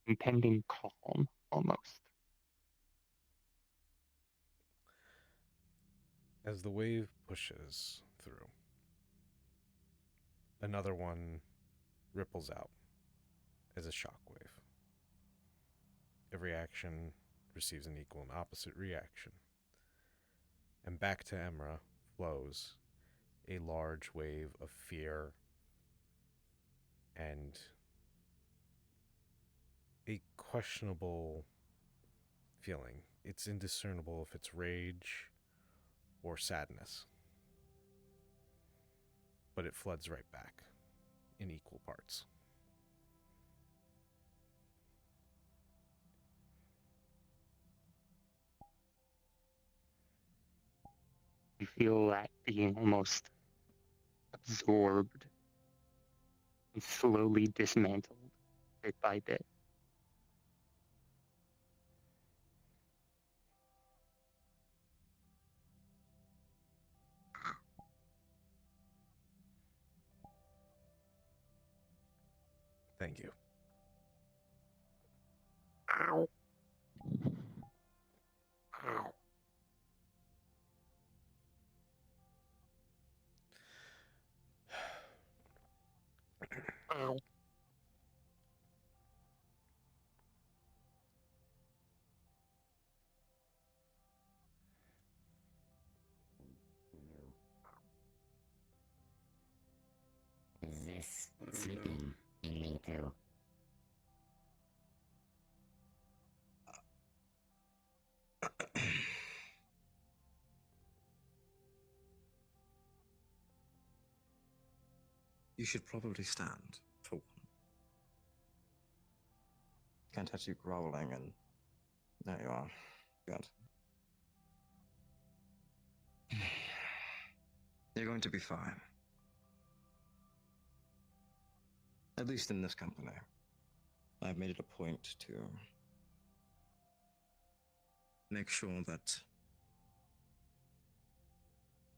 impending calm, almost. As the wave pushes through, another one ripples out as a shockwave. Every action receives an equal and opposite reaction. And back to Emra flows a large wave of fear and a questionable feeling. It's indiscernible if it's rage or sadness. But it floods right back in equal parts. You feel that being almost absorbed and slowly dismantled bit by bit. Thank you. Ow. Ow. Ow. Is this sleeping in me too? You should probably stand, for one. Can't have you growling and... There you are. Good. You're going to be fine. At least in this company. I've made it a point to make sure that,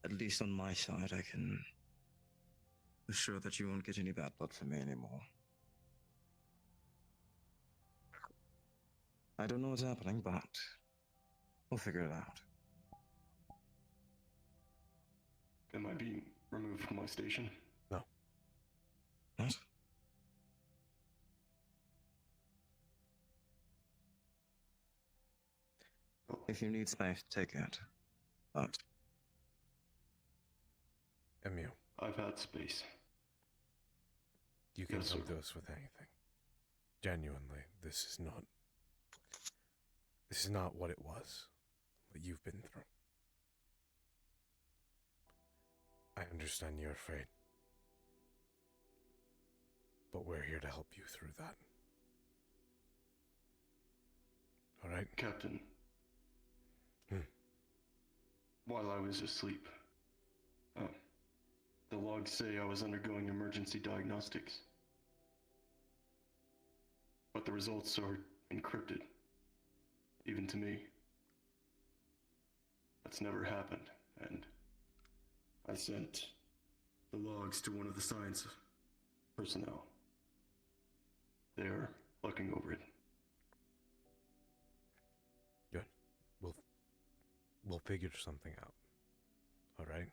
at least on my side, I can assure that you won't get any bad blood from me anymore. I don't know what's happening, but we'll figure it out. Am I being removed from my station? No. What? If you need space, take it. But... Emu. I've had space. You can Yes, come sir. to us with anything. Genuinely, this is not what it was, what you've been through. I understand you're afraid. But we're here to help you through that. Alright? Captain. While I was asleep, the logs say I was undergoing emergency diagnostics. But the results are encrypted. Even to me. That's never happened, and I sent the logs to one of the science personnel. They're looking over it. Good. We'll figure something out. Alright?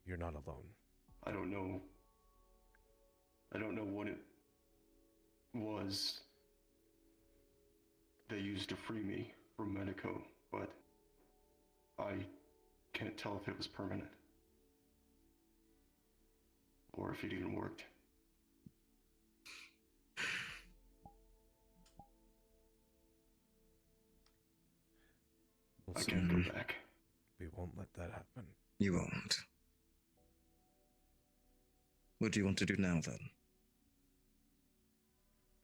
You're not alone. I don't know what it was they used to free me from Medico, but I can't tell if it was permanent. Or if it even worked. I can't go back. We won't let that happen. You won't. What do you want to do now, then?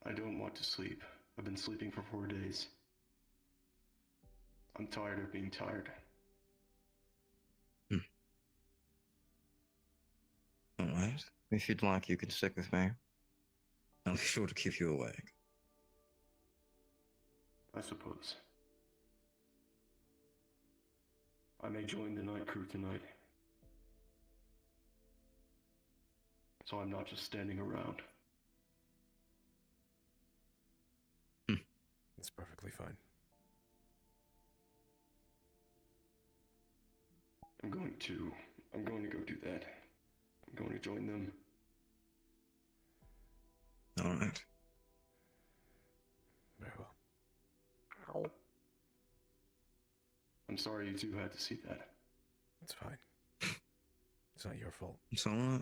I don't want to sleep. I've been sleeping for 4 days. I'm tired of being tired. Alright. If you'd like, you can stick with me. I'll be sure to keep you awake. I suppose. I may join the night crew tonight. So I'm not just standing around. It's perfectly fine. I'm going to go do that. I'm going to join them. Alright. Very well. I'm sorry you two had to see that. It's fine. It's not your fault. It's alright.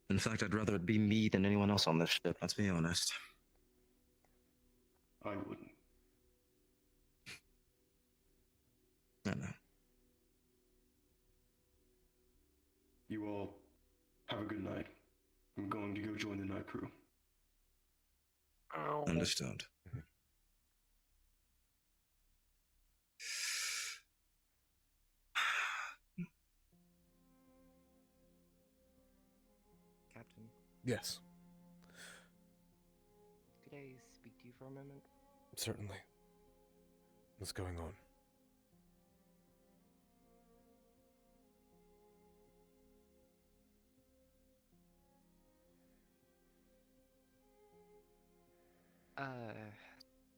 In fact, I'd rather it be me than anyone else on this ship, let's be honest. I wouldn't. I know. You all have a good night. I'm going to go join the night crew. Understood. Captain, Yes, could I speak to you for a moment? certainly. What's going on?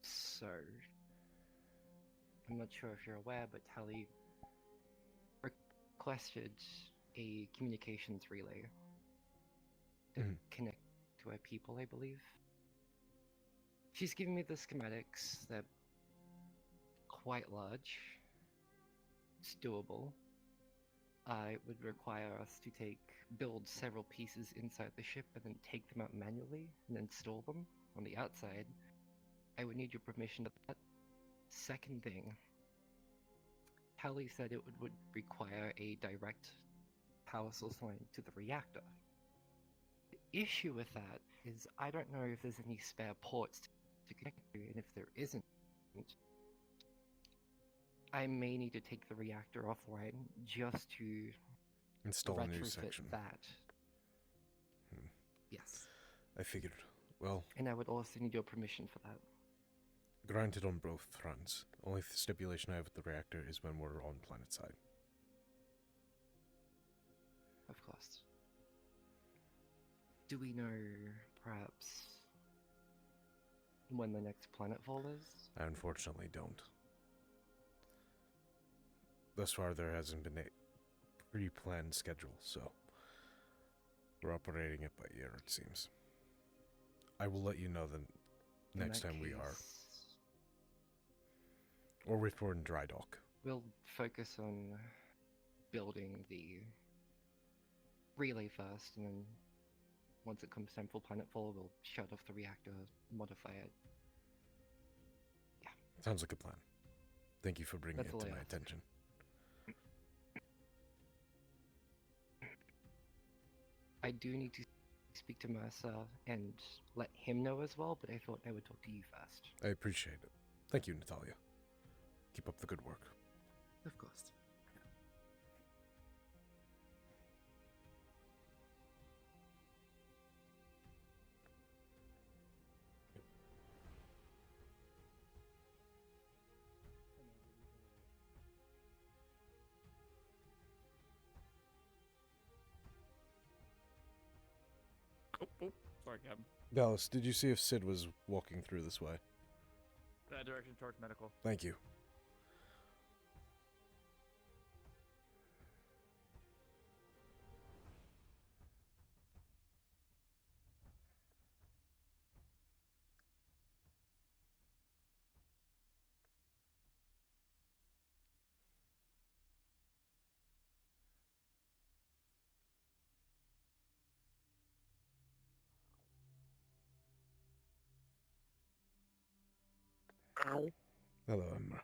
So I'm not sure if you're aware, but Tally requested a communications relay to connect to our people, I believe. She's giving me the schematics. They're quite large. It's doable. It would require us to build several pieces inside the ship and then take them out manually and then store them on the outside. I would need your permission to that. Second thing, Hallie said it would require a direct power source line to the reactor. The issue with that is I don't know if there's any spare ports to connect to, and if there isn't, I may need to take the reactor offline just to Install a new retrofit section. that. Yes. I figured. Well, And I would also need your permission for that. granted on both fronts. Only stipulation I have with the reactor is when we're on planet side. Of course. Do we know, perhaps, when the next planetfall is? I unfortunately don't. Thus far, there hasn't been a pre-planned schedule, so we're operating it by ear, it seems. I will let you know the next time we are. Or if we're in dry dock. We'll focus on building the relay first, and then once it comes time for planetfall, we'll shut off the reactor, modify it. Sounds like a plan. Thank you for bringing That's it all to I my ask. attention. I do need to speak to Mercer and let him know as well, but I thought I would talk to you first. I appreciate it. Thank you, Natalia. Keep up the good work. Of course. Oh, sorry, Captain. Dallas, did you see if Sid was walking through this way? That direction towards medical. Thank you. Hello, Emma.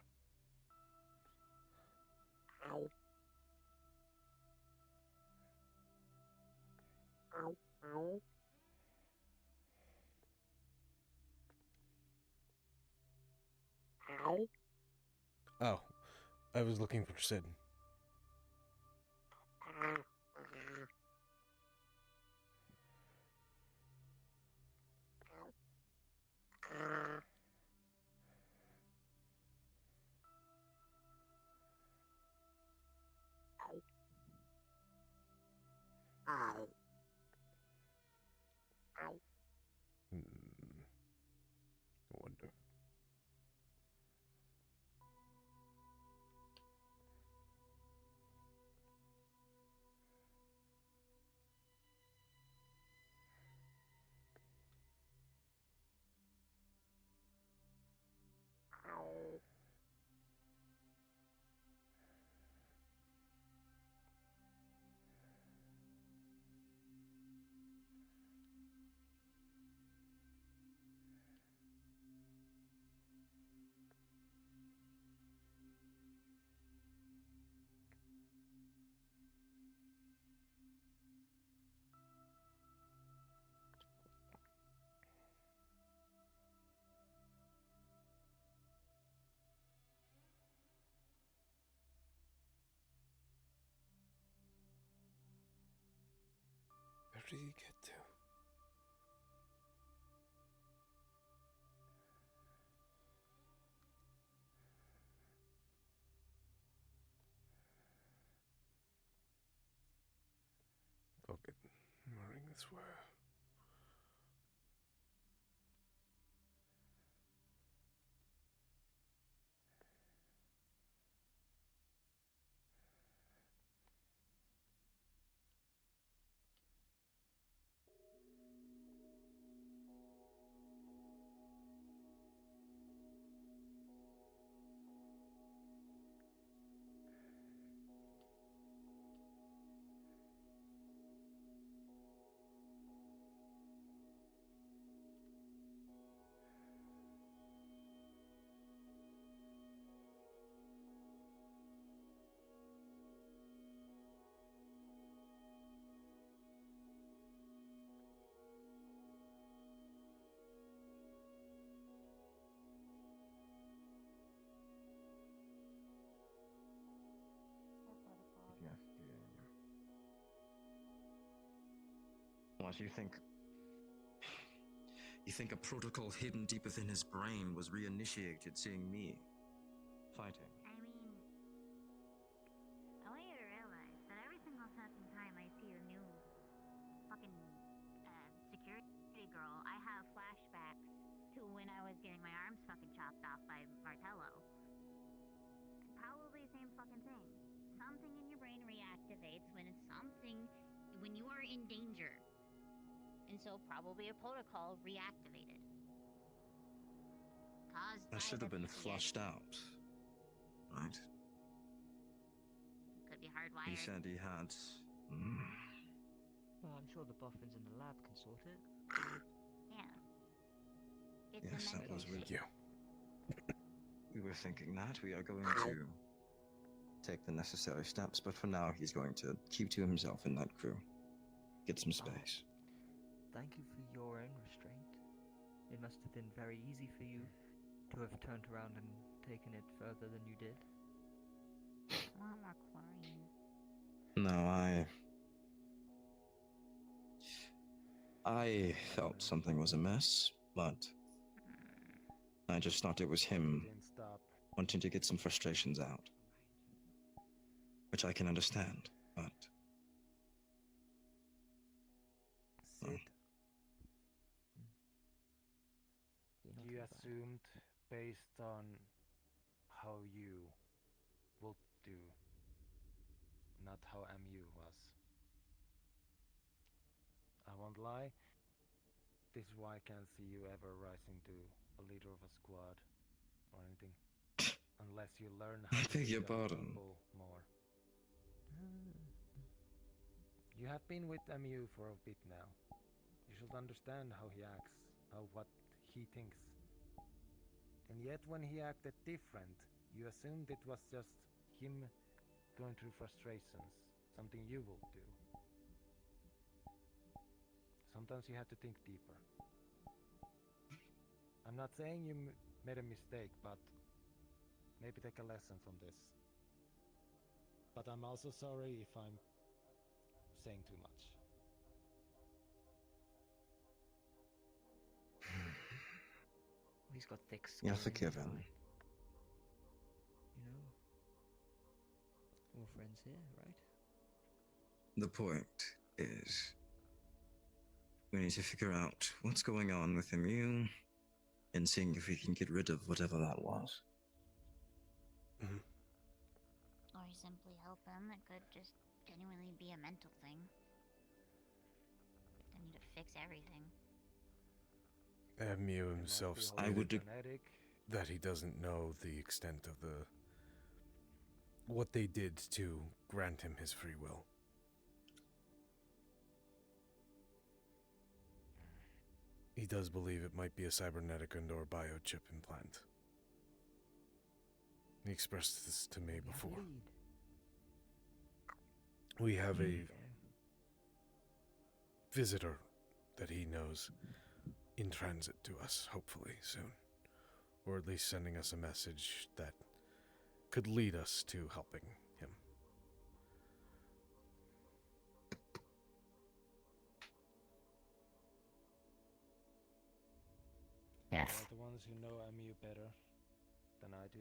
Oh, I was looking for Sid. I wonder. Where did he get to? Fuck it. I'm gonna ring this way. What, you think... You think a protocol hidden deep within his brain was reinitiated seeing me fighting? I mean, I want you to realize that every single fucking time I see a new fucking security girl, I have flashbacks to when I was getting my arms fucking chopped off by Martello. Probably same fucking thing. Something in your brain reactivates when you are in danger. And so probably a protocol reactivated. Caused That by should have the been PTSD. flushed out, right? Could be hardwired. He said he had... Well, I'm sure the boffins in the lab can sort it. Yeah. It's Yes, a that was mental with thing. you. We were thinking that. We are going to take the necessary steps, but for now he's going to keep to himself in that crew. Get some space. Thank you for your own restraint. It must have been very easy for you to have turned around and taken it further than you did. A lot more chlorine. No, I felt something was amiss, but I just thought it was him Didn't stop. wanting to get some frustrations out. Which I can understand, but... Sid, you assumed based on how you would do, not how MU was. I won't lie, this is why I can't see you ever rising to a leader of a squad or anything. Unless you learn how I to beg your lead other pardon. people more. You have been with MU for a bit now. You should understand how he acts, what he thinks. And yet when he acted different, you assumed it was just him going through frustrations, something you will do. Sometimes you have to think deeper. I'm not saying you made a mistake, but maybe take a lesson from this. But I'm also sorry if I'm saying too much. He's got thick skin. You're forgiven. Fine. You know, we're friends here, right? The point is, we need to figure out what's going on with Immune and seeing if we can get rid of whatever that was. Or simply help him. It could just genuinely be a mental thing. Don't need to fix everything. Mew himself I would stated that he doesn't know the extent of what they did to grant him his free will. He does believe it might be a cybernetic and/or biochip implant. He expressed this to me before. We have a visitor that he knows in transit to us, hopefully soon. Or at least sending us a message that could lead us to helping him. Yes. They're the ones who know Amu better than I do.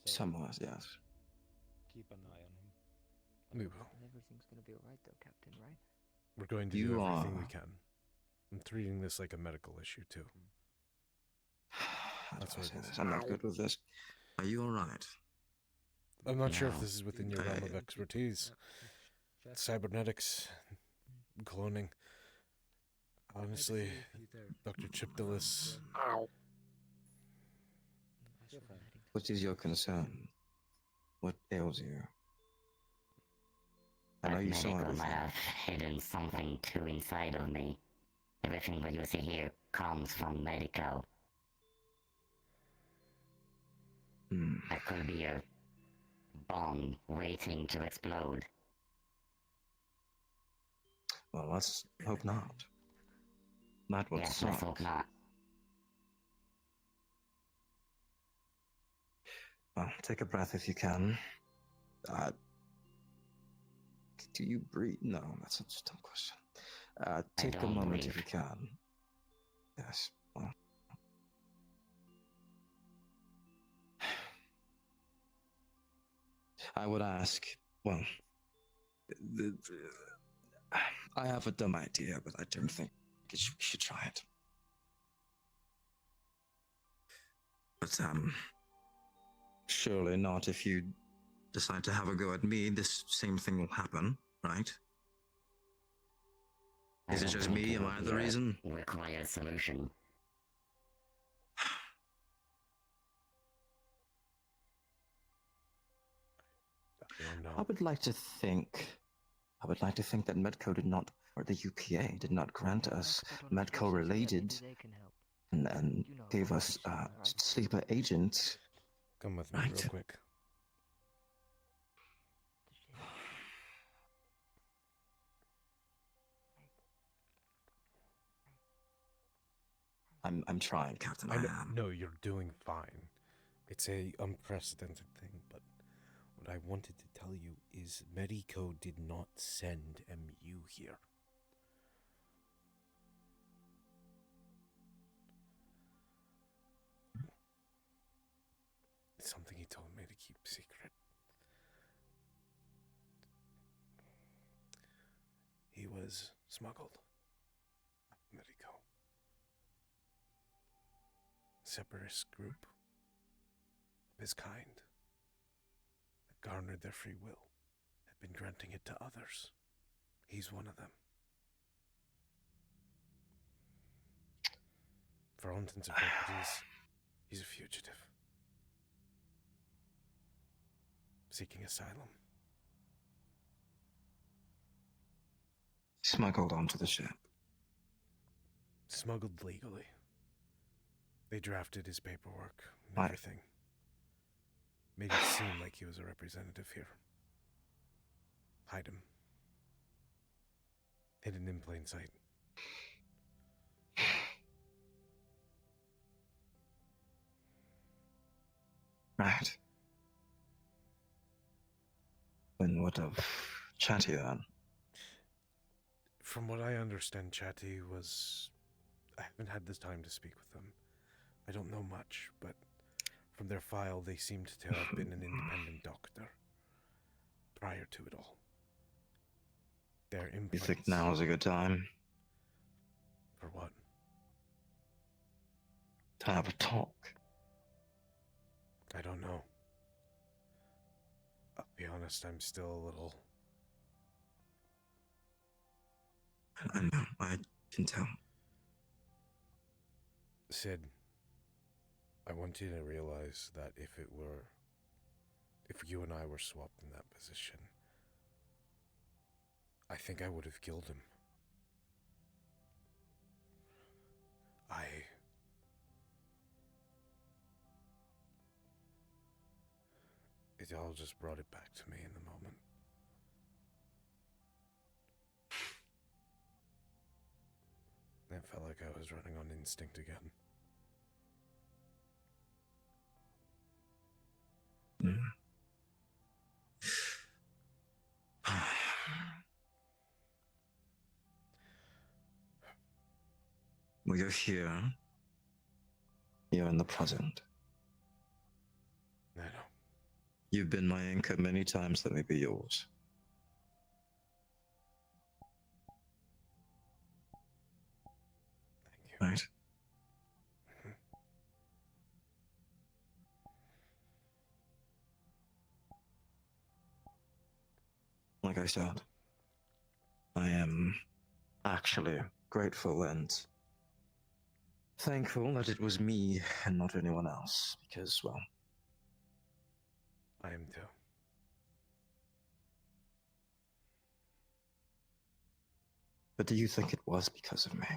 So Somewhat, yes. keep an eye on him. We will. And everything's gonna be alright though, Captain, right? We're going to do everything we can. I'm treating this like a medical issue, too. That's what it is. I'm not good with this. Are you alright? I'm not sure if this is within your realm of expertise. Cybernetics, cloning. Honestly, Dr. Chipdillis. What is your concern? What ails you? I know That you saw medical everything. might have hidden something too inside of me. Everything that you see here comes from medical. That could be a bomb waiting to explode. Well, let's hope not. That would Yes, suck. let's hope not. Well, take a breath if you can. Do you breathe? No, that's such a dumb question. Take a don't moment breathe. if you can. Yes. Well. I would ask, well, I have a dumb idea, but I don't think we should try it. But, surely not if you decide to have a go at me, this same thing will happen, right? Is it just me? Am I the reason? Required solution. I would like to think that Medco did not, or the UPA did not grant us Medco-related and gave us sleeper agents. Come with me real quick. I'm trying, Captain. I am. No, you're doing fine. It's a unprecedented thing, but what I wanted to tell you is Medico did not send MU here. It's something he told me to keep secret. He was smuggled. Medico. Separatist group of his kind that garnered their free will have been granting it to others. He's one of them. For all intents and purposes, he's a fugitive. Seeking asylum. Smuggled onto the ship. Smuggled legally. They drafted his paperwork and everything. Made it seem like he was a representative here. Hide him. Hidden in plain sight. Right. Then what of Chatty then? From what I understand, Chatty was... I haven't had the time to speak with them. I don't know much, but from their file, they seemed to have been an independent doctor prior to it all. Their implants... You think now is a good time? For what? To have a talk. I don't know. I'll be honest, I'm still a little... I know, I can tell. Sid, I want you to realize that if you and I were swapped in that position, I think I would have killed him. It all just brought it back to me in the moment. It felt like I was running on instinct again. Well, you're here. You're in the present. I know. You've been my anchor many times, let me be yours. Thank you. Right? Like I said, I am actually grateful and thankful that it was me and not anyone else, because, well... I am too. But do you think it was because of me?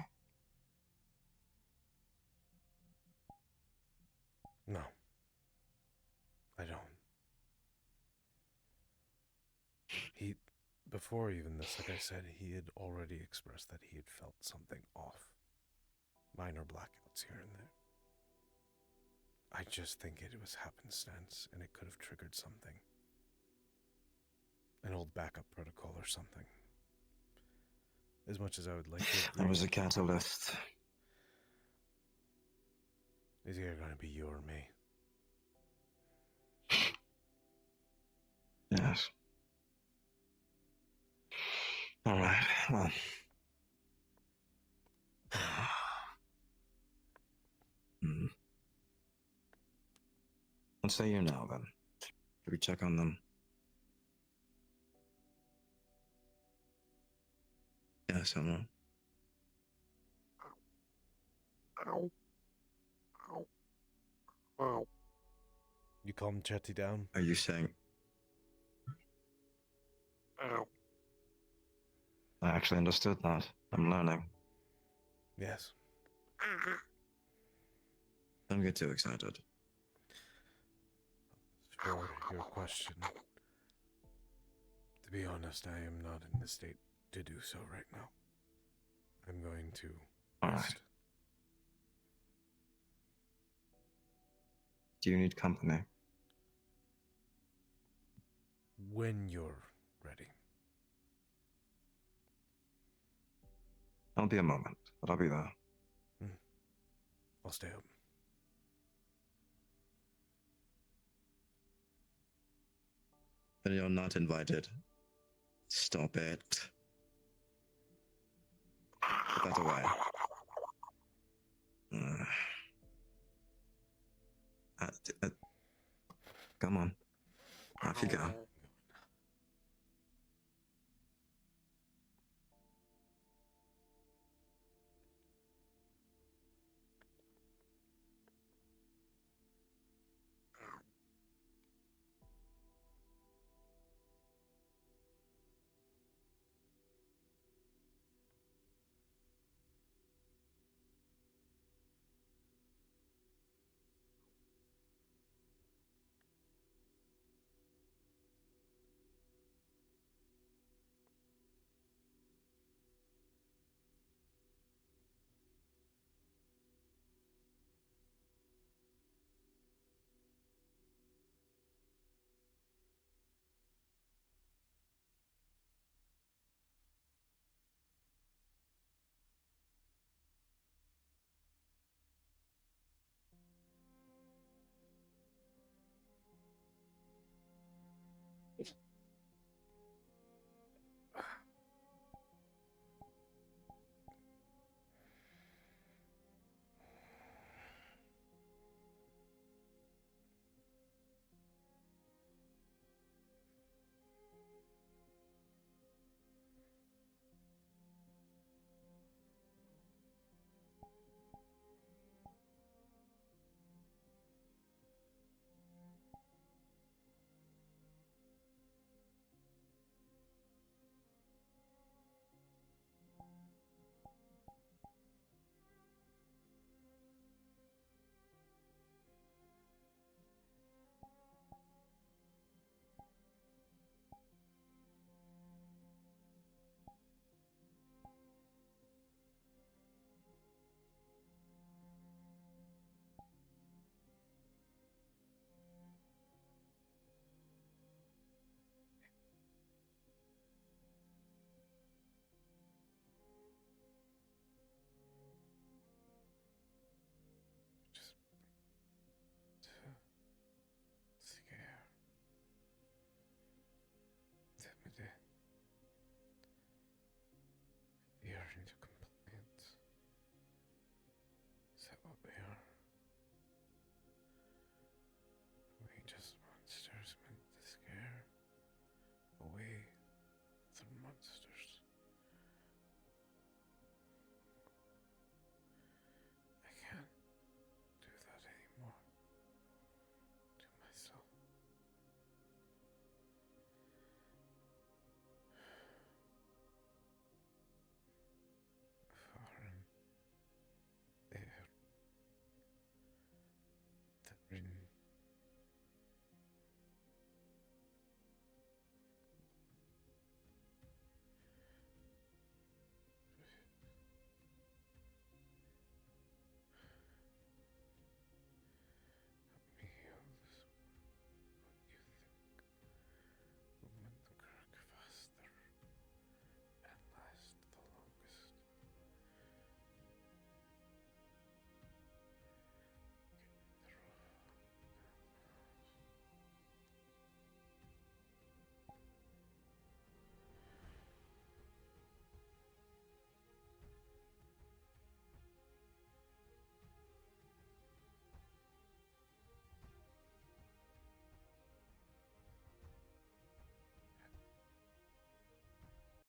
No. I don't. Before even this, like I said, he had already expressed that he had felt something off. Minor blackouts here and there. I just think it was happenstance, and it could have triggered something. An old backup protocol or something. As much as I would like to... There was a catalyst. Is it going to be you or me? Yes. All right, well. What say you now, then? Should we check on them? Yes, Emma. Ow. Ow. Ow. You calm Chetty down? Are you saying... Ow. I actually understood that. I'm learning. Yes. Don't get too excited. For your question, to be honest, I am not in the state to do so right now. I'm going to rest. Do you need company? When you're ready. I'll be a moment, but I'll be there. I'll stay up. Then you're not invited. Stop it. Put that away. Come on. Off you go. Oh, they are.